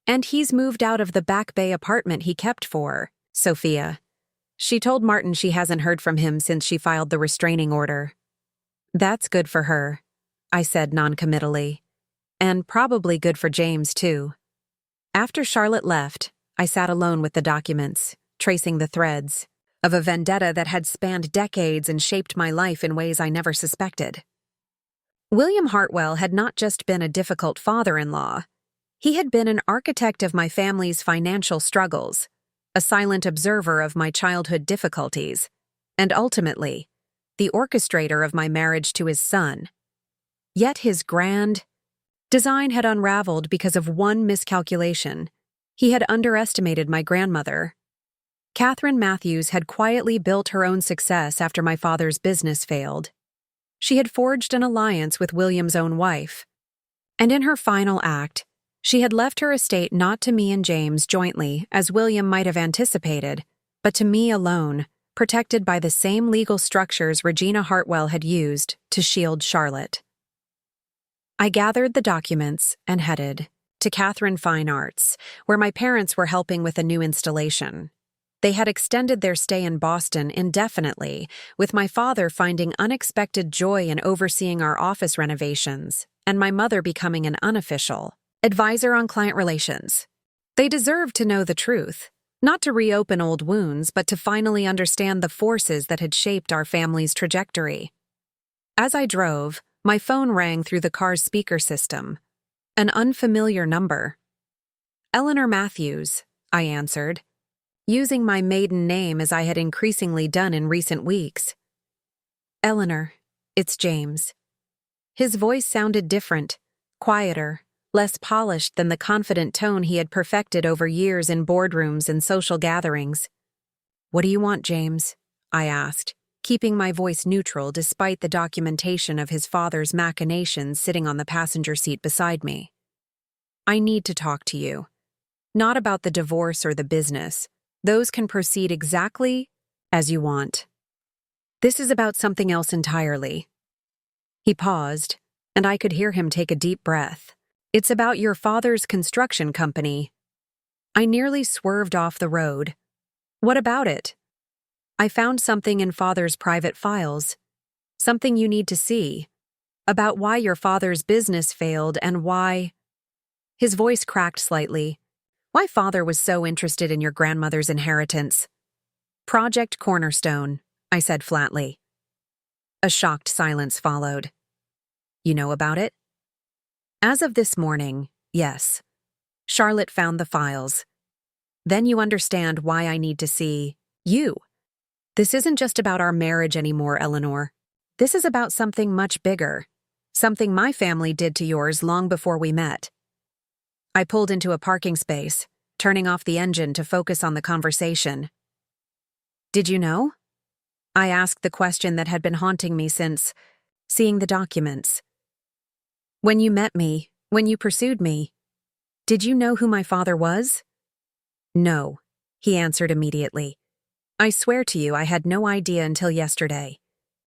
And he's moved out of the Back Bay apartment he kept for Sophia. She told Martin she hasn't heard from him since she filed the restraining order. That's good for her, I said noncommittally. And probably good for James, too. After Charlotte left, I sat alone with the documents, tracing the threads of a vendetta that had spanned decades and shaped my life in ways I never suspected. William Hartwell had not just been a difficult father-in-law. He had been an architect of my family's financial struggles, a silent observer of my childhood difficulties, and ultimately, the orchestrator of my marriage to his son. Yet his grand design had unraveled because of one miscalculation. He had underestimated my grandmother. Catherine Matthews had quietly built her own success after my father's business failed. She had forged an alliance with William's own wife. And in her final act, she had left her estate not to me and James jointly, as William might have anticipated, but to me alone, protected by the same legal structures Regina Hartwell had used to shield Charlotte. I gathered the documents and headed to Catherine Fine Arts, where my parents were helping with a new installation. They had extended their stay in Boston indefinitely, with my father finding unexpected joy in overseeing our office renovations, and my mother becoming an unofficial advisor on client relations. They deserved to know the truth, not to reopen old wounds, but to finally understand the forces that had shaped our family's trajectory. As I drove, my phone rang through the car's speaker system. An unfamiliar number. Eleanor Matthews, I answered, using my maiden name as I had increasingly done in recent weeks. Eleanor, it's James. His voice sounded different, quieter, less polished than the confident tone he had perfected over years in boardrooms and social gatherings. What do you want, James? I asked, keeping my voice neutral despite the documentation of his father's machinations sitting on the passenger seat beside me. I need to talk to you. Not about the divorce or the business. Those can proceed exactly as you want. This is about something else entirely. He paused, and I could hear him take a deep breath. It's about your father's construction company. I nearly swerved off the road. What about it? I found something in Father's private files. Something you need to see. About why your father's business failed and why— His voice cracked slightly. Why father was so interested in your grandmother's inheritance. Project Cornerstone, I said flatly. A shocked silence followed. You know about it? As of this morning, yes. Charlotte found the files. Then you understand why I need to see you. This isn't just about our marriage anymore, Eleanor. This is about something much bigger. Something my family did to yours long before we met. I pulled into a parking space, turning off the engine to focus on the conversation. Did you know? I asked the question that had been haunting me since seeing the documents. When you met me, when you pursued me, did you know who my father was? No, he answered immediately. I swear to you I had no idea until yesterday.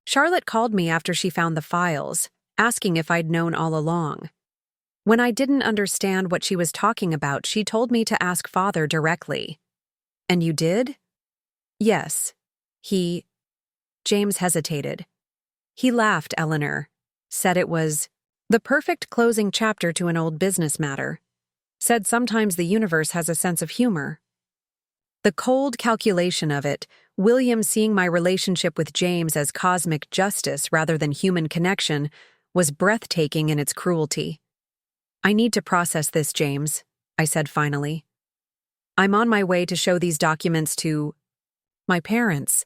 Charlotte called me after she found the files, asking if I'd known all along. When I didn't understand what she was talking about, she told me to ask father directly. And you did? Yes. James hesitated. He laughed, Eleanor. Said it was the perfect closing chapter to an old business matter. Said sometimes the universe has a sense of humor. The cold calculation of it, William seeing my relationship with James as cosmic justice rather than human connection, was breathtaking in its cruelty. I need to process this, James, I said finally. I'm on my way to show these documents to my parents.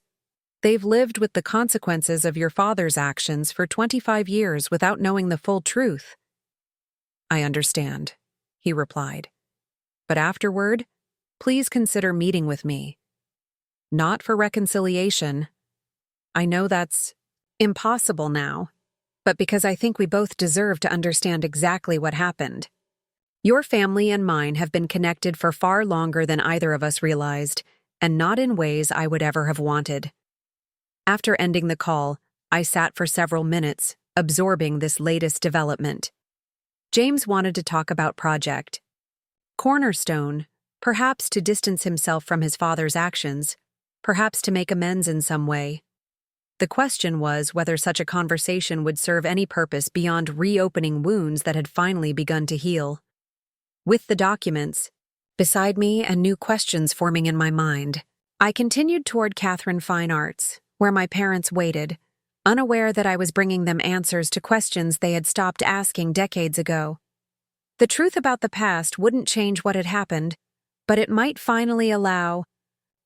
They've lived with the consequences of your father's actions for 25 years without knowing the full truth. I understand, he replied. But afterward, please consider meeting with me. Not for reconciliation. I know that's impossible now, but because I think we both deserve to understand exactly what happened. Your family and mine have been connected for far longer than either of us realized, and not in ways I would ever have wanted. After ending the call, I sat for several minutes, absorbing this latest development. James wanted to talk about Project Cornerstone, perhaps to distance himself from his father's actions, perhaps to make amends in some way. The question was whether such a conversation would serve any purpose beyond reopening wounds that had finally begun to heal. With the documents beside me and new questions forming in my mind, I continued toward Catherine Fine Arts, where my parents waited, unaware that I was bringing them answers to questions they had stopped asking decades ago. The truth about the past wouldn't change what had happened, but it might finally allow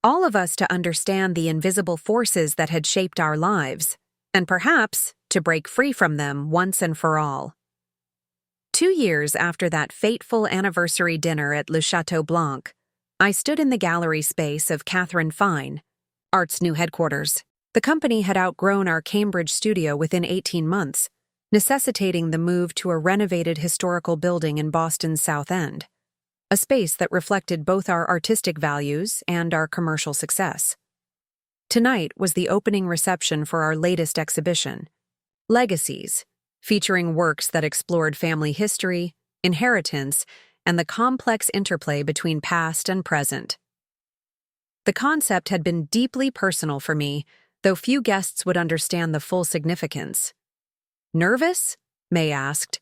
all of us to understand the invisible forces that had shaped our lives, and perhaps to break free from them once and for all. 2 years after that fateful anniversary dinner at Le Chateau Blanc, I stood in the gallery space of Catherine Fine Arts' new headquarters. The company had outgrown our Cambridge studio within 18 months, necessitating the move to a renovated historical building in Boston's South End, a space that reflected both our artistic values and our commercial success. Tonight was the opening reception for our latest exhibition, Legacies, featuring works that explored family history, inheritance, and the complex interplay between past and present. The concept had been deeply personal for me, though few guests would understand the full significance. Nervous? May asked,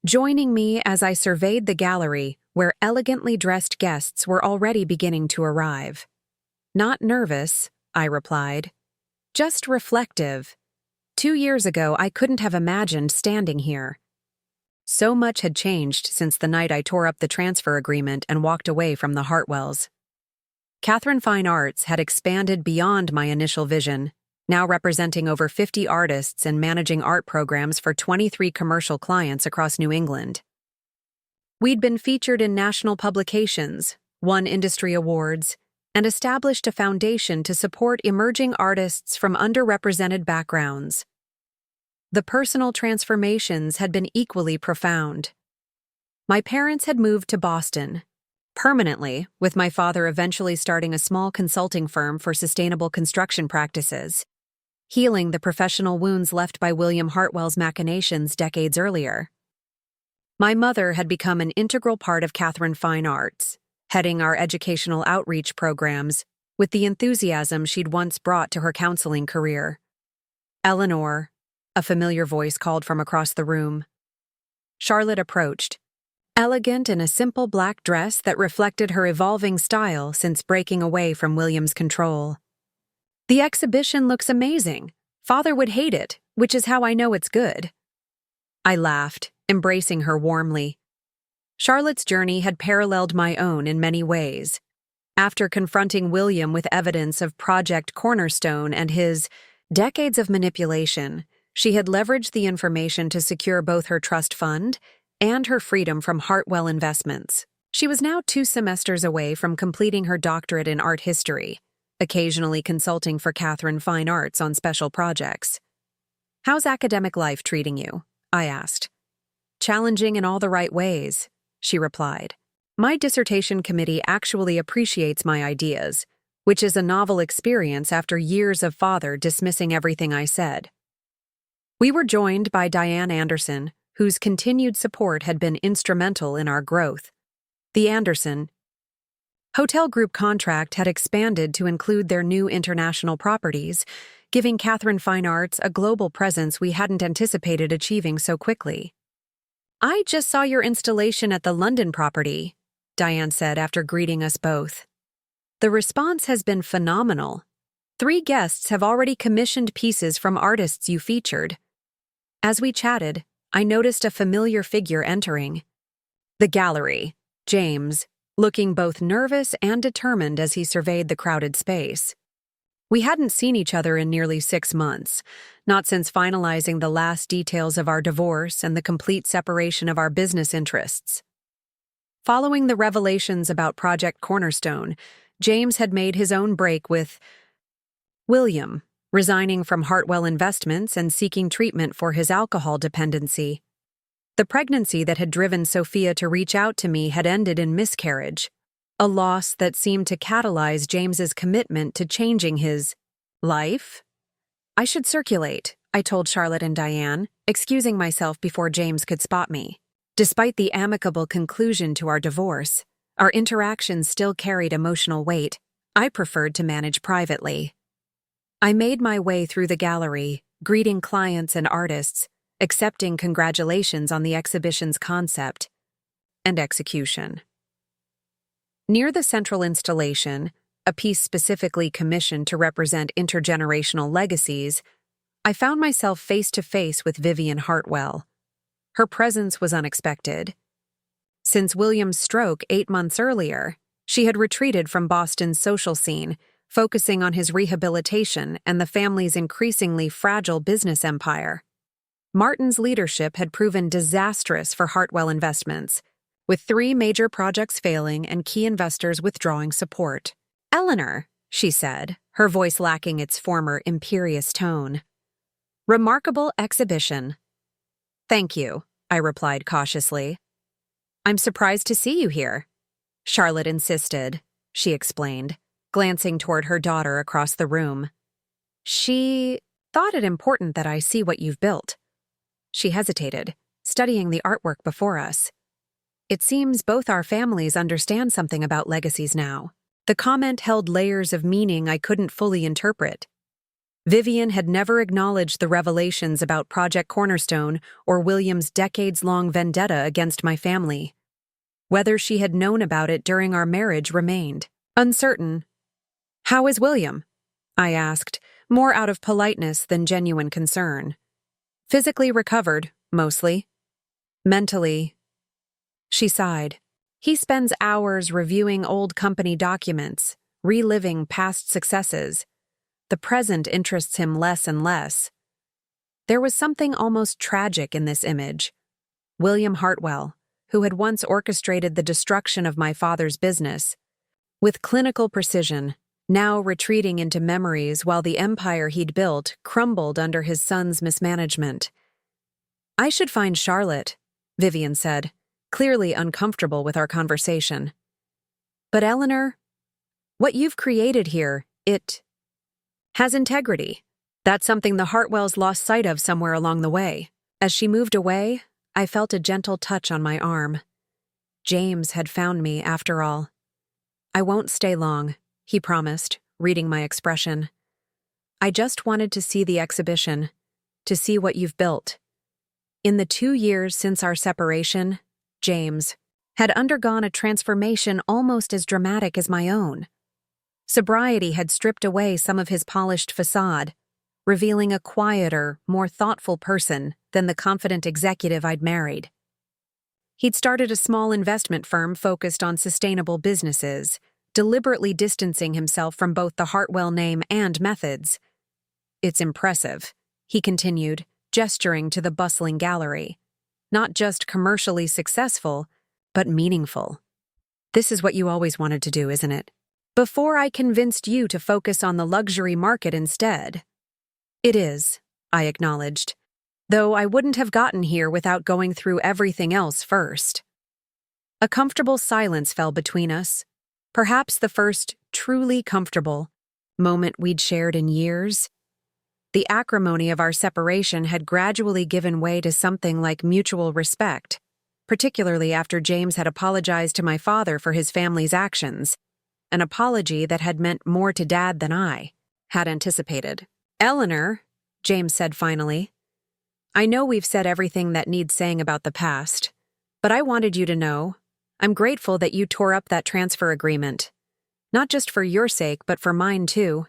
joining me as I surveyed the gallery where elegantly dressed guests were already beginning to arrive. Not nervous, I replied. Just reflective. 2 years ago, I couldn't have imagined standing here. So much had changed since the night I tore up the transfer agreement and walked away from the Hartwells. Catherine Fine Arts had expanded beyond my initial vision, now representing over 50 artists and managing art programs for 23 commercial clients across New England. We'd been featured in national publications, won industry awards, and established a foundation to support emerging artists from underrepresented backgrounds. The personal transformations had been equally profound. My parents had moved to Boston, permanently, with my father eventually starting a small consulting firm for sustainable construction practices, healing the professional wounds left by William Hartwell's machinations decades earlier. My mother had become an integral part of Catherine Fine Arts, heading our educational outreach programs with the enthusiasm she'd once brought to her counseling career. Eleanor, a familiar voice called from across the room. Charlotte approached, elegant in a simple black dress that reflected her evolving style since breaking away from William's control. "The exhibition looks amazing. Father would hate it, which is how I know it's good." I laughed, embracing her warmly. Charlotte's journey had paralleled my own in many ways. After confronting William with evidence of Project Cornerstone and his decades of manipulation, she had leveraged the information to secure both her trust fund and her freedom from Hartwell Investments. She was now 2 semesters away from completing her doctorate in art history, occasionally consulting for Catherine Fine Arts on special projects. "How's academic life treating you?" I asked. "Challenging in all the right ways," she replied. "My dissertation committee actually appreciates my ideas, which is a novel experience after years of Father dismissing everything I said." We were joined by Diane Anderson, whose continued support had been instrumental in our growth. The Anderson Hotel Group contract had expanded to include their new international properties, giving Catherine Fine Arts a global presence we hadn't anticipated achieving so quickly. "I just saw your installation at the London property," Diane said after greeting us both. "The response has been phenomenal. 3 guests have already commissioned pieces from artists you featured." As we chatted, I noticed a familiar figure entering the gallery, James, looking both nervous and determined as he surveyed the crowded space. We hadn't seen each other in nearly 6 months, not since finalizing the last details of our divorce and the complete separation of our business interests. Following the revelations about Project Cornerstone, James had made his own break with William, resigning from Hartwell Investments and seeking treatment for his alcohol dependency. The pregnancy that had driven Sophia to reach out to me had ended in miscarriage, a loss that seemed to catalyze James's commitment to changing his life. "I should circulate," I told Charlotte and Diane, excusing myself before James could spot me. Despite the amicable conclusion to our divorce, our interactions still carried emotional weight. I preferred to manage privately. I made my way through the gallery, greeting clients and artists, accepting congratulations on the exhibition's concept and execution. Near the central installation, a piece specifically commissioned to represent intergenerational legacies, I found myself face to face with Vivian Hartwell. Her presence was unexpected. Since William's stroke 8 months earlier, she had retreated from Boston's social scene, focusing on his rehabilitation and the family's increasingly fragile business empire. Martin's leadership had proven disastrous for Hartwell Investments, with 3 major projects failing and key investors withdrawing support. "Eleanor," she said, her voice lacking its former imperious tone. "Remarkable exhibition." "Thank you," I replied cautiously. "I'm surprised to see you here." Charlotte insisted, she explained, glancing toward her daughter across the room. "She thought it important that I see what you've built." She hesitated, studying the artwork before us. "It seems both our families understand something about legacies now." The comment held layers of meaning I couldn't fully interpret. Vivian had never acknowledged the revelations about Project Cornerstone or William's decades-long vendetta against my family. Whether she had known about it during our marriage remained uncertain. "How is William?" I asked, more out of politeness than genuine concern. "Physically recovered, mostly. Mentally," she sighed. "He spends hours reviewing old company documents, reliving past successes. The present interests him less and less." There was something almost tragic in this image. William Hartwell, who had once orchestrated the destruction of my father's business, with clinical precision, now retreating into memories while the empire he'd built crumbled under his son's mismanagement. "I should find Charlotte," Vivian said, clearly uncomfortable with our conversation. "But Eleanor, what you've created here, it has integrity. That's something the Hartwells lost sight of somewhere along the way." As she moved away, I felt a gentle touch on my arm. James had found me, after all. "I won't stay long," he promised, reading my expression. "I just wanted to see the exhibition. to see what you've built. In the 2 years since our separation, James had undergone a transformation almost as dramatic as my own. Sobriety had stripped away some of his polished facade, revealing a quieter, more thoughtful person than the confident executive I'd married. He'd started a small investment firm focused on sustainable businesses, deliberately distancing himself from both the Hartwell name and methods. "It's impressive," he continued, gesturing to the bustling gallery. "Not just commercially successful, but meaningful. This is what you always wanted to do, isn't it? Before I convinced you to focus on the luxury market instead." "It is," I acknowledged, "though I wouldn't have gotten here without going through everything else first." A comfortable silence fell between us, perhaps the first truly comfortable moment we'd shared in years. The acrimony of our separation had gradually given way to something like mutual respect, particularly after James had apologized to my father for his family's actions, an apology that had meant more to Dad than I had anticipated. "Eleanor," James said finally, "I know we've said everything that needs saying about the past, but I wanted you to know I'm grateful that you tore up that transfer agreement. Not just for your sake, but for mine too.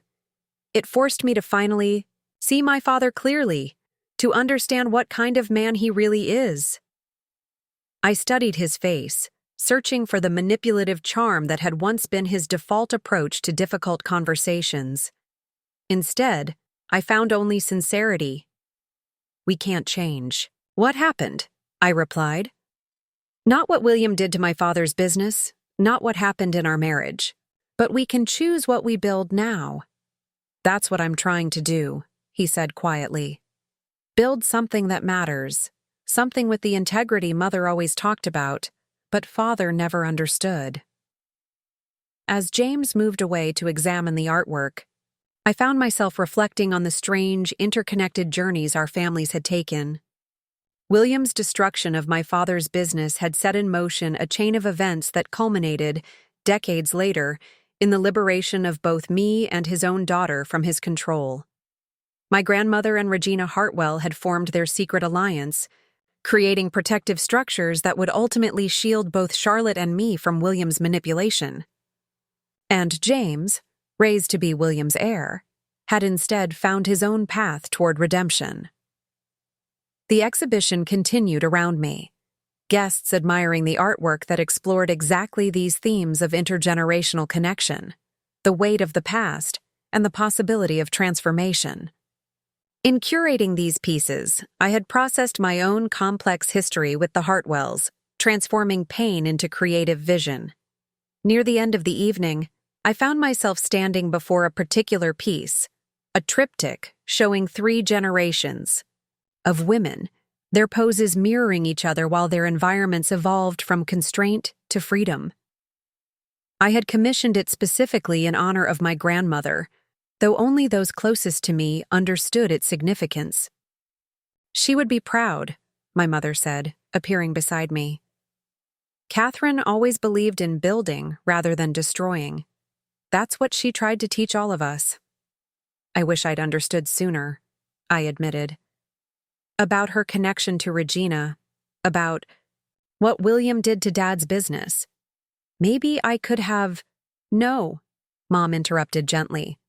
It forced me to finally see my father clearly, to understand what kind of man he really is." I studied his face, searching for the manipulative charm that had once been his default approach to difficult conversations. Instead, I found only sincerity. "We can't change." "What happened?" I replied. "Not what William did to my father's business, not what happened in our marriage, but we can choose what we build now." "That's what I'm trying to do," he said quietly. "Build something that matters, something with the integrity Mother always talked about, but Father never understood." As James moved away to examine the artwork, I found myself reflecting on the strange, interconnected journeys our families had taken. William's destruction of my father's business had set in motion a chain of events that culminated, decades later, in the liberation of both me and his own daughter from his control. My grandmother and Regina Hartwell had formed their secret alliance, creating protective structures that would ultimately shield both Charlotte and me from William's manipulation. And James, raised to be William's heir, had instead found his own path toward redemption. The exhibition continued around me, guests admiring the artwork that explored exactly these themes of intergenerational connection, the weight of the past, and the possibility of transformation. In curating these pieces, I had processed my own complex history with the Hartwells, transforming pain into creative vision. Near the end of the evening, I found myself standing before a particular piece, a triptych showing 3 generations of women, their poses mirroring each other while their environments evolved from constraint to freedom. I had commissioned it specifically in honor of my grandmother, though only those closest to me understood its significance. "She would be proud," my mother said, appearing beside me. "Catherine always believed in building rather than destroying. That's what she tried to teach all of us." "I wish I'd understood sooner," I admitted. "About her connection to Regina, about what William did to Dad's business. Maybe I could have—" "No," Mom interrupted gently.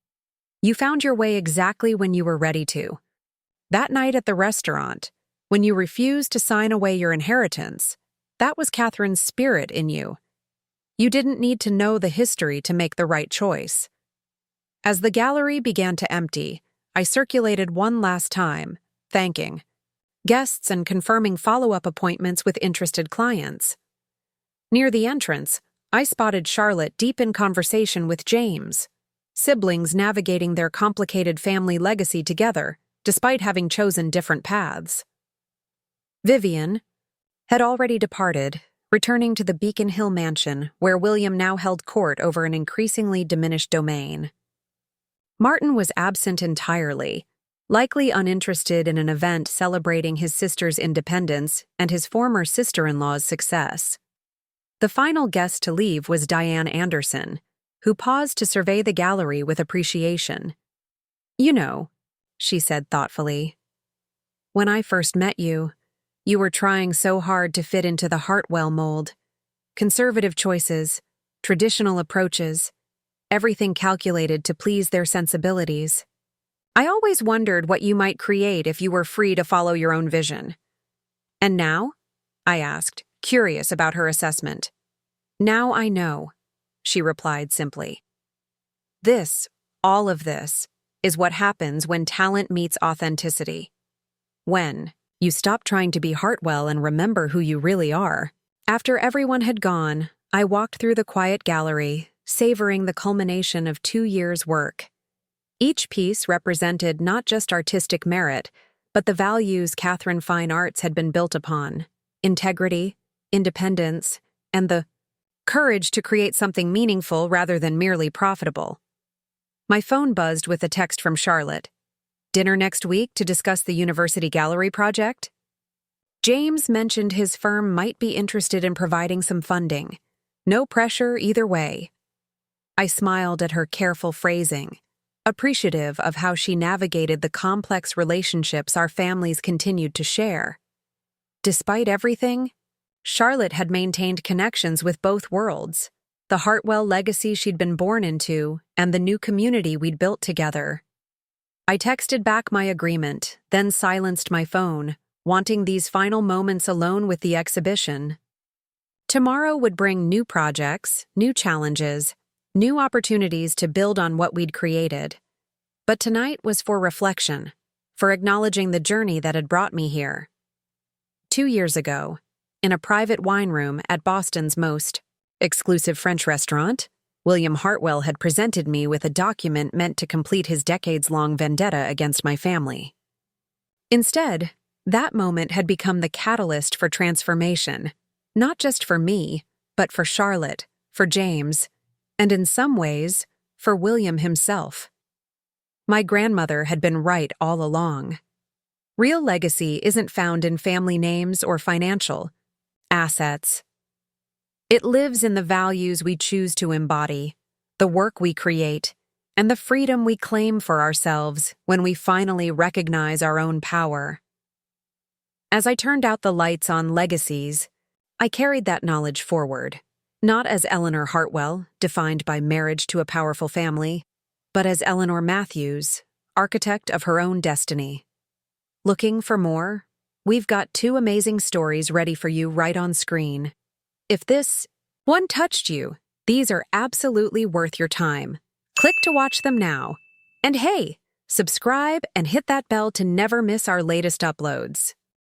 "You found your way exactly when you were ready to. That night at the restaurant, when you refused to sign away your inheritance, that was Catherine's spirit in you. You didn't need to know the history to make the right choice." As the gallery began to empty, I circulated one last time, thanking guests and confirming follow-up appointments with interested clients. Near the entrance, I spotted Charlotte deep in conversation with James, siblings navigating their complicated family legacy together, despite having chosen different paths. Vivian had already departed, returning to the Beacon Hill mansion, where William now held court over an increasingly diminished domain. Martin was absent entirely, likely uninterested in an event celebrating his sister's independence and his former sister-in-law's success. The final guest to leave was Diane Anderson, who paused to survey the gallery with appreciation. "You know," she said thoughtfully, When I first met you, you were trying so hard to fit into the Hartwell mold. Conservative choices, traditional approaches, everything calculated to please their sensibilities. I always wondered what you might create if you were free to follow your own vision. And now? I asked, curious about her assessment. Now I know, she replied simply. All of this, is what happens when talent meets authenticity. When you stop trying to be Hartwell and remember who you really are. After everyone had gone, I walked through the quiet gallery, savoring the culmination of 2 years' work. Each piece represented not just artistic merit, but the values Catherine Fine Arts had been built upon: integrity, independence, and the courage to create something meaningful rather than merely profitable. My phone buzzed with a text from Charlotte. Dinner next week to discuss the University Gallery project? James mentioned his firm might be interested in providing some funding. No pressure either way. I smiled at her careful phrasing, appreciative of how she navigated the complex relationships our families continued to share. Despite everything, Charlotte had maintained connections with both worlds, the Hartwell legacy she'd been born into and the new community we'd built together. I texted back my agreement, then silenced my phone, wanting these final moments alone with the exhibition. Tomorrow would bring new projects, new challenges, new opportunities to build on what we'd created. But tonight was for reflection, for acknowledging the journey that had brought me here. 2 years ago, in a private wine room at Boston's most exclusive French restaurant, William Hartwell had presented me with a document meant to complete his decades-long vendetta against my family. Instead, that moment had become the catalyst for transformation, not just for me, but for Charlotte, for James, and in some ways, for William himself. My grandmother had been right all along. Real legacy isn't found in family names or financial assets. It lives in the values we choose to embody, the work we create, and the freedom we claim for ourselves when we finally recognize our own power. As I turned out the lights on legacies, I carried that knowledge forward, not as Eleanor Hartwell, defined by marriage to a powerful family, but as Eleanor Matthews, architect of her own destiny. Looking for more? We've got 2 amazing stories ready for you right on screen. If this one touched you, these are absolutely worth your time. Click to watch them now. And hey, subscribe and hit that bell to never miss our latest uploads.